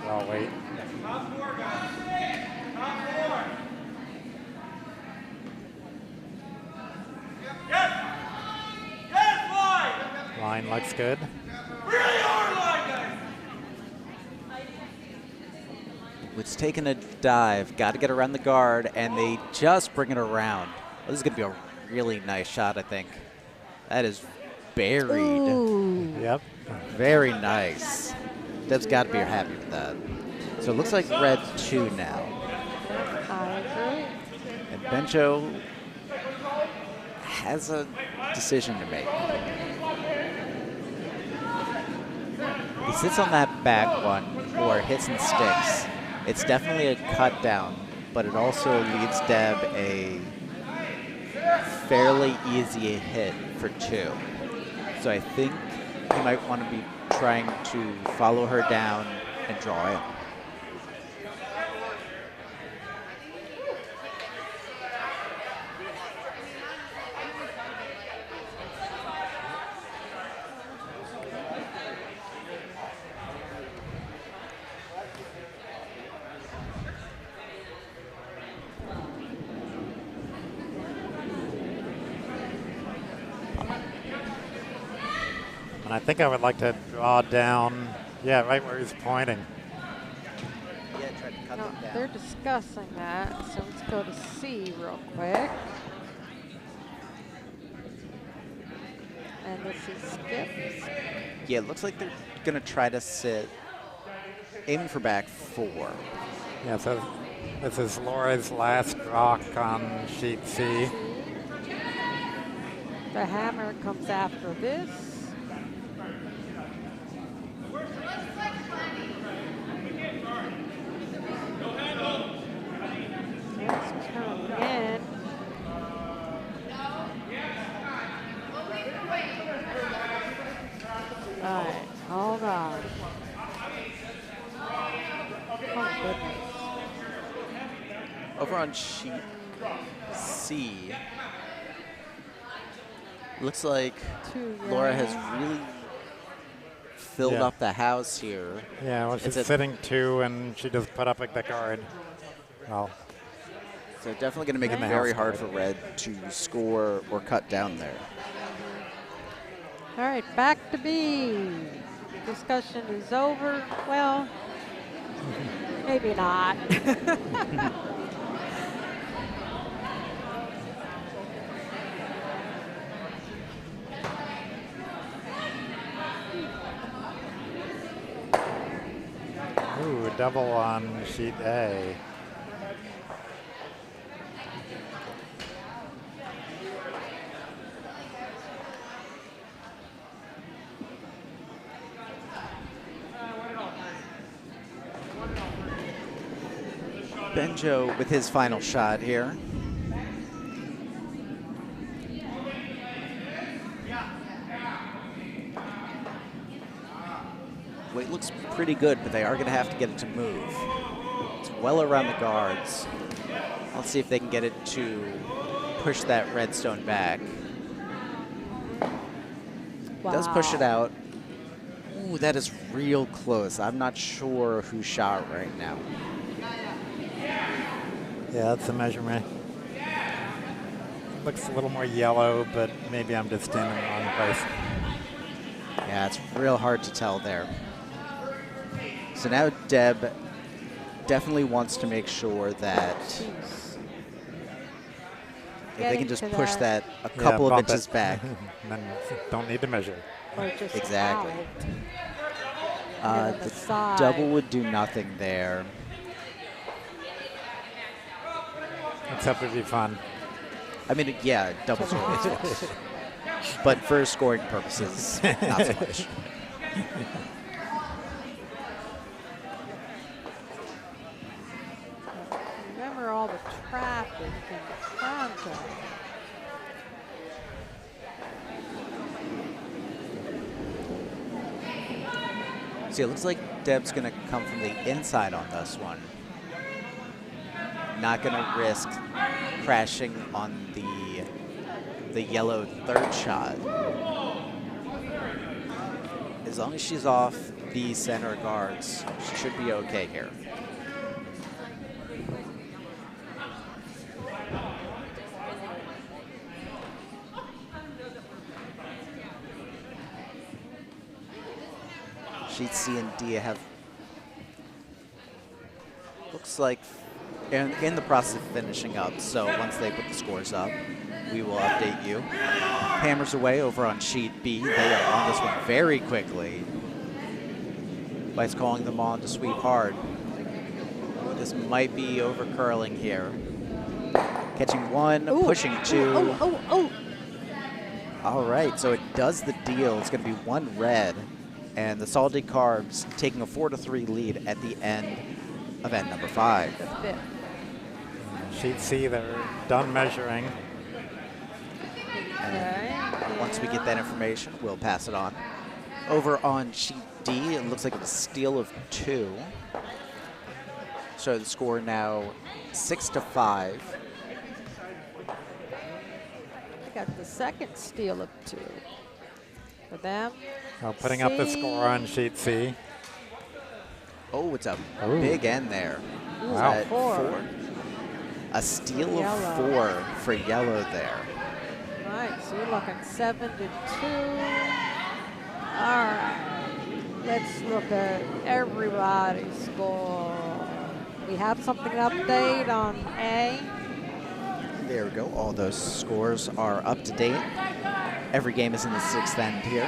[SPEAKER 4] I'll wait. Line looks good.
[SPEAKER 2] It's taking a dive, got to get around the guard, and they just bring it around. This is going to be a really nice shot, I think. That is buried.
[SPEAKER 1] Ooh.
[SPEAKER 4] Yep.
[SPEAKER 2] Very nice. Deb's got to be happy with that. So it looks like red 2 now.
[SPEAKER 1] I agree.
[SPEAKER 2] And Benjo has a decision to make. He sits on that back one or hits and sticks. It's definitely a cut down, but it also leaves Deb a fairly easy hit for 2. So I think he might want to be trying to follow her down and draw in.
[SPEAKER 4] And I think I would like to draw down, yeah, right where he's pointing.
[SPEAKER 2] Yeah, try to cut
[SPEAKER 1] No,
[SPEAKER 2] them down.
[SPEAKER 1] they're discussing that, so let's go to C real quick. And this is skips.
[SPEAKER 2] Yeah, it looks like they're going to try to sit, aiming for back 4.
[SPEAKER 4] Yeah, so this is Laura's last rock on sheet C.
[SPEAKER 1] The hammer comes after this. It's coming in. All right, hold on. Oh, goodness.
[SPEAKER 2] Over on sheet C, looks like
[SPEAKER 1] Too
[SPEAKER 2] Laura has
[SPEAKER 1] young.
[SPEAKER 2] really filled
[SPEAKER 4] Yeah.
[SPEAKER 2] up the house here.
[SPEAKER 4] Yeah, well,
[SPEAKER 2] It's
[SPEAKER 4] she's
[SPEAKER 2] a-
[SPEAKER 4] sitting 2, and she just put up like the guard. Well,
[SPEAKER 2] So definitely going to make it
[SPEAKER 4] In the
[SPEAKER 2] very
[SPEAKER 4] house
[SPEAKER 2] hard for
[SPEAKER 4] guard.
[SPEAKER 2] Red to score or cut down there.
[SPEAKER 1] All right, back to B. Discussion is over. Well, maybe not.
[SPEAKER 4] ooh, double on sheet A.
[SPEAKER 2] Benjo with his final shot here. Weight looks pretty good, but they are going to have to get it to move. It's well around the guards. Let's see if they can get it to push that redstone back. Does push it out. Ooh, that is real close. I'm not sure who shot right now.
[SPEAKER 4] Yeah, that's the measurement. Looks a little more yellow, but maybe I'm just in the wrong place.
[SPEAKER 2] Yeah, it's real hard to tell there. So now Deb definitely wants to make sure that
[SPEAKER 1] Jeez.
[SPEAKER 2] if they
[SPEAKER 1] Getting
[SPEAKER 2] can just
[SPEAKER 1] to
[SPEAKER 2] push that a
[SPEAKER 4] Yeah,
[SPEAKER 2] couple of
[SPEAKER 4] bump
[SPEAKER 2] inches
[SPEAKER 4] it.
[SPEAKER 2] back.
[SPEAKER 4] Then don't need to measure.
[SPEAKER 1] Or just
[SPEAKER 2] Exactly.
[SPEAKER 1] out. And then
[SPEAKER 2] The
[SPEAKER 1] the side.
[SPEAKER 2] double would do nothing there.
[SPEAKER 4] Except it'd be fun.
[SPEAKER 2] I mean, yeah, doubles are always fun. But for scoring purposes, not so much.
[SPEAKER 1] Remember all the traffic in Toronto.
[SPEAKER 2] See, it looks like Deb's going to come from the inside on this one. Not going to risk crashing on the yellow third shot. As long as she's off the center guards, she should be okay here. Sheet C and D have, looks like, in the process of finishing up. So once they put the scores up, we will update you. Hammers away over on sheet B. They are on this one very quickly. Vice calling them on to sweep hard. This might be over curling here. Catching one,
[SPEAKER 1] Ooh.
[SPEAKER 2] pushing two.
[SPEAKER 1] Oh.
[SPEAKER 2] All right, so it does the deal. It's going to be one red, and the Salty Carbs taking a 4-3 lead at the end of end number 5.
[SPEAKER 1] The fifth.
[SPEAKER 4] Sheet C, they're done measuring.
[SPEAKER 1] Okay.
[SPEAKER 2] Once we get that information, we'll pass it on. Over on sheet D, it looks like it's a steal of 2. So the score now 6-5.
[SPEAKER 1] I got the second steal of 2 for them.
[SPEAKER 4] Well, putting up the
[SPEAKER 1] C.
[SPEAKER 4] score on sheet C.
[SPEAKER 2] Oh, it's a
[SPEAKER 4] Ooh.
[SPEAKER 2] big end there.
[SPEAKER 1] Ooh,
[SPEAKER 2] Is that
[SPEAKER 1] 4.
[SPEAKER 2] A steal of
[SPEAKER 1] Yellow.
[SPEAKER 2] 4 for yellow there.
[SPEAKER 1] Right, so you're looking 7-2. All right, let's look at everybody's score. We have something to update on A.
[SPEAKER 2] There we go. All those scores are up to date. Every game is in the 6th end here.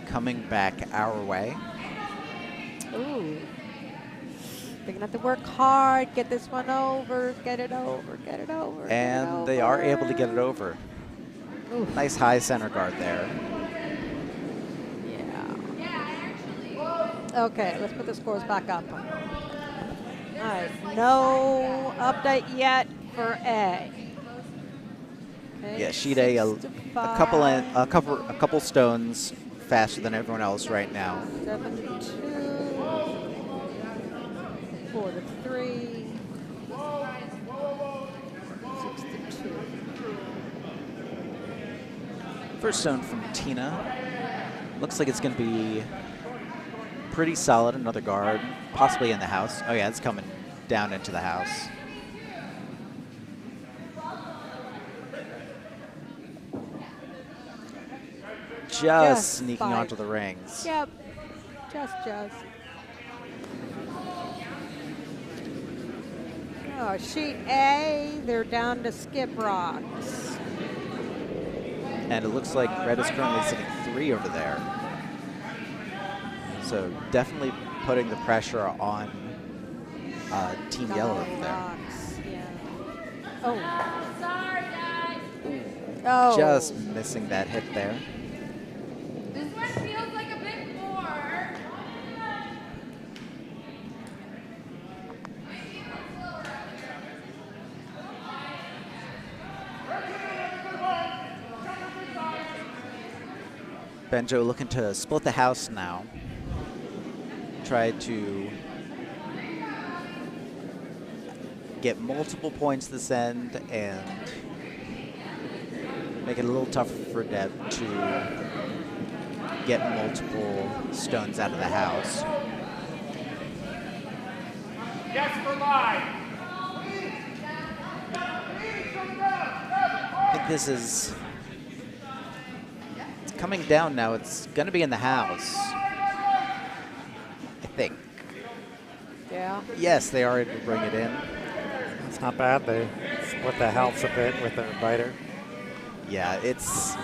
[SPEAKER 2] Coming back our way.
[SPEAKER 1] Ooh. They're gonna have to work hard, get this one over, get it over, get it over.
[SPEAKER 2] And they are able to get it over.
[SPEAKER 1] Oof.
[SPEAKER 2] Nice high center guard there.
[SPEAKER 1] Yeah. Okay, let's put the scores back up. All right, no update yet for A. Okay,
[SPEAKER 2] Yeah, sheet A a
[SPEAKER 1] 6-5,
[SPEAKER 2] couple stones faster than everyone else right now.
[SPEAKER 1] 7-2, 4-3, 6-2.
[SPEAKER 2] First stone from Tina. Looks like it's going to be pretty solid. Another guard, possibly in the house. Oh yeah, it's coming down into the house. Just sneaking
[SPEAKER 1] five.
[SPEAKER 2] onto the rings.
[SPEAKER 1] Yep, just. Oh, sheet A, they're down to skip rocks.
[SPEAKER 2] And it looks like red is currently sitting 3 over there. So definitely putting the pressure on Team Yellow over there.
[SPEAKER 1] Rocks, yeah. Oh.
[SPEAKER 3] Sorry, guys.
[SPEAKER 1] Oh.
[SPEAKER 2] Just missing that hit there.
[SPEAKER 3] This one feels like a bit more.
[SPEAKER 2] Benjo looking to split the house now. Try to get multiple points this end and make it a little tougher for Deb to get multiple stones out of the house.
[SPEAKER 5] Yes, for live.
[SPEAKER 2] I think this is, it's coming down now. It's going to be in the house, I think.
[SPEAKER 1] Yeah.
[SPEAKER 2] Yes, they are able to bring it in.
[SPEAKER 4] It's not bad. They split the house a bit with their biter.
[SPEAKER 2] Yeah, it's,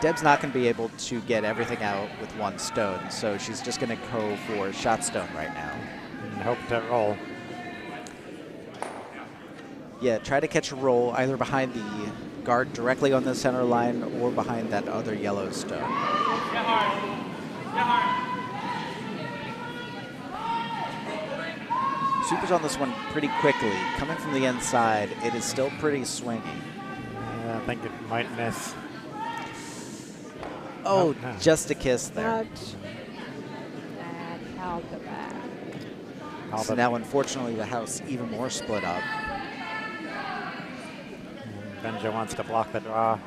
[SPEAKER 2] Deb's not going to be able to get everything out with 1 stone, so she's just going to go for shot stone right now.
[SPEAKER 4] And hope to roll.
[SPEAKER 2] Yeah, try to catch a roll either behind the guard directly on the center line or behind that other yellow stone. Super's on this one pretty quickly. Coming from the inside, it is still pretty swingy.
[SPEAKER 4] I think it might miss.
[SPEAKER 2] Oh,
[SPEAKER 4] no.
[SPEAKER 2] just a kiss there.
[SPEAKER 1] Nudge. And held the back.
[SPEAKER 2] So now, unfortunately, the house even more split up.
[SPEAKER 4] Benjo wants to block the draw.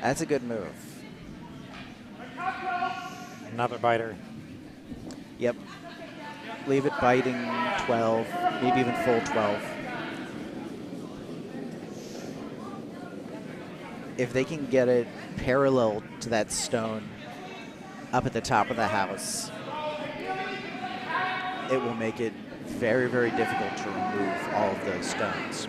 [SPEAKER 2] That's a good move.
[SPEAKER 4] Another biter.
[SPEAKER 2] Yep. Leave it biting 12, maybe even full 12. If they can get it parallel to that stone up at the top of the house, it will make it very, very difficult to remove all of those stones.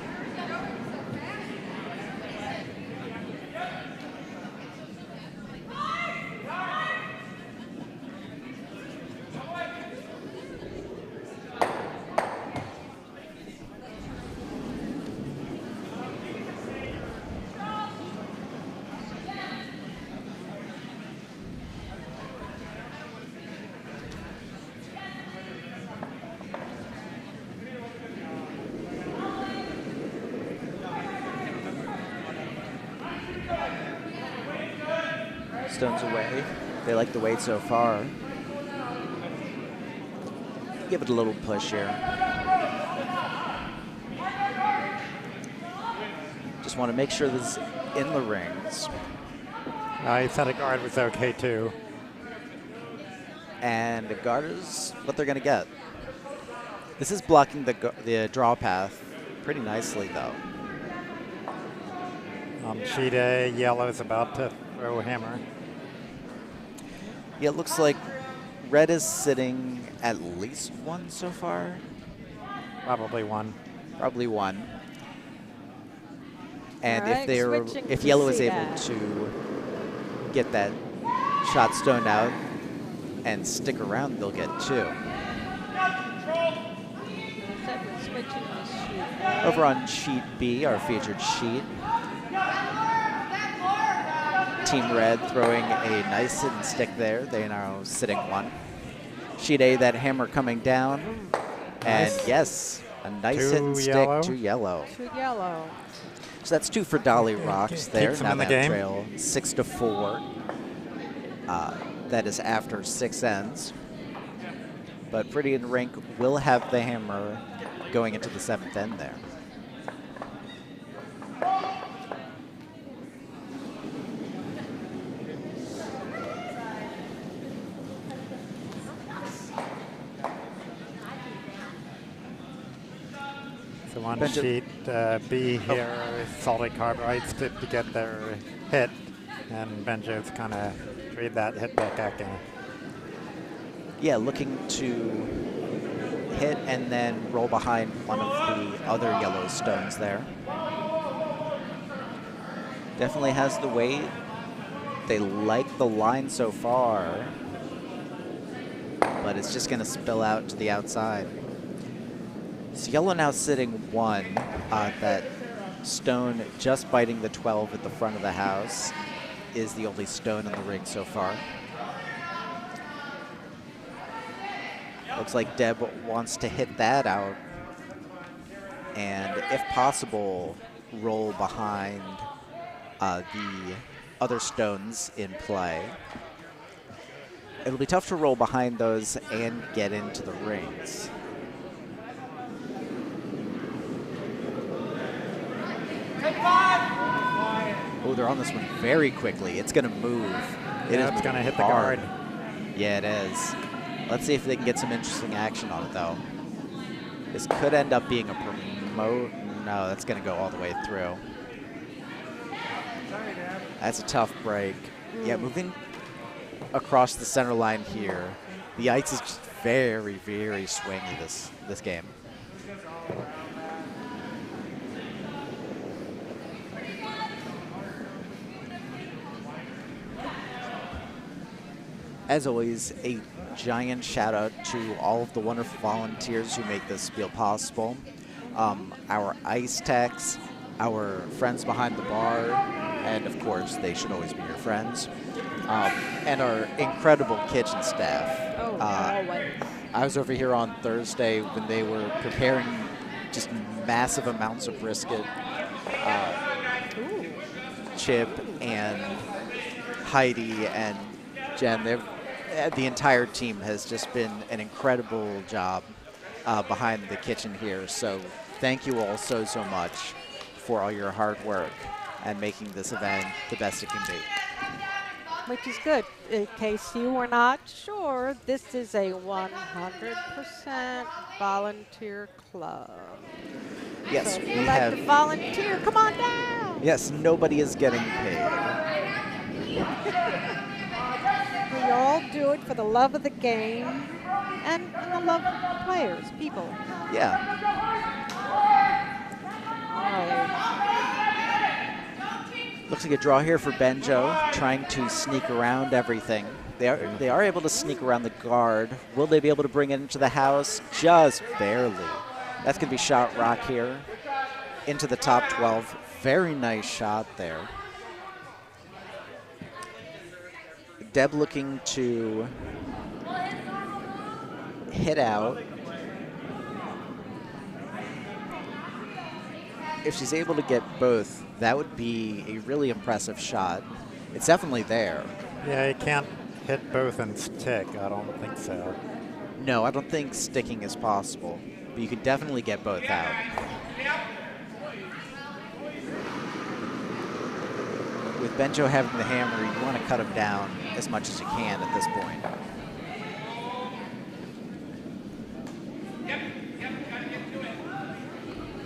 [SPEAKER 2] Stones away. They like the weight so far. Give it a little push here. Just want to make sure this is in the rings.
[SPEAKER 4] He said a guard was okay too.
[SPEAKER 2] And the guard is what they're going to get. This is blocking the draw path pretty nicely, though.
[SPEAKER 4] Sheet A, yellow is about to throw a hammer.
[SPEAKER 2] Yeah, it looks like red is sitting at least 1 so far.
[SPEAKER 4] Probably 1.
[SPEAKER 2] Probably 1. And
[SPEAKER 1] All right,
[SPEAKER 2] if
[SPEAKER 1] to
[SPEAKER 2] yellow is
[SPEAKER 1] see
[SPEAKER 2] able
[SPEAKER 1] that.
[SPEAKER 2] to get that shot stone out and stick around, they'll get 2.
[SPEAKER 1] Switching to sheet A.
[SPEAKER 2] Over on sheet B, our featured sheet, Team Red throwing a nice hidden stick there. They are now sitting 1. Sheet A, that hammer coming down. And
[SPEAKER 4] Nice.
[SPEAKER 2] yes, a nice
[SPEAKER 4] Two
[SPEAKER 2] hidden
[SPEAKER 4] yellow.
[SPEAKER 2] stick to yellow.
[SPEAKER 1] 2 yellow.
[SPEAKER 2] So that's 2 for Dolly Rocks
[SPEAKER 4] Keeps
[SPEAKER 2] there.
[SPEAKER 4] them
[SPEAKER 2] Now
[SPEAKER 4] in the
[SPEAKER 2] that
[SPEAKER 4] game.
[SPEAKER 2] trail 6-4. That is after 6 ends. But Pretty in Rink will have the hammer going into the 7th end there.
[SPEAKER 4] So on
[SPEAKER 2] Benjo-
[SPEAKER 4] sheet B here, salty carbohydrates to get their hit, and Benjo's kind of read that hit back again.
[SPEAKER 2] Yeah, looking to hit and then roll behind one of the other yellow stones there. Definitely has the weight. They like the line so far, but it's just going to spill out to the outside. So yellow now sitting 1. That stone just biting the 12 at the front of the house is the only stone in the ring so far. Looks like Deb wants to hit that out. And if possible, roll behind the other stones in play. It'll be tough to roll behind those and get into the rings. Oh, they're on this one very quickly. It's going to move.
[SPEAKER 4] It's going to hit the
[SPEAKER 2] hard.
[SPEAKER 4] guard.
[SPEAKER 2] Yeah, it is. Let's see if they can get some interesting action on it, though. This could end up being a promote. No, that's going to go all the way through. That's a tough break. Yeah, moving across the center line here. The ice is just very, very swingy this game. As always, a giant shout out to all of the wonderful volunteers who make this spiel possible. Our ice techs, our friends behind the bar, and of course, they should always be your friends. And our incredible kitchen staff.
[SPEAKER 1] Oh, always.
[SPEAKER 2] I was over here on Thursday when they were preparing just massive amounts of brisket. Chip and Heidi and Jen, the entire team has just been an incredible job behind the kitchen here. So thank you all so much for all your hard work and making this event the best it can be.
[SPEAKER 1] Which is good. In case you were not sure, this is a 100% volunteer club.
[SPEAKER 2] Yes,
[SPEAKER 1] So if
[SPEAKER 2] we
[SPEAKER 1] you'd like
[SPEAKER 2] have.
[SPEAKER 1] to volunteer, come on down.
[SPEAKER 2] Yes, nobody is getting paid.
[SPEAKER 1] We all do it for the love of the game and the love of the players, people.
[SPEAKER 2] Yeah. Looks like a draw here for Benjo, trying to sneak around everything. They are able to sneak around the guard. Will they be able to bring it into the house? Just barely. That's going to be shot rock here into the top 12. Very nice shot there. Deb looking to hit out. If she's able to get both, that would be a really impressive shot. It's definitely there.
[SPEAKER 4] Yeah, you can't hit both and stick. I don't think so.
[SPEAKER 2] No, I don't think sticking is possible, but you could definitely get both out. With Benjo having the hammer, you want to cut him down as much as you can at this point.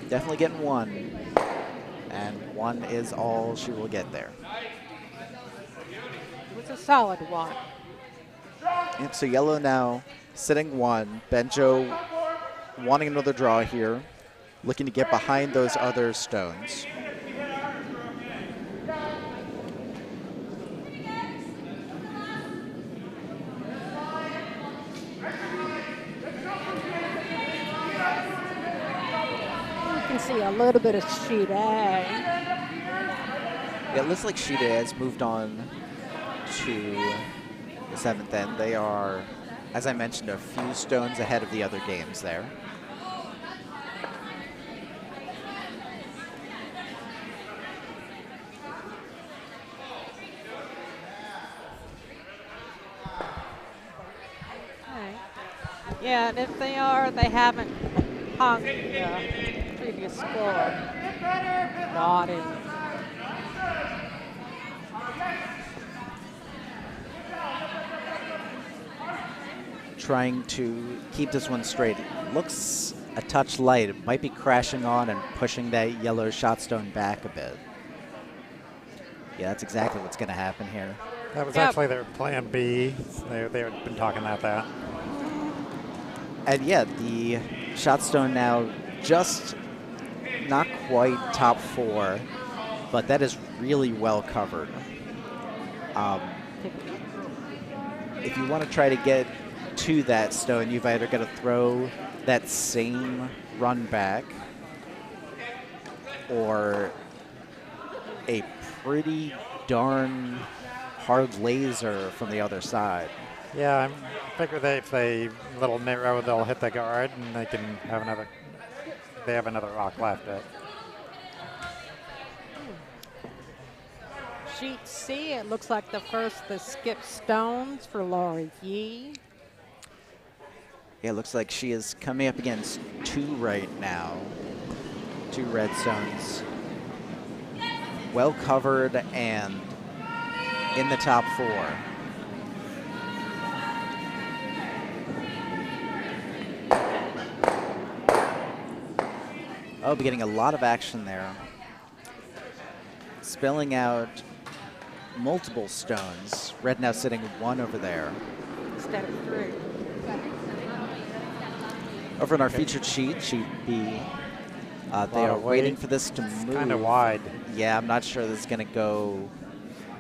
[SPEAKER 2] Definitely getting one, and one is all she will get there.
[SPEAKER 1] It was a solid one.
[SPEAKER 2] Yep, so yellow now sitting one. Benjo wanting another draw here, looking to get behind those other stones.
[SPEAKER 1] You can see a little bit of sheet A.
[SPEAKER 2] It looks like Sheeta has moved on to the 7th end. They are, as I mentioned, a few stones ahead of the other games there.
[SPEAKER 1] Yeah, and if they are, they haven't hung the previous score. Wadding.
[SPEAKER 2] Trying to keep this one straight. It looks a touch light. It might be crashing on and pushing that yellow shot stone back a bit. Yeah, that's exactly what's going to happen here.
[SPEAKER 4] That was actually their plan B. They had been talking about that.
[SPEAKER 2] And yeah, the shot stone now just not quite top 4, but that is really well covered. If you want to try to get to that stone, you've either got to throw that same run back or a pretty darn hard laser from the other side.
[SPEAKER 4] Yeah, I figure if they little narrow, they'll hit the guard and they can have another. They have another rock left.
[SPEAKER 1] Sheet C, it looks like the first the skip stones for Laura Yee.
[SPEAKER 2] Yeah, it looks like she is coming up against 2 right now. 2 red stones. Well covered and in the top 4. Oh, be getting a lot of action there. Spilling out multiple stones. Red now sitting 1 over there.
[SPEAKER 1] Instead of 3.
[SPEAKER 2] Over in our featured sheet, sheet B, they are waiting for this to move.
[SPEAKER 4] Kind of wide.
[SPEAKER 2] Yeah, I'm not sure this is going to go.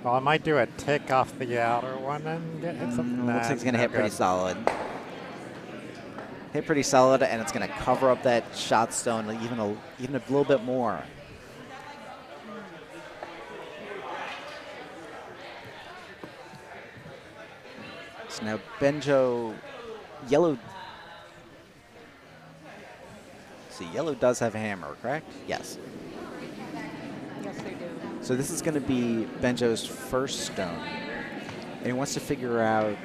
[SPEAKER 4] Well, I might do a tick off the outer one and hit something.
[SPEAKER 2] Looks like it's going to hit pretty solid. Hit pretty solid, and it's going to cover up that shot stone even a little bit more. So now Benjo, yellow. See, yellow does have a hammer, correct? Yes.
[SPEAKER 1] Yes, they do.
[SPEAKER 2] So this is going to be Benjo's first stone, and he wants to figure out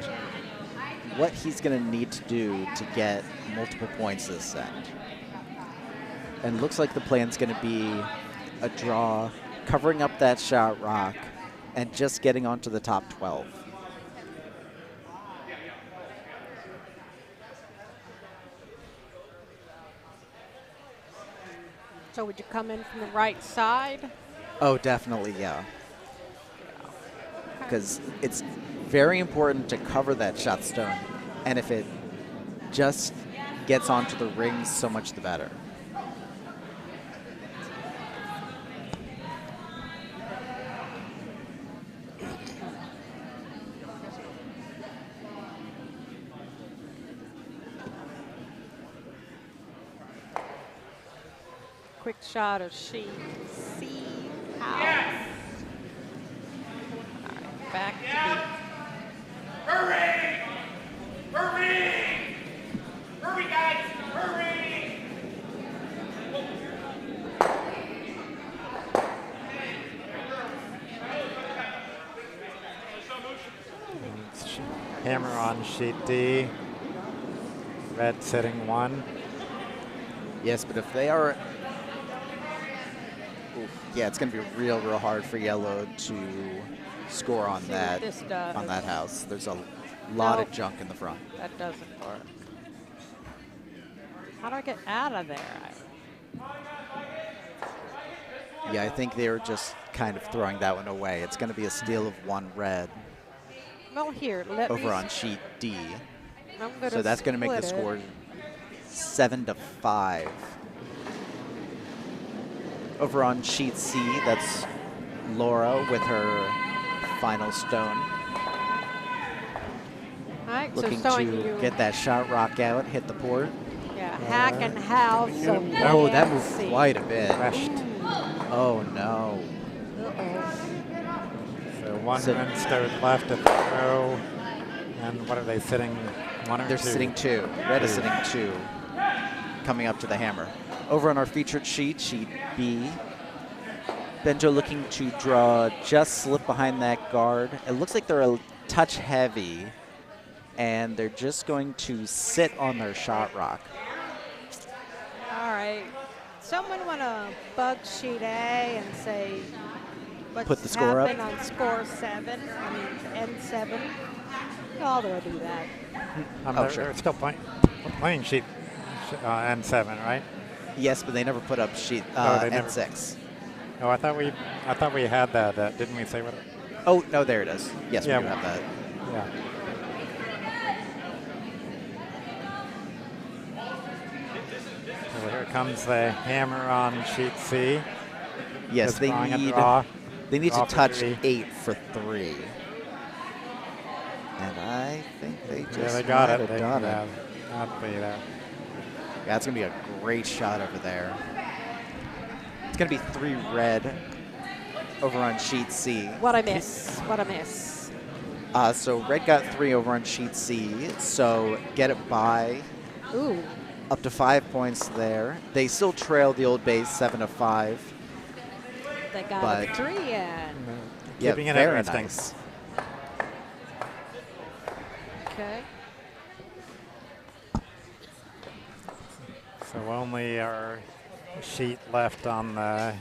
[SPEAKER 2] what he's going to need to do to get multiple points this set. And it looks like the plan's going to be a draw, covering up that shot rock, and just getting onto the top 12.
[SPEAKER 1] So would you come in from the right side?
[SPEAKER 2] Oh, definitely, yeah. Because it's very important to cover that shot stone, and if it just gets onto the rings, so much the better.
[SPEAKER 1] Quick shot of sheet C. House. All right, back to B.
[SPEAKER 5] Hurry! Hurry! Hurry, guys! Hurry!
[SPEAKER 4] Hammer on sheet D. Red sitting 1.
[SPEAKER 2] Yes, but if they are... Yeah, it's going to be real hard for yellow to score on that house. There's a lot of junk in the front.
[SPEAKER 1] That doesn't work. How do I get out of there?
[SPEAKER 2] Yeah, I think they were just kind of throwing that one away. It's going to be a steal of 1 red.
[SPEAKER 1] Well, here, let me...
[SPEAKER 2] Over on sheet D.
[SPEAKER 1] So
[SPEAKER 2] that's going to make the score 7-5. Over on sheet C, that's Laura with her final stone.
[SPEAKER 1] All right,
[SPEAKER 2] looking
[SPEAKER 1] so
[SPEAKER 2] to get that shot rock out, hit the port.
[SPEAKER 1] Yeah, hack and house.
[SPEAKER 2] Oh, that moved quite a bit.
[SPEAKER 4] Crashed.
[SPEAKER 2] Oh, no.
[SPEAKER 1] Uh-oh.
[SPEAKER 4] So one
[SPEAKER 2] So-
[SPEAKER 4] Rinstone left at the row. And what are they sitting? One or
[SPEAKER 2] They're
[SPEAKER 4] two?
[SPEAKER 2] sitting 2. Red is
[SPEAKER 4] Two.
[SPEAKER 2] sitting 2. Coming up to the hammer. Over on our featured sheet, sheet B, Benjo looking to draw just slip behind that guard. It looks like they're a touch heavy, and they're just going to sit on their shot rock.
[SPEAKER 1] All right. Someone want to bug sheet A and say what's
[SPEAKER 2] Put the score up?
[SPEAKER 1] happened on score 7, N7. Oh, they'll do that.
[SPEAKER 2] Oh, sure.
[SPEAKER 4] They're still playing sheet N7, right?
[SPEAKER 2] Yes, but they never put up sheet
[SPEAKER 4] they never-
[SPEAKER 2] N6.
[SPEAKER 4] Oh, I thought we had that. Didn't we say what?
[SPEAKER 2] Oh, no, there it is. Yes,
[SPEAKER 4] Yeah.
[SPEAKER 2] we do have that.
[SPEAKER 4] Yeah. So here comes the hammer on sheet C.
[SPEAKER 2] Yes,
[SPEAKER 4] Just
[SPEAKER 2] they
[SPEAKER 4] drawing a
[SPEAKER 2] need
[SPEAKER 4] draw.
[SPEAKER 2] to
[SPEAKER 4] Draw for
[SPEAKER 2] touch
[SPEAKER 4] 3.
[SPEAKER 2] 8 for 3. And I think they just
[SPEAKER 4] Yeah, they got
[SPEAKER 2] might
[SPEAKER 4] it.
[SPEAKER 2] have done it.
[SPEAKER 4] That'll be there.
[SPEAKER 2] Yeah, it's going to be a great shot over there. It's going to be 3 red over on sheet C.
[SPEAKER 1] What I miss. What I miss.
[SPEAKER 2] So red got 3 over on sheet C. So get it by
[SPEAKER 1] Ooh.
[SPEAKER 2] up to 5 points there. They still trail the old base 7-5.
[SPEAKER 1] They got
[SPEAKER 2] But-
[SPEAKER 1] a 3 in.
[SPEAKER 2] Yeah,
[SPEAKER 4] Keeping it
[SPEAKER 2] very
[SPEAKER 4] interesting.
[SPEAKER 2] nice.
[SPEAKER 1] Okay.
[SPEAKER 4] So only our sheet left on the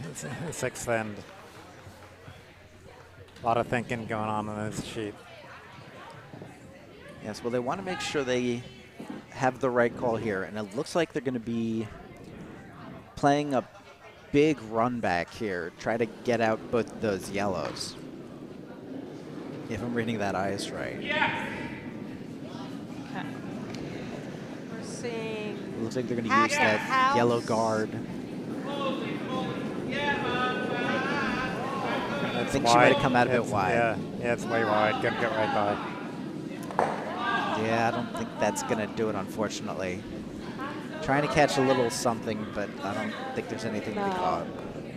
[SPEAKER 4] 6th end. A lot of thinking going on this sheet.
[SPEAKER 2] Yes, well, they want to make sure they have the right call here, and it looks like they're going to be playing a big run back here, try to get out both of those yellows. If I'm reading that ice right.
[SPEAKER 1] Okay. We're seeing
[SPEAKER 2] It looks like they're going to use that
[SPEAKER 1] House.
[SPEAKER 2] yellow guard. I think she might have come out a bit
[SPEAKER 4] It's-
[SPEAKER 2] wide.
[SPEAKER 4] Yeah, it's way wide. Couldn't get right by.
[SPEAKER 2] Yeah, I don't think that's going to do it, unfortunately. Trying to catch a little something, but I don't think there's anything to be
[SPEAKER 1] No.
[SPEAKER 2] caught.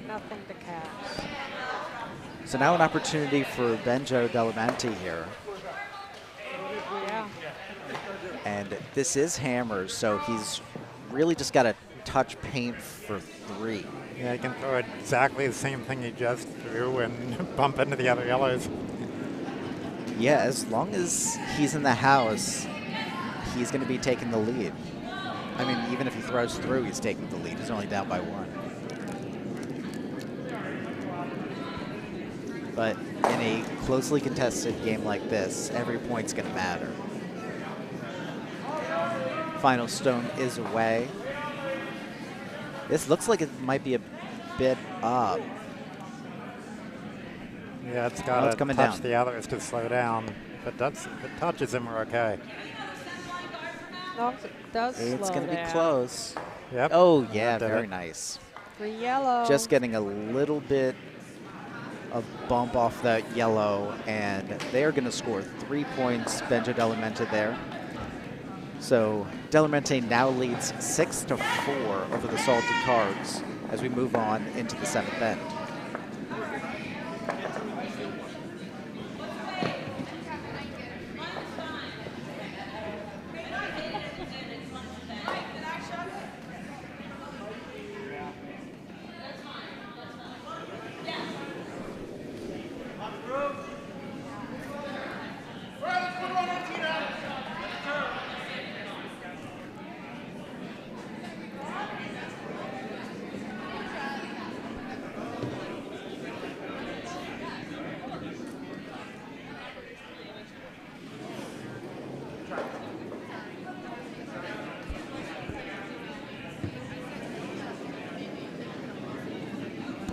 [SPEAKER 1] nothing to catch.
[SPEAKER 2] So now an opportunity for Benjo Delarmente here.
[SPEAKER 1] Yeah.
[SPEAKER 2] And this is hammers, so he's really just got to touch paint for 3.
[SPEAKER 4] Yeah, he can throw exactly the same thing he just threw and bump into the other yellows.
[SPEAKER 2] Yeah, as long as he's in the house, he's going to be taking the lead. I mean, even if he throws through, he's taking the lead. He's only down by 1. But in a closely contested game like this, every point's going to matter. Final stone is away. This looks like it might be a bit up.
[SPEAKER 4] Yeah, it's
[SPEAKER 2] Oh,
[SPEAKER 4] got
[SPEAKER 2] it's
[SPEAKER 4] to
[SPEAKER 2] coming
[SPEAKER 4] touch
[SPEAKER 2] down.
[SPEAKER 4] the others to slow down. But if it touches him, we're okay.
[SPEAKER 1] No, it does
[SPEAKER 2] It's
[SPEAKER 1] slow
[SPEAKER 2] going to be
[SPEAKER 1] down.
[SPEAKER 2] close.
[SPEAKER 4] Yep.
[SPEAKER 2] Oh, yeah,
[SPEAKER 4] Did
[SPEAKER 2] very
[SPEAKER 4] it.
[SPEAKER 2] nice.
[SPEAKER 1] 3 yellow.
[SPEAKER 2] Just getting a little bit of bump off that yellow, and they are going to score 3 points. Benjo Delarmente there. So Delarmente now leads 6-4 over the Salted Cards as we move on into the 7th end.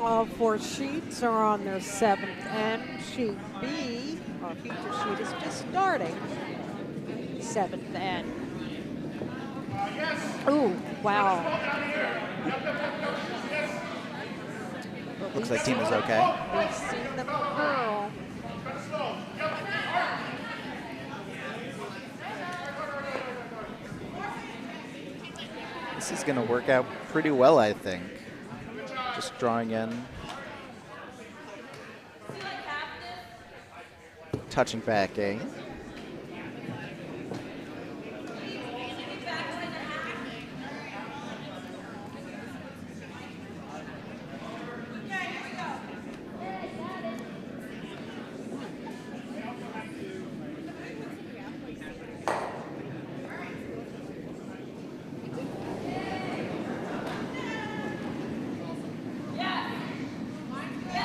[SPEAKER 1] All 4 sheets are on their 7th end. Sheet B, our feature sheet, is just starting. 7th end. Ooh, wow. But
[SPEAKER 2] Looks
[SPEAKER 1] we've
[SPEAKER 2] like team is
[SPEAKER 1] seen-
[SPEAKER 2] okay.
[SPEAKER 1] We've seen them curl.
[SPEAKER 2] This is going to work out pretty well, I think. Just drawing in. touching back game.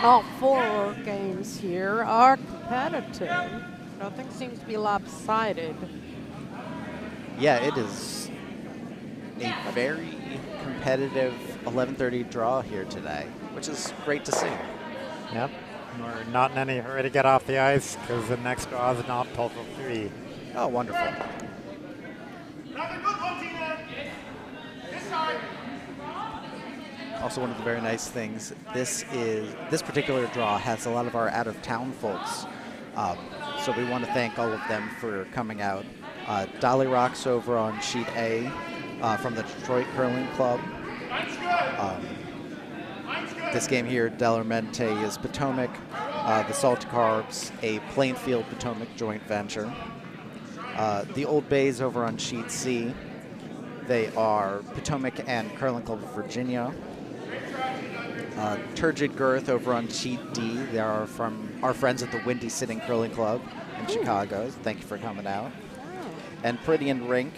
[SPEAKER 1] All 4 games here are competitive. Nothing seems to be lopsided.
[SPEAKER 2] Yeah, it is a very competitive 11:30 draw here today, which is great to see.
[SPEAKER 4] Yep. We're not in any hurry to get off the ice because the next draw is not till 3.
[SPEAKER 2] Oh, wonderful.
[SPEAKER 5] Another good one, Tina. This side.
[SPEAKER 2] Also, one of the very nice things, this particular draw has a lot of our out-of-town folks. So we want to thank all of them for coming out. Dolly Rocks over on sheet A from the Detroit Curling Club.
[SPEAKER 5] Mine's good. Mine's good.
[SPEAKER 2] This game here, Delarmente is Potomac. The Salty Carbs, a Plainfield Potomac joint venture. The Old Bays over on sheet C. They are Potomac and Curling Club of Virginia. Turgid Girth over on sheet D. They are from our friends at the Windy City Curling Club in Chicago. Thank you for coming out. And Pretty and Rink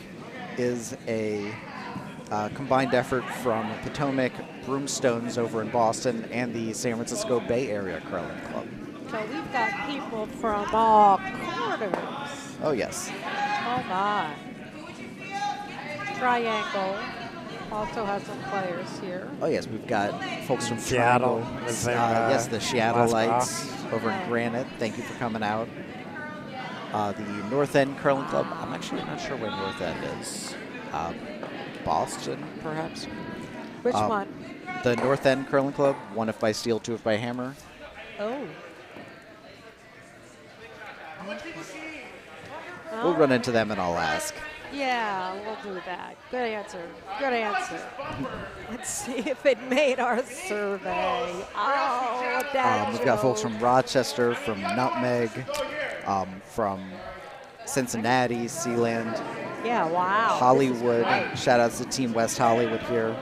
[SPEAKER 2] is a combined effort from Potomac, Broomstones over in Boston, and the San Francisco Bay Area Curling Club.
[SPEAKER 1] So we've got people from all corners.
[SPEAKER 2] Oh, yes.
[SPEAKER 1] Oh, my. Triangle also has some players here.
[SPEAKER 2] Oh, yes. We've got folks from
[SPEAKER 4] Seattle.
[SPEAKER 2] Triangle.
[SPEAKER 4] Was there,
[SPEAKER 2] Yes, the Seattle
[SPEAKER 4] last
[SPEAKER 2] Lights over in Granite. Thank you for coming out. The North End Curling Club. I'm actually not sure where North End is. Boston, perhaps?
[SPEAKER 1] Which one?
[SPEAKER 2] The North End Curling Club. 1 if by steel, 2 if by hammer.
[SPEAKER 1] Oh.
[SPEAKER 2] We'll run into them and I'll ask.
[SPEAKER 1] Yeah, we'll do that. Good answer. Good answer. Let's see if it made our survey. Oh, that's
[SPEAKER 2] We've got folks from Rochester, from Nutmeg, from Cincinnati, Sealand,
[SPEAKER 1] Yeah, wow.
[SPEAKER 2] Hollywood.
[SPEAKER 1] This is great.
[SPEAKER 2] Shout outs to Team West Hollywood here.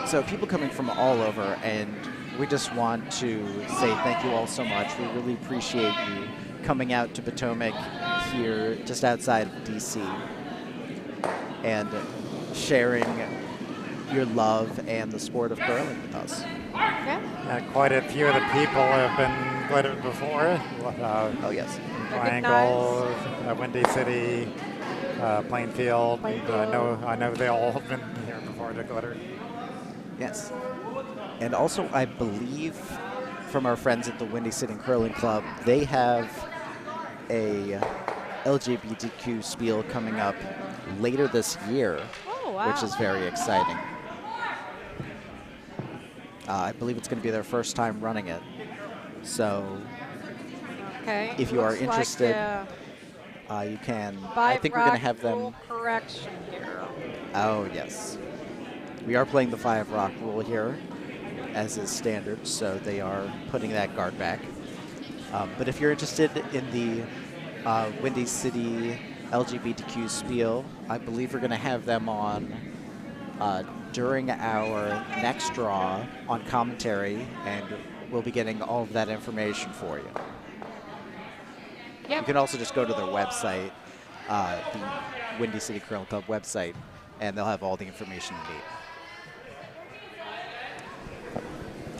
[SPEAKER 2] So people coming from all over, and we just want to say thank you all so much. We really appreciate you coming out to Potomac here just outside of DC and sharing your love and the sport of curling with us.
[SPEAKER 1] Yeah.
[SPEAKER 4] Quite a few of the people have been glittered before.
[SPEAKER 2] Oh, yes.
[SPEAKER 4] Triangle, Windy City, Plainfield. I know they all have been here before to glitter.
[SPEAKER 2] Yes. And also, I believe from our friends at the Windy City Curling Club, they have a LGBTQ spiel coming up later this year,
[SPEAKER 1] Oh, wow.
[SPEAKER 2] which is very exciting. I believe it's going to be their first time running it. So
[SPEAKER 1] Okay.
[SPEAKER 2] if you are
[SPEAKER 1] Looks
[SPEAKER 2] interested,
[SPEAKER 1] like,
[SPEAKER 2] you can. I think we're going to have them.
[SPEAKER 1] rule correction here.
[SPEAKER 2] Oh, yes. We are playing the 5 rock rule here, as is standard, so they are putting that guard back. But if you're interested in the Windy City LGBTQ spiel, I believe we're going to have them on during our next draw on commentary, and we'll be getting all of that information for you.
[SPEAKER 1] Yep.
[SPEAKER 2] You can also just go to their website, the Windy City Curling Club website, and they'll have all the information you need.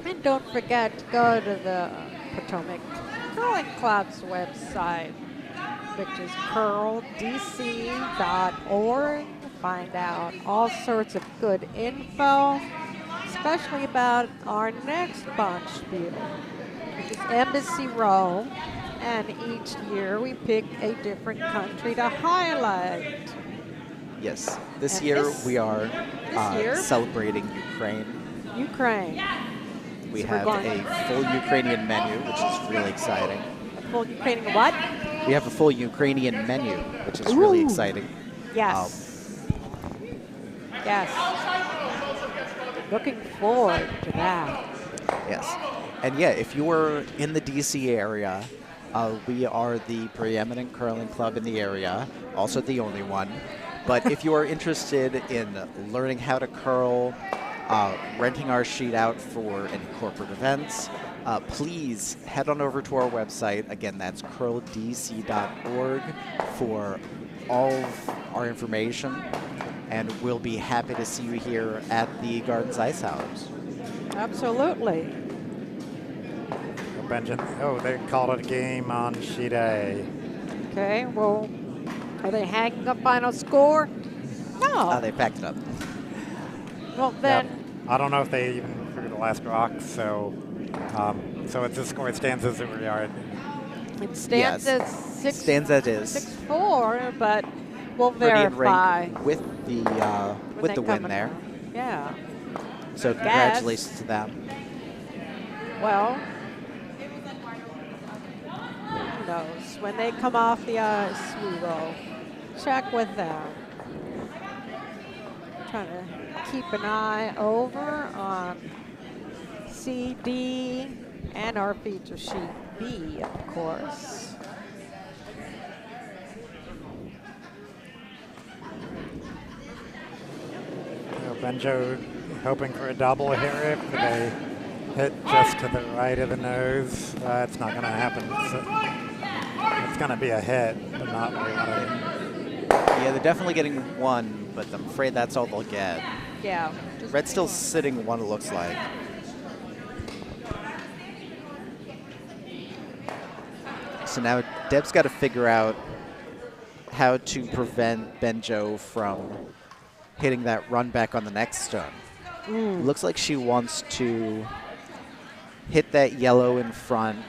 [SPEAKER 1] And don't forget to go to the Potomac Curling Club's website, which is curldc.org. Find out all sorts of good info, especially about our next bunch spiel, which is Embassy Row. And each year we pick a different country to highlight.
[SPEAKER 2] Yes, this
[SPEAKER 1] And
[SPEAKER 2] year
[SPEAKER 1] this-
[SPEAKER 2] we are
[SPEAKER 1] year?
[SPEAKER 2] celebrating Ukraine.
[SPEAKER 1] Ukraine.
[SPEAKER 2] We
[SPEAKER 1] So we're
[SPEAKER 2] have
[SPEAKER 1] going-
[SPEAKER 2] a full Ukrainian menu, which is really exciting.
[SPEAKER 1] A full Ukrainian what?
[SPEAKER 2] We have a full Ukrainian menu, which is really
[SPEAKER 1] Ooh.
[SPEAKER 2] exciting.
[SPEAKER 1] Yes. Yes. Looking forward to that.
[SPEAKER 2] Yes. And yeah, if you're in the DC area, we are the preeminent curling club in the area, also the only one. But if you are interested in learning how to curl, renting our sheet out for any corporate events, please head on over to our website. Again, that's curldc.org for all of our information. And we'll be happy to see you here at the Gardens Ice House.
[SPEAKER 1] Absolutely.
[SPEAKER 4] Benjo, oh, they called it a game on sheet A.
[SPEAKER 1] Okay, well, are they hanging up final score? No.
[SPEAKER 2] They packed it up.
[SPEAKER 1] Well, then,
[SPEAKER 4] Yep. I don't know if they even threw the last rock, so so it's the score. It stands as we are.
[SPEAKER 1] it stands
[SPEAKER 2] Yes.
[SPEAKER 1] at
[SPEAKER 2] Stands as is.
[SPEAKER 1] 6-4, but we'll
[SPEAKER 2] Pretty in
[SPEAKER 1] verify.
[SPEAKER 2] rank with the
[SPEAKER 1] when they
[SPEAKER 2] win
[SPEAKER 1] come
[SPEAKER 2] there.
[SPEAKER 1] around. Yeah.
[SPEAKER 2] So congratulations to them.
[SPEAKER 1] Well, who knows? When they come off the ice, we will check with them. Trying to keep an eye over on C, D, and our feature sheet B, of course.
[SPEAKER 4] Benjo hoping for a double here. If they hit just to the right of the nose, it's not going to happen. It's going to be a hit, but not where we want it.
[SPEAKER 2] Yeah, they're definitely getting one, but I'm afraid that's all they'll get.
[SPEAKER 1] Yeah.
[SPEAKER 2] Red's still sitting one, it looks like. So now Deb's got to figure out how to prevent Benjo from hitting that run back on the next stone. Looks like she wants to hit that yellow in front,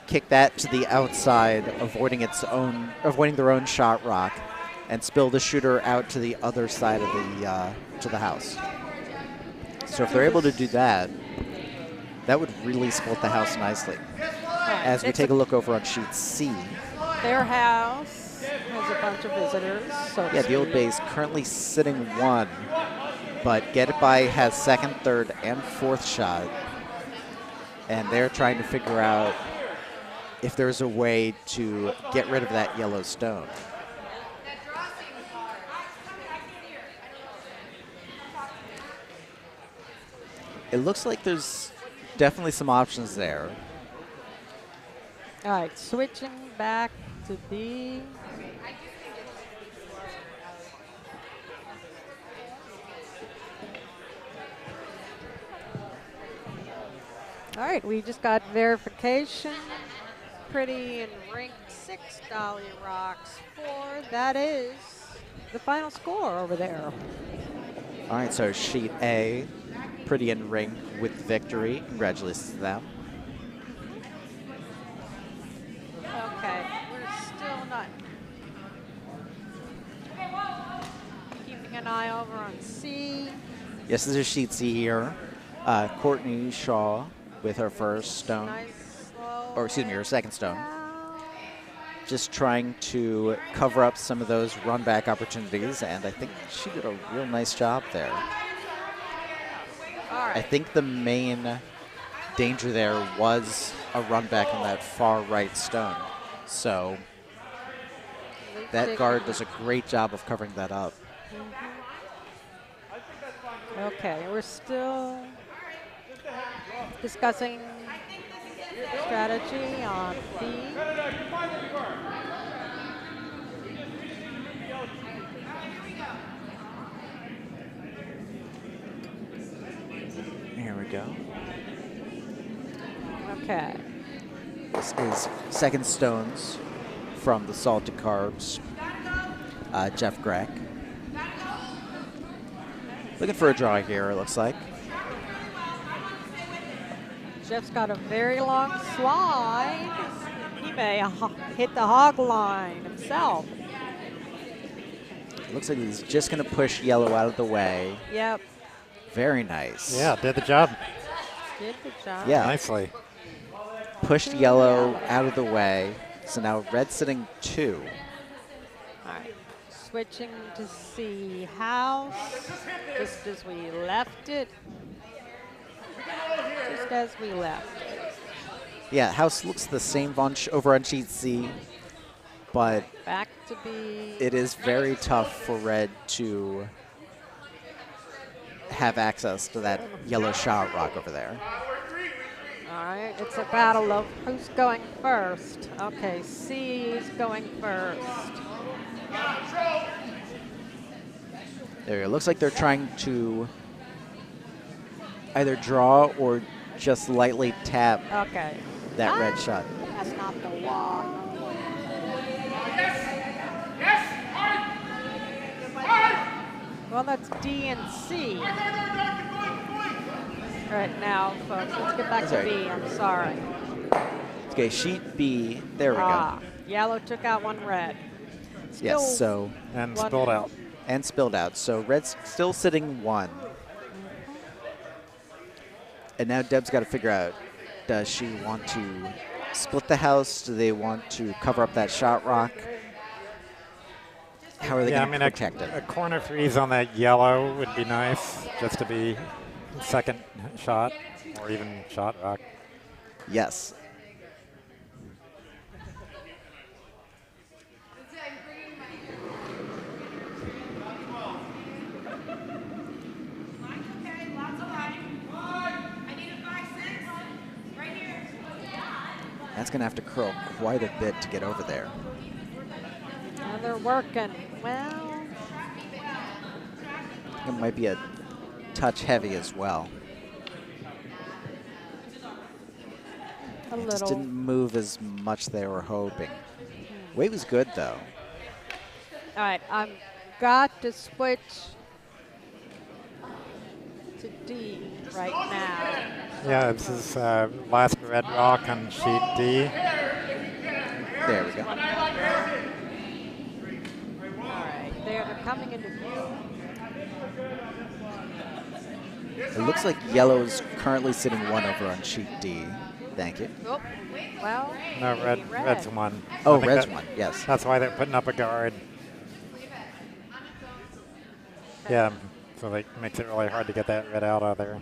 [SPEAKER 2] kick that to the outside, avoiding their own shot rock, and spill the shooter out to the other side of the house. So if they're able to do that, that would really split the house nicely. As we take a look over on sheet C.
[SPEAKER 1] Their house has a bunch of visitors. So
[SPEAKER 2] Yeah, the old base currently sitting one, but Get It By has second, third, and fourth shot. And they're trying to figure out if there's a way to get rid of that yellow stone. It looks like there's definitely some options there.
[SPEAKER 1] All right, switching back to B. All right, we just got verification. Pretty and rink 6 Dolly rocks 4. That is the final score over there.
[SPEAKER 2] All right, so sheet A, Pretty and Ring with victory. Congratulations to them.
[SPEAKER 1] Okay, we're still not keeping an eye over on C.
[SPEAKER 2] Yes, this is sheet C here. Courtney Shaw with her first stone,
[SPEAKER 1] Nice slow
[SPEAKER 2] or excuse me, her second stone.
[SPEAKER 1] down.
[SPEAKER 2] Just trying to cover up some of those run back opportunities, and I think she did a real nice job there.
[SPEAKER 1] All
[SPEAKER 2] I
[SPEAKER 1] right.
[SPEAKER 2] think the main danger there was a run back on that far right stone. So that guard does a great job of covering that up.
[SPEAKER 1] Okay, we're still discussing strategy on B.
[SPEAKER 2] Here we go.
[SPEAKER 1] Okay.
[SPEAKER 2] This is second stones from the Salted Carbs, Geof Grek. Looking for a draw here, it looks like.
[SPEAKER 1] Jeff's got a very long slide. He may hit the hog line himself.
[SPEAKER 2] Looks like he's just going to push yellow out of the way.
[SPEAKER 1] Yep,
[SPEAKER 2] Very nice.
[SPEAKER 4] Yeah, did the job
[SPEAKER 1] did the job.
[SPEAKER 2] Yeah.
[SPEAKER 4] nicely.
[SPEAKER 2] Pushed yellow out of the way. So now red sitting 2.
[SPEAKER 1] All right, switching to C house, just as we left it. Just as we left.
[SPEAKER 2] Yeah, house looks the same over on sheet C, but
[SPEAKER 1] Back to B.
[SPEAKER 2] it is very tough for red to have access to that yellow shot rock over there.
[SPEAKER 1] All right, it's a battle of who's going first. Okay, C is going first.
[SPEAKER 2] There, it looks like they're trying to either draw or just lightly tap
[SPEAKER 1] Okay.
[SPEAKER 2] that red shot.
[SPEAKER 1] That's not the wall. Well, that's D and C. Right now, folks, let's get back to
[SPEAKER 2] Sorry.
[SPEAKER 1] B. I'm sorry.
[SPEAKER 2] Okay, sheet B, there we go.
[SPEAKER 1] Yellow took out one red. Still
[SPEAKER 2] Yes, so,
[SPEAKER 4] And
[SPEAKER 1] one-
[SPEAKER 4] spilled out.
[SPEAKER 2] and spilled out. So red's still sitting 1. And now Deb's got to figure out, does she want to split the house? Do they want to cover up that shot rock? How are they
[SPEAKER 4] Yeah, I
[SPEAKER 2] going
[SPEAKER 4] mean,
[SPEAKER 2] to protect it?
[SPEAKER 4] a corner freeze on that yellow would be nice, just to be second shot or even shot rock.
[SPEAKER 2] Yes.
[SPEAKER 3] Line's okay, lots of line. I need a 5-6. Right here.
[SPEAKER 2] That's going to have to curl quite a bit to get over there.
[SPEAKER 1] And they're working. Well,
[SPEAKER 2] It might be a touch heavy as well.
[SPEAKER 1] a
[SPEAKER 2] It just
[SPEAKER 1] little.
[SPEAKER 2] didn't move as much they were hoping. Weight was good, though.
[SPEAKER 1] All right, I've got to switch to D right now.
[SPEAKER 4] Yeah, this is last red rock on sheet D.
[SPEAKER 2] There we go.
[SPEAKER 1] All right, they're coming into view.
[SPEAKER 2] It looks like yellow's currently sitting 1 over on sheet D. Thank you.
[SPEAKER 1] Oh, well,
[SPEAKER 4] No,
[SPEAKER 1] maybe
[SPEAKER 4] red's one.
[SPEAKER 2] Oh,
[SPEAKER 4] I think
[SPEAKER 2] red's
[SPEAKER 4] that-
[SPEAKER 2] 1, yes.
[SPEAKER 4] That's why they're putting up a guard. Yeah, so it makes it really hard to get that red out of there.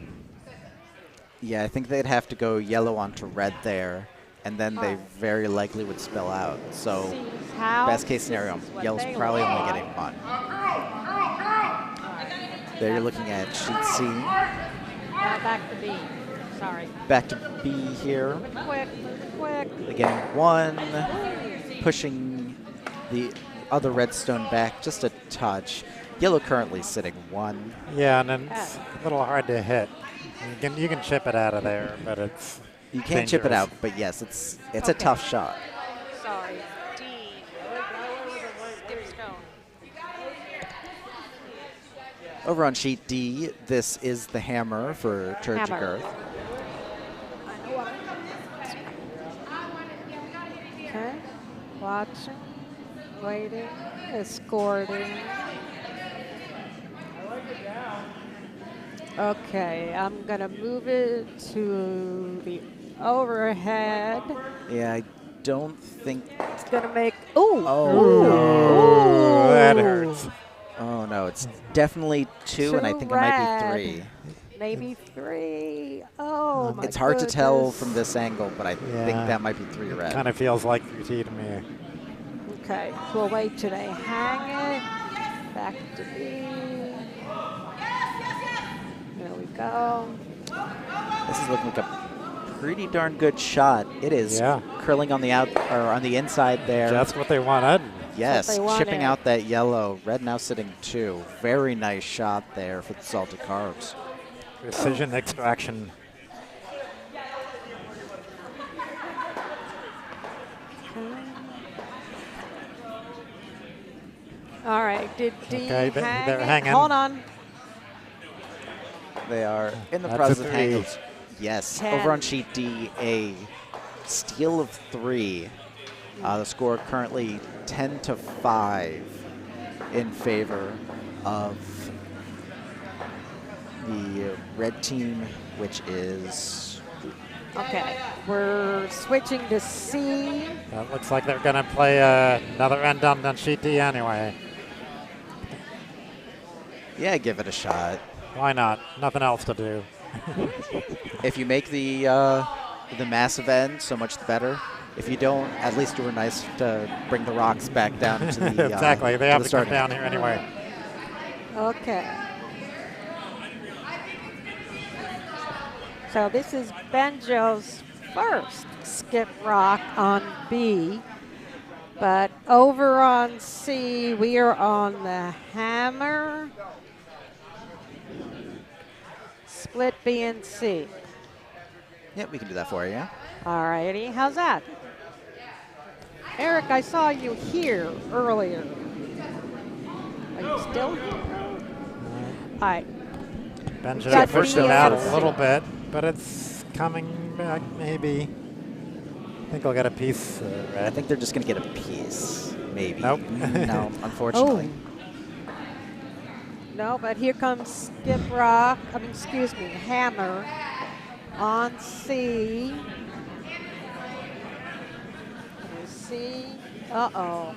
[SPEAKER 2] Yeah, I think they'd have to go yellow onto red there, and then they very likely would spill out. So,
[SPEAKER 1] C's house.
[SPEAKER 2] best case scenario,
[SPEAKER 1] This is what
[SPEAKER 2] yellow's
[SPEAKER 1] they
[SPEAKER 2] probably only
[SPEAKER 1] want.
[SPEAKER 2] getting 1. There you're looking at sheet C.
[SPEAKER 1] Now back to B. Sorry.
[SPEAKER 2] Back to B here.
[SPEAKER 1] Quick, quick.
[SPEAKER 2] They're getting 1, pushing the other redstone back just a touch. Yellow currently sitting 1.
[SPEAKER 4] Yeah, and then it's a little hard to hit. You can chip it out of there, but it's
[SPEAKER 2] You can't chip it
[SPEAKER 4] dangerous.
[SPEAKER 2] out, but yes, it's a
[SPEAKER 1] Okay.
[SPEAKER 2] tough shot.
[SPEAKER 1] Sorry. D. Skip stone.
[SPEAKER 2] Over on sheet D, this is the hammer for Turgid
[SPEAKER 1] Hammer.
[SPEAKER 2] Earth.
[SPEAKER 1] Okay. Watching, waiting, escorting. Okay, I'm gonna move it to the overhead.
[SPEAKER 2] Yeah, I don't think.
[SPEAKER 1] It's gonna make. Ooh.
[SPEAKER 2] Oh,
[SPEAKER 4] Oh, that hurts.
[SPEAKER 2] Oh no, it's definitely 2, and I
[SPEAKER 1] Two
[SPEAKER 2] think it might
[SPEAKER 1] red.
[SPEAKER 2] be 3.
[SPEAKER 1] Maybe 3. Oh my
[SPEAKER 2] It's hard to tell
[SPEAKER 1] goodness.
[SPEAKER 2] from this angle, but I think
[SPEAKER 4] Yeah.
[SPEAKER 2] that might be 3 red.
[SPEAKER 4] Kind of feels like 3T to me.
[SPEAKER 1] Okay, we'll wait till they hang it. Back to B. There we go.
[SPEAKER 2] This is looking like a pretty darn good shot. It is
[SPEAKER 4] Yeah.
[SPEAKER 2] curling on the on the inside there.
[SPEAKER 4] That's what they wanted.
[SPEAKER 2] Yes,
[SPEAKER 1] they
[SPEAKER 2] chipping
[SPEAKER 1] wanted.
[SPEAKER 2] out that yellow. Red now sitting 2. Very nice shot there for the salted carbs.
[SPEAKER 4] Precision extraction.
[SPEAKER 1] All right, did D
[SPEAKER 4] Okay,
[SPEAKER 1] hang
[SPEAKER 4] they're
[SPEAKER 1] it?
[SPEAKER 4] hanging.
[SPEAKER 1] Hold on.
[SPEAKER 2] They are in the
[SPEAKER 4] That's a
[SPEAKER 2] process of
[SPEAKER 4] 3.
[SPEAKER 2] hanging. Yes,
[SPEAKER 1] 10.
[SPEAKER 2] over on sheet D, a steal of 3. The score currently 10-5 in favor of the red team, which is
[SPEAKER 1] Okay, we're switching to C.
[SPEAKER 4] That looks like they're going to play another end on sheet D anyway.
[SPEAKER 2] yeah, give it a shot.
[SPEAKER 4] Why not? Nothing else to do.
[SPEAKER 2] If you make the massive end, so much the better. If you don't, at least you were nice to bring the rocks back down to the
[SPEAKER 4] Exactly. They have to come
[SPEAKER 2] starting
[SPEAKER 4] down
[SPEAKER 2] end.
[SPEAKER 4] here anyway.
[SPEAKER 1] Okay. So this is Benjo's first skip rock on B. But over on C, we are on the hammer. Split B and C.
[SPEAKER 2] Yep, we can do that for you.
[SPEAKER 1] All righty, how's that? Eric, I saw you here earlier. Are you still here? All right.
[SPEAKER 4] Benjo
[SPEAKER 1] Got
[SPEAKER 4] pushed
[SPEAKER 1] the
[SPEAKER 4] it out
[SPEAKER 1] ends.
[SPEAKER 4] a little bit, but it's coming back maybe. I think I'll get a piece.
[SPEAKER 2] I think they're just going to get a piece, maybe.
[SPEAKER 4] Nope.
[SPEAKER 2] No, unfortunately.
[SPEAKER 1] No, but here comes skip rock. Excuse me, hammer on C. C. Uh-oh.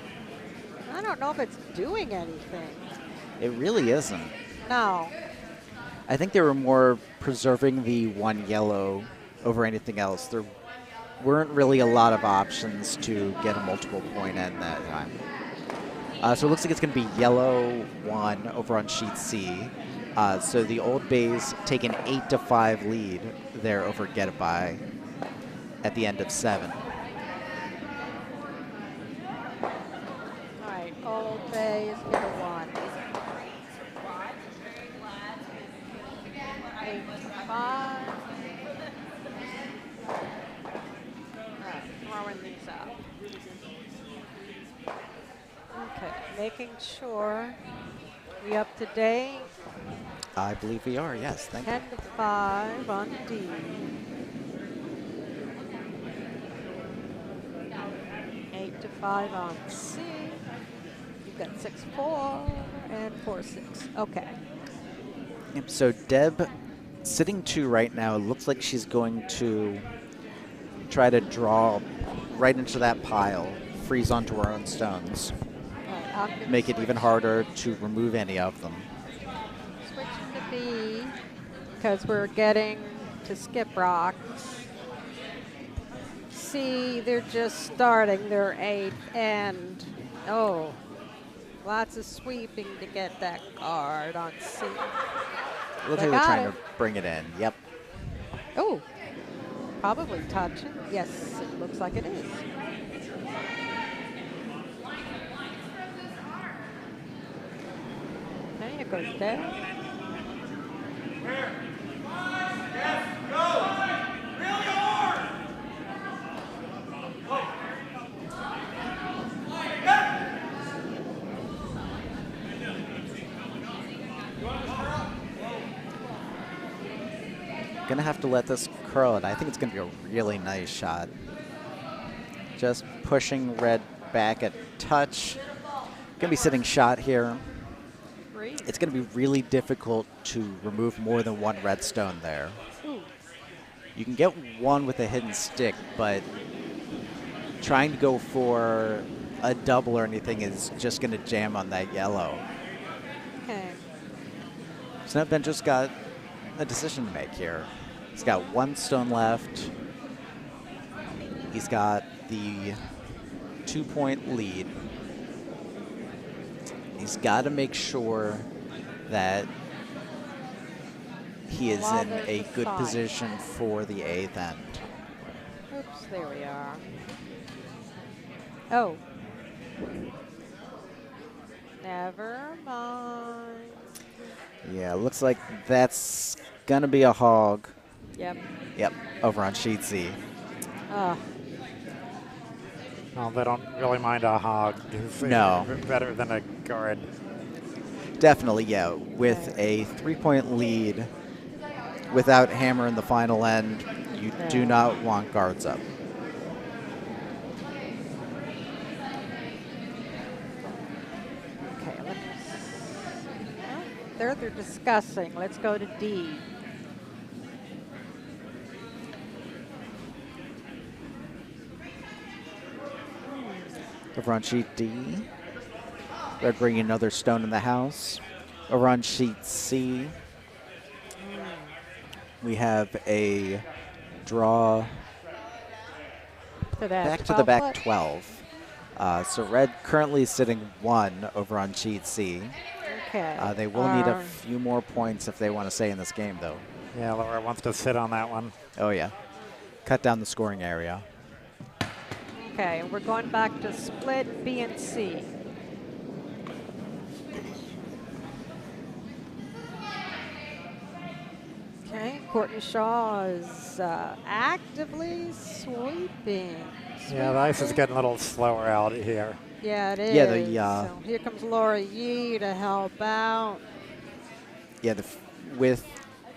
[SPEAKER 1] I don't know if it's doing anything.
[SPEAKER 2] It really isn't.
[SPEAKER 1] No.
[SPEAKER 2] I think they were more preserving the one yellow over anything else. There weren't really a lot of options to get a multiple point end that time. So it looks like it's going to be yellow 1 over on sheet C. So the Old Bays take an 8-5 lead there over Get It By at the end of 7.
[SPEAKER 1] All right, Old Bay is going to 1. 8-5. All right, throwing these out. Okay, making sure we up to date.
[SPEAKER 2] I believe we are, yes. Thank you.
[SPEAKER 1] 10-5 on D. 8-5 on C. You've got 6-4 and 4-6. Okay.
[SPEAKER 2] Yep, so Deb, sitting 2 right now, looks like she's going to try to draw right into that pile, freeze onto her own stones,
[SPEAKER 1] All right,
[SPEAKER 2] make it even harder to remove any of them.
[SPEAKER 1] switching to B because we're getting to skip rocks. C, they're just starting their 8th end. Oh, lots of sweeping to get that card on C.
[SPEAKER 2] Looks
[SPEAKER 1] They
[SPEAKER 2] like they're
[SPEAKER 1] got
[SPEAKER 2] trying
[SPEAKER 1] it.
[SPEAKER 2] to bring it in. Yep.
[SPEAKER 1] Oh, probably touching. Yes, it looks like it is. There you go, Deb.
[SPEAKER 2] Gonna have to let this curl it. I think it's gonna be a really nice shot. Just pushing red back at touch. Gonna be sitting shot here.
[SPEAKER 1] Great.
[SPEAKER 2] It's gonna be really difficult to remove more than one red stone there.
[SPEAKER 1] Ooh.
[SPEAKER 2] You can get one with a hidden stick, but trying to go for a double or anything is just gonna jam on that yellow.
[SPEAKER 1] Okay.
[SPEAKER 2] So now Ben just got a decision to make here. He's got 1 stone left. He's got the 2-point lead. He's got to make sure that he is
[SPEAKER 1] While
[SPEAKER 2] in
[SPEAKER 1] there's
[SPEAKER 2] a
[SPEAKER 1] a
[SPEAKER 2] good
[SPEAKER 1] five.
[SPEAKER 2] position for the 8th end.
[SPEAKER 1] Oops, there we are. Oh. Never mind.
[SPEAKER 2] Yeah, looks like that's going to be a hog.
[SPEAKER 1] Yep.
[SPEAKER 2] Yep, over on sheet C.
[SPEAKER 1] Ah,
[SPEAKER 4] Well, they don't really mind a hog. It's
[SPEAKER 2] No.
[SPEAKER 4] better than a guard.
[SPEAKER 2] Definitely, yeah. With a 3-point lead, without hammer in the final end, you do not want guards up.
[SPEAKER 1] okay. They're discussing. Let's go to D.
[SPEAKER 2] Over on sheet D, red bringing another stone in the house. Over on sheet C, We have a draw
[SPEAKER 1] To that
[SPEAKER 2] back to the back
[SPEAKER 1] 12 foot.
[SPEAKER 2] 12. So red currently sitting 1 over on sheet C.
[SPEAKER 1] Okay.
[SPEAKER 2] They will need a few more points if they want to stay in this game, though.
[SPEAKER 4] Yeah, Laura wants to sit on that one.
[SPEAKER 2] Oh, yeah. Cut down the scoring area.
[SPEAKER 1] Okay, we're going back to split B and C. Okay, Courtney Shaw is actively sweeping.
[SPEAKER 4] Yeah, the ice is getting a little slower out here.
[SPEAKER 1] Yeah, it is.
[SPEAKER 2] Yeah,
[SPEAKER 1] So here comes Laura Yee to help out.
[SPEAKER 2] Yeah, with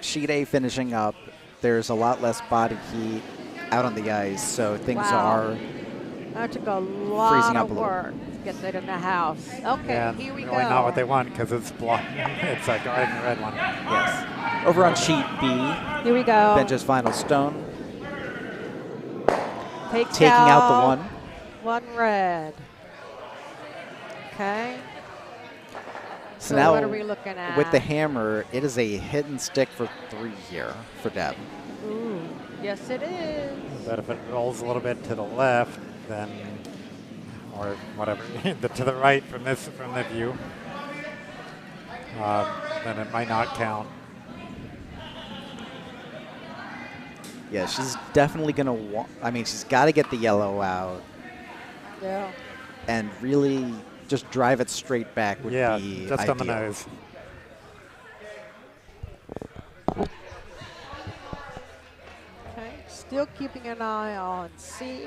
[SPEAKER 2] sheet A finishing up, there's a lot less body heat out on the ice, so things
[SPEAKER 1] Wow.
[SPEAKER 2] are
[SPEAKER 1] That took a lot
[SPEAKER 2] freezing up
[SPEAKER 1] of
[SPEAKER 2] a little.
[SPEAKER 1] work to get that in the house. Okay,
[SPEAKER 4] Yeah,
[SPEAKER 1] here we
[SPEAKER 4] really
[SPEAKER 1] go.
[SPEAKER 4] not what they want because it's blocked. It's guarding the red one.
[SPEAKER 2] yes. Over on sheet B,
[SPEAKER 1] Here we go.
[SPEAKER 2] Benjo's final stone,
[SPEAKER 1] Takes
[SPEAKER 2] taking out the one.
[SPEAKER 1] One red. Okay.
[SPEAKER 2] So
[SPEAKER 1] So
[SPEAKER 2] now
[SPEAKER 1] what are we looking at?
[SPEAKER 2] with the hammer, it is a hit and stick for 3 here for Deb.
[SPEAKER 1] Ooh, yes it is.
[SPEAKER 4] But if it rolls a little bit to the left, then, or whatever, to the right from the view, then it might not count.
[SPEAKER 2] Yeah, she's definitely going to want, I mean, she's got to get the yellow out
[SPEAKER 1] Yeah.
[SPEAKER 2] and really just drive it straight back would
[SPEAKER 4] Yeah,
[SPEAKER 2] be
[SPEAKER 4] just on the
[SPEAKER 2] ideal.
[SPEAKER 4] nose.
[SPEAKER 1] Okay, still keeping an eye on C.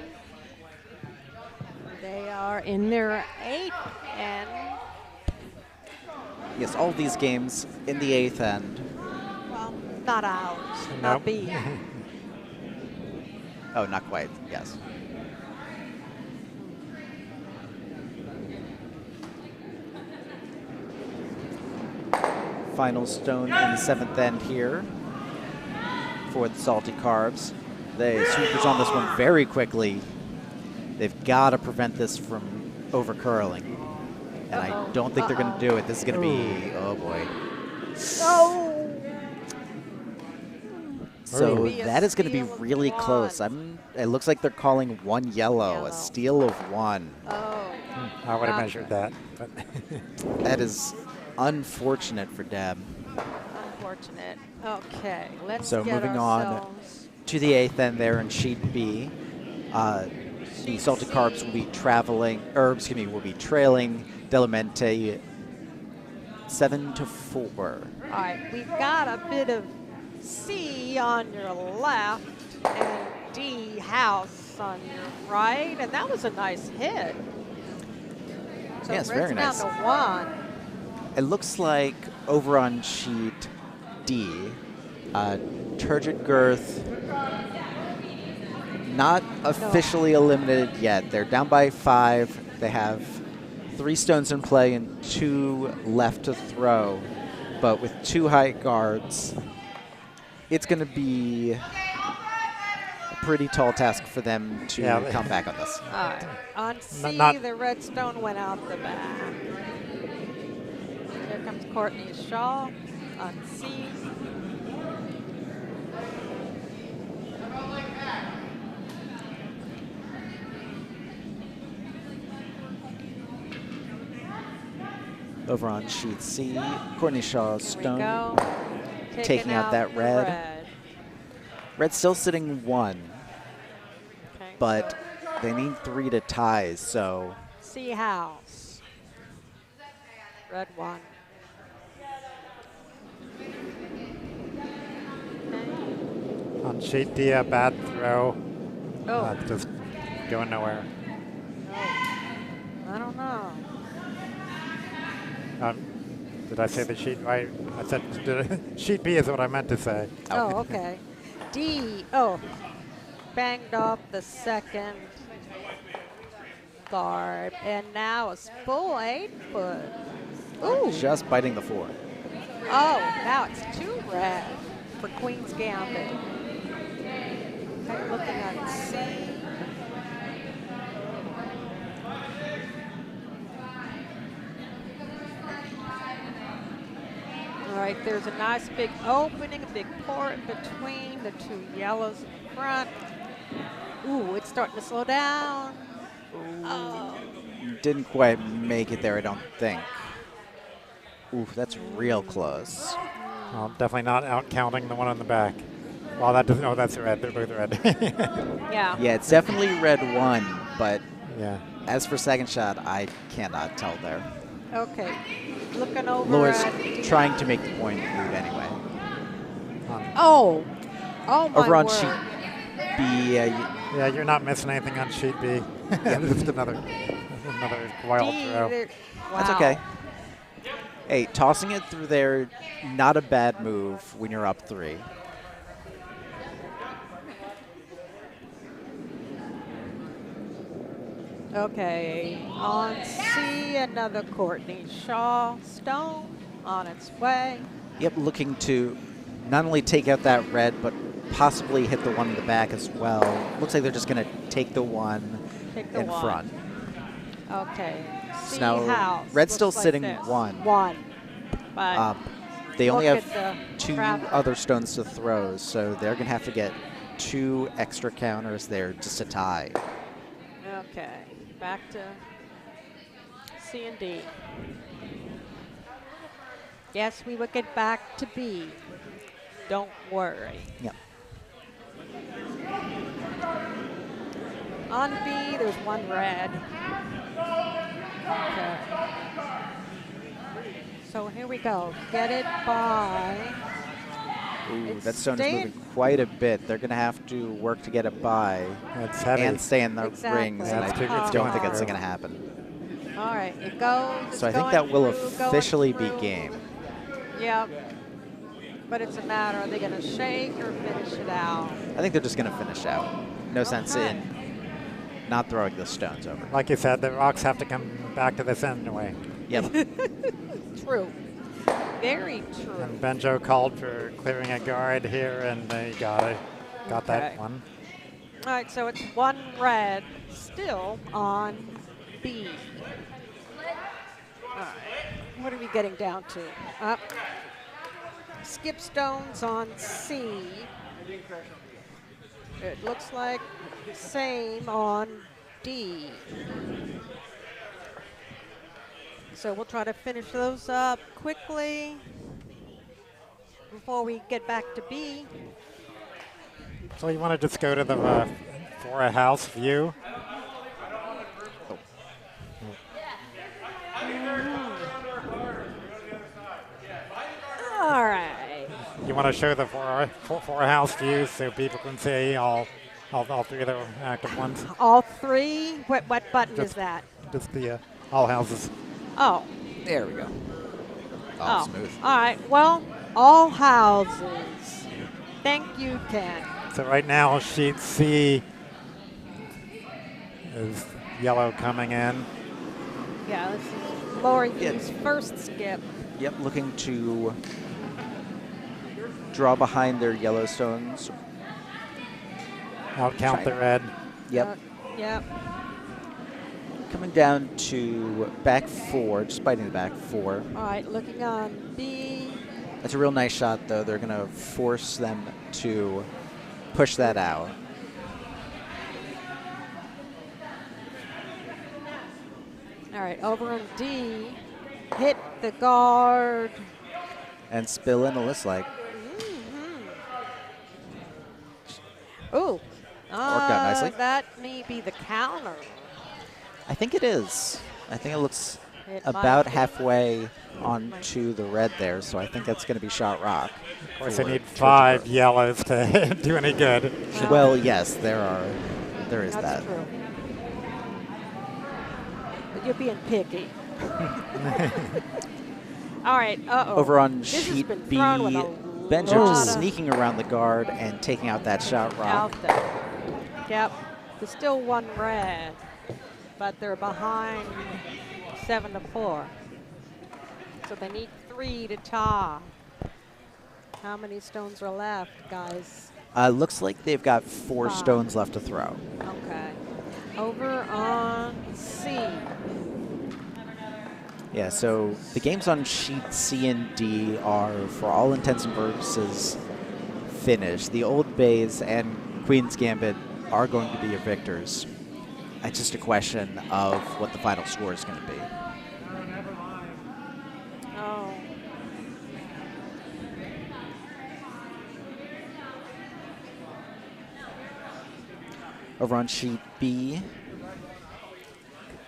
[SPEAKER 1] They are in their 8th end.
[SPEAKER 2] Yes, all these games in the 8th end.
[SPEAKER 1] Well, not ours,
[SPEAKER 4] Nope.
[SPEAKER 1] not B.
[SPEAKER 2] Oh, not quite, yes. Final stone in the 7th end here for the Salty Carbs. The sweepers on this one very quickly. They've got to prevent this from over curling. And I don't think they're going to do it. This is going to be, oh boy.
[SPEAKER 1] Oh!
[SPEAKER 2] So
[SPEAKER 1] Maybe a
[SPEAKER 2] that is going to be
[SPEAKER 1] steal of
[SPEAKER 2] really close.
[SPEAKER 1] one.
[SPEAKER 2] It looks like they're calling 1 yellow,
[SPEAKER 1] Yellow.
[SPEAKER 2] a steal of 1.
[SPEAKER 1] Oh.
[SPEAKER 4] I would have
[SPEAKER 1] Not
[SPEAKER 4] measured that. But
[SPEAKER 2] That is unfortunate for Deb.
[SPEAKER 1] Unfortunate. Okay, let's
[SPEAKER 2] So
[SPEAKER 1] get
[SPEAKER 2] moving on
[SPEAKER 1] ourselves.
[SPEAKER 2] to the 8th end there in sheet B. The Salty Carbs will be traveling, or excuse me, will be trailing Delarmente 7-4.
[SPEAKER 1] All right, we've got a bit of C on your left and D house on your right, and that was a nice hit. So
[SPEAKER 2] Yes,
[SPEAKER 1] Red's
[SPEAKER 2] very nice.
[SPEAKER 1] down to 1.
[SPEAKER 2] It looks like over on sheet D, Turgid Girth not officially eliminated yet. They're down by 5. They have 3 stones in play and 2 left to throw. But with 2 high guards, it's going to be a pretty tall task for them to come back on this.
[SPEAKER 1] All right, on C,
[SPEAKER 4] not-
[SPEAKER 1] the redstone went out the back. Here comes Courtney Shaw on C.
[SPEAKER 2] Over on sheet C, Courtney Shaw
[SPEAKER 1] Here we
[SPEAKER 2] stone.
[SPEAKER 1] go.
[SPEAKER 2] Taking out that
[SPEAKER 1] the
[SPEAKER 2] red. Red's still sitting 1,
[SPEAKER 1] Okay.
[SPEAKER 2] but they need 3 to tie, so
[SPEAKER 1] C house. Red 1. Okay.
[SPEAKER 4] on sheet D, a bad throw.
[SPEAKER 1] Oh,
[SPEAKER 4] Just going nowhere.
[SPEAKER 1] I don't know.
[SPEAKER 4] Did I say the sheet right? I said sheet B is what I meant to say.
[SPEAKER 1] Oh, okay. D, oh, banged off the second guard, and now it's full 8 foot. Ooh.
[SPEAKER 2] just biting the 4.
[SPEAKER 1] Oh, now it's 2 red for Queen's Gambit. Okay, looking at C. All right, there's a nice big opening, a big port between the two yellows in front. Ooh, it's starting to slow down. Oh.
[SPEAKER 2] Didn't quite make it there, I don't think. Oof, that's real close.
[SPEAKER 4] Well, definitely not out counting the one on the back. Well, that doesn't. Oh, that's red. They're both red.
[SPEAKER 1] Yeah.
[SPEAKER 2] Yeah, it's definitely red 1, but
[SPEAKER 4] yeah.
[SPEAKER 2] as for second shot, I cannot tell there.
[SPEAKER 1] Okay. Looking over
[SPEAKER 2] Laura's
[SPEAKER 1] at
[SPEAKER 2] trying to make the point move anyway.
[SPEAKER 1] Oh. Oh, my
[SPEAKER 2] Over on
[SPEAKER 1] word.
[SPEAKER 2] sheet B,
[SPEAKER 4] Yeah, you're not missing anything on sheet B. Just another wild
[SPEAKER 1] D,
[SPEAKER 4] throw.
[SPEAKER 2] that's
[SPEAKER 1] wow.
[SPEAKER 2] okay. Hey, tossing it through there, not a bad move when you're up 3.
[SPEAKER 1] Okay, on C, another Courtney Shaw stone on its way.
[SPEAKER 2] Yep, looking to not only take out that red, but possibly hit the one in the back as well. Looks like they're just going to take the one
[SPEAKER 1] Take the
[SPEAKER 2] in
[SPEAKER 1] one.
[SPEAKER 2] front.
[SPEAKER 1] Okay, C
[SPEAKER 2] So now
[SPEAKER 1] house.
[SPEAKER 2] red's still
[SPEAKER 1] looks like
[SPEAKER 2] sitting
[SPEAKER 1] this.
[SPEAKER 2] 1.
[SPEAKER 1] One. But
[SPEAKER 2] They only
[SPEAKER 1] look
[SPEAKER 2] have
[SPEAKER 1] at the
[SPEAKER 2] 2
[SPEAKER 1] traffic.
[SPEAKER 2] other stones to throw, so they're going to have to get 2 extra counters there just to tie.
[SPEAKER 1] Okay, back to C and D. Yes, we will get back to B. Don't worry.
[SPEAKER 2] Yep.
[SPEAKER 1] On B, there's 1 red. Okay. So here we go. Get it by.
[SPEAKER 2] Ooh,
[SPEAKER 1] It's
[SPEAKER 2] that stone is
[SPEAKER 1] staying-
[SPEAKER 2] moving quite a bit. They're going to have to work to get it by
[SPEAKER 4] It's heavy.
[SPEAKER 2] and stay in the
[SPEAKER 1] Exactly.
[SPEAKER 2] rings,
[SPEAKER 4] Yeah,
[SPEAKER 2] and
[SPEAKER 4] it's
[SPEAKER 2] I
[SPEAKER 4] too- it's
[SPEAKER 2] don't
[SPEAKER 4] going
[SPEAKER 2] think that's
[SPEAKER 4] through.
[SPEAKER 2] going to happen.
[SPEAKER 1] All right, it goes.
[SPEAKER 2] So I
[SPEAKER 1] it's
[SPEAKER 2] think
[SPEAKER 1] going
[SPEAKER 2] that will
[SPEAKER 1] through, going
[SPEAKER 2] officially be
[SPEAKER 1] through.
[SPEAKER 2] game.
[SPEAKER 1] Yep. But it's a matter, are they going to shake or finish it out?
[SPEAKER 2] I think they're just going to finish out. No sense
[SPEAKER 1] Okay.
[SPEAKER 2] in not throwing the stones over.
[SPEAKER 4] Like you said, the rocks have to come back to this end anyway.
[SPEAKER 2] Yep.
[SPEAKER 1] True. Very true.
[SPEAKER 4] And Benjo called for clearing a guard here, and they got
[SPEAKER 1] Okay.
[SPEAKER 4] that one.
[SPEAKER 1] All right, so it's 1 red still on B. All right, what are we getting down to? Up. Skip stones on C. It looks like same on D. So we'll try to finish those up quickly before we get back to B.
[SPEAKER 4] So you want to just go to the for a house view?
[SPEAKER 1] All right.
[SPEAKER 4] You want to show the for a house view so people can see all 3 of the active ones?
[SPEAKER 1] All 3? What button is
[SPEAKER 4] Just-
[SPEAKER 1] that?
[SPEAKER 4] Just the all houses.
[SPEAKER 1] Oh.
[SPEAKER 2] There we go.
[SPEAKER 1] Oh.
[SPEAKER 2] Smooth.
[SPEAKER 1] All right. Well, all houses. Thank you, Ken.
[SPEAKER 4] So right now, sheet C is yellow coming in.
[SPEAKER 1] Yeah, this is Lori Hughes' first skip.
[SPEAKER 2] Yep, looking to draw behind their yellow stones.
[SPEAKER 4] Out count the red.
[SPEAKER 2] Yep.
[SPEAKER 1] Yep.
[SPEAKER 2] Coming down to back 4, just biting the back 4.
[SPEAKER 1] All right, looking on B.
[SPEAKER 2] That's a real nice shot, though. They're going to force them to push that out.
[SPEAKER 1] All right, over on D. Hit the guard.
[SPEAKER 2] And spill in, it looks like.
[SPEAKER 1] Ooh.
[SPEAKER 2] Worked out nicely.
[SPEAKER 1] That may be the counter.
[SPEAKER 2] I think it is. I think it looks
[SPEAKER 1] It might
[SPEAKER 2] about
[SPEAKER 1] be.
[SPEAKER 2] halfway onto the red there, so I think that's going to be shot rock.
[SPEAKER 4] Of course, they
[SPEAKER 2] for
[SPEAKER 4] need
[SPEAKER 2] Trevor.
[SPEAKER 4] 5 yellows to do any good.
[SPEAKER 2] Well, yes, there is
[SPEAKER 1] That's
[SPEAKER 2] that.
[SPEAKER 1] true. But you're being picky. All right, uh-oh.
[SPEAKER 2] Over on
[SPEAKER 1] This has
[SPEAKER 2] sheet
[SPEAKER 1] been
[SPEAKER 2] B,
[SPEAKER 1] thrown with a
[SPEAKER 2] Benjo
[SPEAKER 1] lot
[SPEAKER 2] just
[SPEAKER 1] of-
[SPEAKER 2] sneaking around the guard and taking out that shot rock.
[SPEAKER 1] Out there. Yep. There's still 1 red, but they're behind 7-4. So they need 3 to tie. How many stones are left, guys?
[SPEAKER 2] Looks like they've got 4
[SPEAKER 1] Five.
[SPEAKER 2] stones left to throw.
[SPEAKER 1] Okay. Over on C.
[SPEAKER 2] Yeah, so the games on sheet C and D are, for all intents and purposes, finished. The Old Bays and Queen's Gambit are going to be your victors. It's just a question of what the final score is going to be.
[SPEAKER 1] Oh.
[SPEAKER 2] Over on sheet B,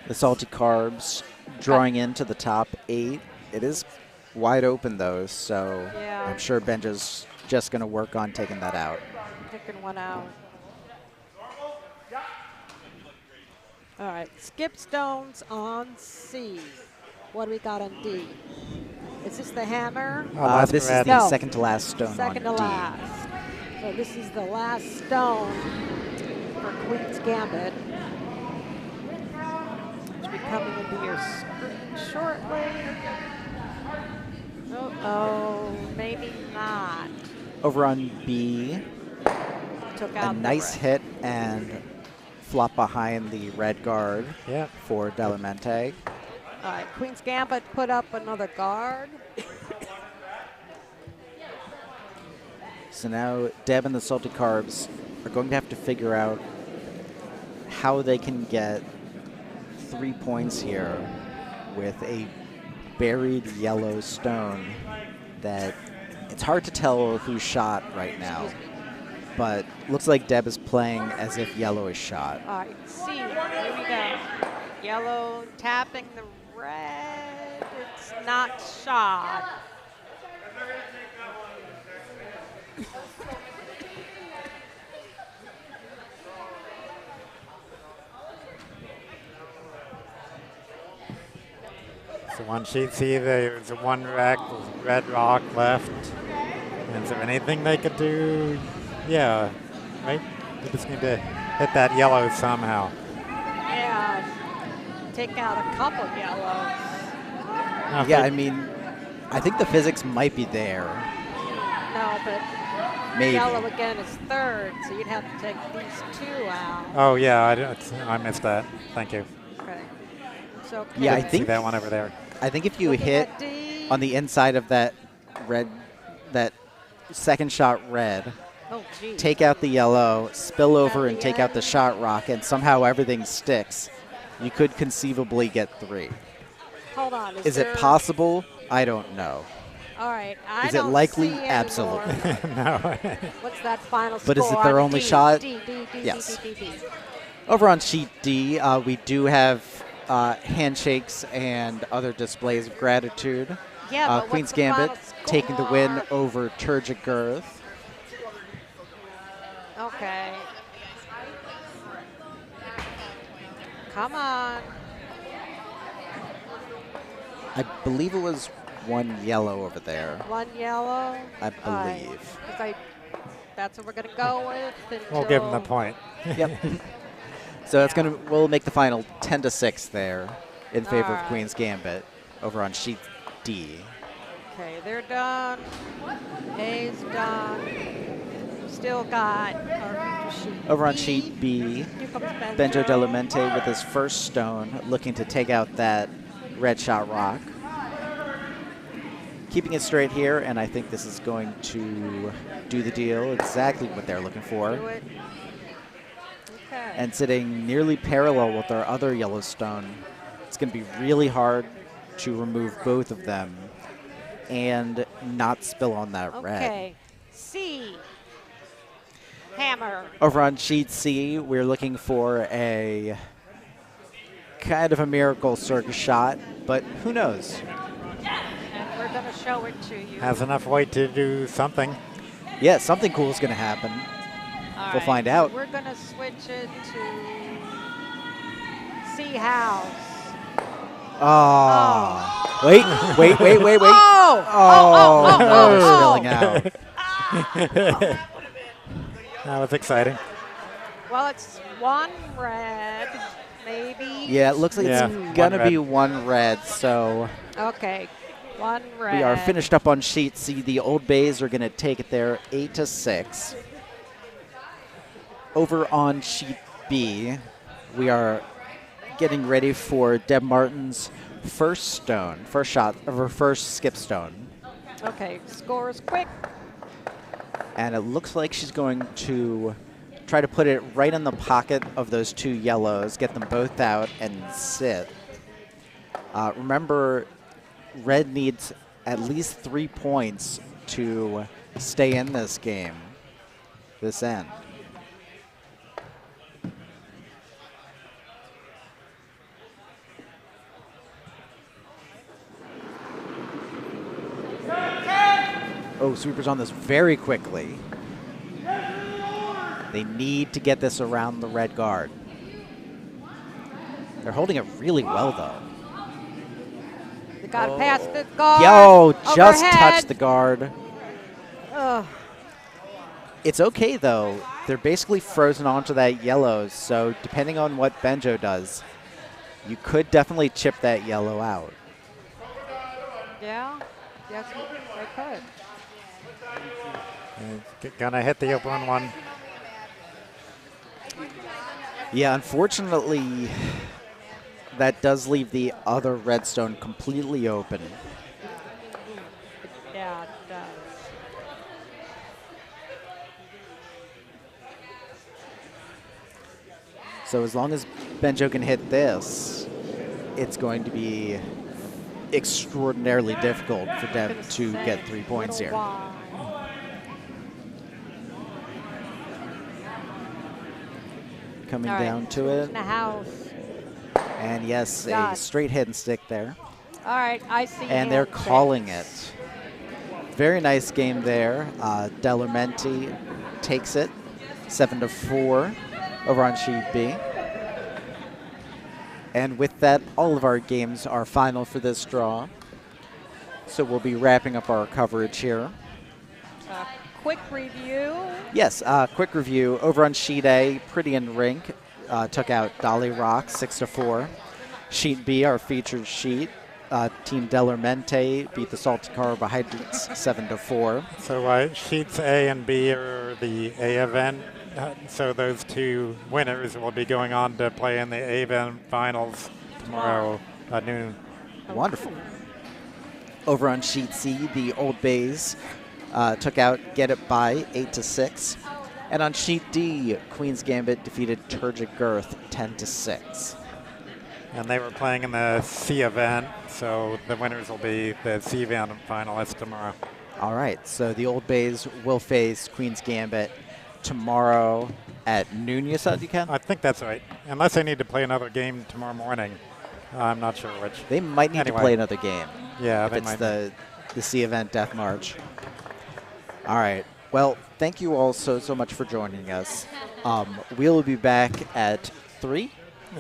[SPEAKER 2] the Salty Carbs drawing into the top 8. It is wide open, though, so
[SPEAKER 1] Yeah.
[SPEAKER 2] I'm sure Benjo's just going to work on taking that out.
[SPEAKER 1] Picking one out. All right, skip stones on C. What do we got on D? Is this the hammer?
[SPEAKER 4] that's
[SPEAKER 2] This is
[SPEAKER 4] correct.
[SPEAKER 2] the
[SPEAKER 1] No.
[SPEAKER 2] second to last stone
[SPEAKER 1] Second to
[SPEAKER 2] on D.
[SPEAKER 1] last. So this is the last stone for Queen's Gambit. Which will be coming into your screen shortly. Oh, maybe not.
[SPEAKER 2] Over on B,
[SPEAKER 1] Took
[SPEAKER 2] a
[SPEAKER 1] out the
[SPEAKER 2] nice
[SPEAKER 1] red.
[SPEAKER 2] hit and flop behind the red guard
[SPEAKER 4] Yeah.
[SPEAKER 2] for Delarmente.
[SPEAKER 1] All right, Queen's Gambit put up another guard.
[SPEAKER 2] So now Deb and the Salty Carbs are going to have to figure out how they can get 3 points here with a buried yellow stone that it's hard to tell who's shot right now. But looks like Deb is playing as if yellow is shot.
[SPEAKER 1] All right, C, here we go. Yellow tapping the red. It's not shot.
[SPEAKER 4] So on sheet C, there's one rack with red rock left. And is there anything they could do? Yeah, right? They just need to hit that yellow somehow.
[SPEAKER 1] And take out a couple yellows.
[SPEAKER 4] Now, if
[SPEAKER 2] Yeah,
[SPEAKER 4] they-
[SPEAKER 2] I mean, I think the physics might be there.
[SPEAKER 1] No, but
[SPEAKER 2] Maybe.
[SPEAKER 1] yellow again is third, so you'd have to take these two out.
[SPEAKER 4] Oh, yeah, I missed that. Thank you.
[SPEAKER 1] Okay. So
[SPEAKER 2] Yeah, I
[SPEAKER 4] Didn't see
[SPEAKER 2] think
[SPEAKER 4] that one over there.
[SPEAKER 2] I think if you
[SPEAKER 1] looking
[SPEAKER 2] hit
[SPEAKER 1] at D.
[SPEAKER 2] on the inside of that red, that second shot red,
[SPEAKER 1] Oh, gee.
[SPEAKER 2] take out the yellow, spill over
[SPEAKER 1] At
[SPEAKER 2] and
[SPEAKER 1] the
[SPEAKER 2] take out the
[SPEAKER 1] end.
[SPEAKER 2] shot rock, and somehow everything sticks, you could conceivably get 3.
[SPEAKER 1] Hold on.
[SPEAKER 2] Is
[SPEAKER 1] there,
[SPEAKER 2] it possible? I don't know.
[SPEAKER 1] All right. I
[SPEAKER 2] Is it
[SPEAKER 1] don't
[SPEAKER 2] likely?
[SPEAKER 1] see anymore.
[SPEAKER 2] Absolutely.
[SPEAKER 4] No.
[SPEAKER 1] What's that final score?
[SPEAKER 2] But is it their
[SPEAKER 1] on
[SPEAKER 2] only
[SPEAKER 1] D?
[SPEAKER 2] shot?
[SPEAKER 1] D, D, D,
[SPEAKER 2] Yes.
[SPEAKER 1] D, D, D, D.
[SPEAKER 2] Over on sheet D, we do have handshakes and other displays of gratitude.
[SPEAKER 1] Yeah, but what's
[SPEAKER 2] Queen's
[SPEAKER 1] the
[SPEAKER 2] Gambit
[SPEAKER 1] final
[SPEAKER 2] taking the win
[SPEAKER 1] score?
[SPEAKER 2] over Turgic Girth.
[SPEAKER 1] Okay. Come on.
[SPEAKER 2] I believe it was 1 yellow over there.
[SPEAKER 1] One yellow.
[SPEAKER 2] I
[SPEAKER 1] All right.
[SPEAKER 2] believe.
[SPEAKER 1] 'Cause that's what we're going to go with.
[SPEAKER 4] We'll give them the
[SPEAKER 1] until-
[SPEAKER 4] point.
[SPEAKER 2] Yep. So it's we'll make the final 10-6 there in favor of
[SPEAKER 1] Alright.
[SPEAKER 2] Queen's Gambit over on sheet D.
[SPEAKER 1] Okay, they're done. A's done. Still got our sheet
[SPEAKER 2] Over on
[SPEAKER 1] B.
[SPEAKER 2] sheet B,
[SPEAKER 1] Here comes
[SPEAKER 2] Benjo Delarmente with his first stone, looking to take out that red shot rock. Keeping it straight here, and I think this is going to do the deal, exactly what they're looking for.
[SPEAKER 1] Do it. Okay.
[SPEAKER 2] And sitting nearly parallel with our other Yellowstone. It's going to be really hard to remove both of them and not spill on that red.
[SPEAKER 1] Okay. C. Hammer.
[SPEAKER 2] Over on sheet C, we're looking for a kind of a miracle circus shot, but who knows?
[SPEAKER 1] And we're going to show it to you.
[SPEAKER 4] Has enough weight to do something.
[SPEAKER 2] Yeah, something cool is going to happen.
[SPEAKER 1] All
[SPEAKER 2] we'll find out.
[SPEAKER 1] We're going to switch it to C House.
[SPEAKER 2] Oh. Wait.
[SPEAKER 1] Oh!
[SPEAKER 2] Nose spilling out.
[SPEAKER 4] That was exciting.
[SPEAKER 1] Well, it's one red, maybe.
[SPEAKER 2] Yeah, it looks like
[SPEAKER 4] Yeah,
[SPEAKER 2] it's
[SPEAKER 4] one
[SPEAKER 2] going to
[SPEAKER 4] red.
[SPEAKER 2] be 1 red, so
[SPEAKER 1] Okay, one red.
[SPEAKER 2] we are finished up on sheet C. The Old Bays are going to take it there 8-6. Over on sheet B, we are getting ready for Deb Martin's first stone, first shot of her first skip stone.
[SPEAKER 1] Okay, scores quick.
[SPEAKER 2] And it looks like she's going to try to put it right in the pocket of those two yellows, get them both out, and sit. Remember, red needs at least 3 points to stay in this game, this end. Oh, sweepers on this very quickly. They need to get this around the red guard. They're holding it really well, though.
[SPEAKER 1] They got to pass the guard.
[SPEAKER 2] Yo, just
[SPEAKER 1] overhead.
[SPEAKER 2] touched the guard.
[SPEAKER 1] Ugh.
[SPEAKER 2] It's okay, though. They're basically frozen onto that yellow, so depending on what Benjo does, you could definitely chip that yellow out.
[SPEAKER 1] Yeah, yes, they could.
[SPEAKER 4] Gonna hit the open one.
[SPEAKER 2] Yeah, unfortunately, that does leave the other redstone completely open.
[SPEAKER 1] Yeah, it does.
[SPEAKER 2] So as long as Benjo can hit this, it's going to be extraordinarily difficult for them to get 3 points here. Coming down to it.
[SPEAKER 1] In the house.
[SPEAKER 2] And yes,
[SPEAKER 1] Got
[SPEAKER 2] a straight hit and stick there.
[SPEAKER 1] All right, I see.
[SPEAKER 2] And they're calling it. Very nice game there. Delarmente takes it 7-4 over on sheet B. And with that, all of our games are final for this draw. So we'll be wrapping up our coverage here.
[SPEAKER 1] Quick review.
[SPEAKER 2] Yes, quick review. Over on sheet A, Pretty and Rink took out Dolly Rock 6-4. Sheet B, our featured sheet, Team Delarmente beat the Salty Carbohydrates 7-4.
[SPEAKER 4] So sheets A and B are the A event. So those two winners will be going on to play in the A event finals tomorrow at noon.
[SPEAKER 2] Wonderful. Over on sheet C, the Old Bays took out Get It By 8-6. And on sheet D, Queen's Gambit defeated Turgid Girth 10-6.
[SPEAKER 4] And they were playing in the C event, so the winners will be the C event finalists tomorrow.
[SPEAKER 2] All right, so the Old Bays will face Queen's Gambit tomorrow at noon, you said, you can?
[SPEAKER 4] I think that's right, unless they need to play another game tomorrow morning. I'm not sure which.
[SPEAKER 2] They might need to play another game.
[SPEAKER 4] Yeah,
[SPEAKER 2] if
[SPEAKER 4] they
[SPEAKER 2] it's
[SPEAKER 4] might.
[SPEAKER 2] the C event Death March. All right. Well, thank you all so much for joining us. We'll be back at 3.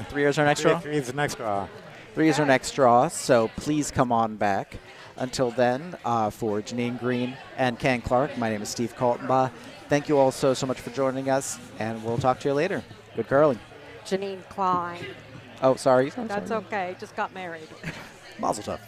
[SPEAKER 2] 3 is our next draw?
[SPEAKER 4] 3 is the next draw.
[SPEAKER 2] 3 is our next draw, so please come on back. Until then, for Janine Green and Ken Clarke, my name is Steve Kaltenbaugh. Thank you all so much for joining us, and we'll talk to you later. Good curling.
[SPEAKER 1] Janine Klein.
[SPEAKER 2] Oh, sorry.
[SPEAKER 1] That's okay. Just got married.
[SPEAKER 2] Mazel tov.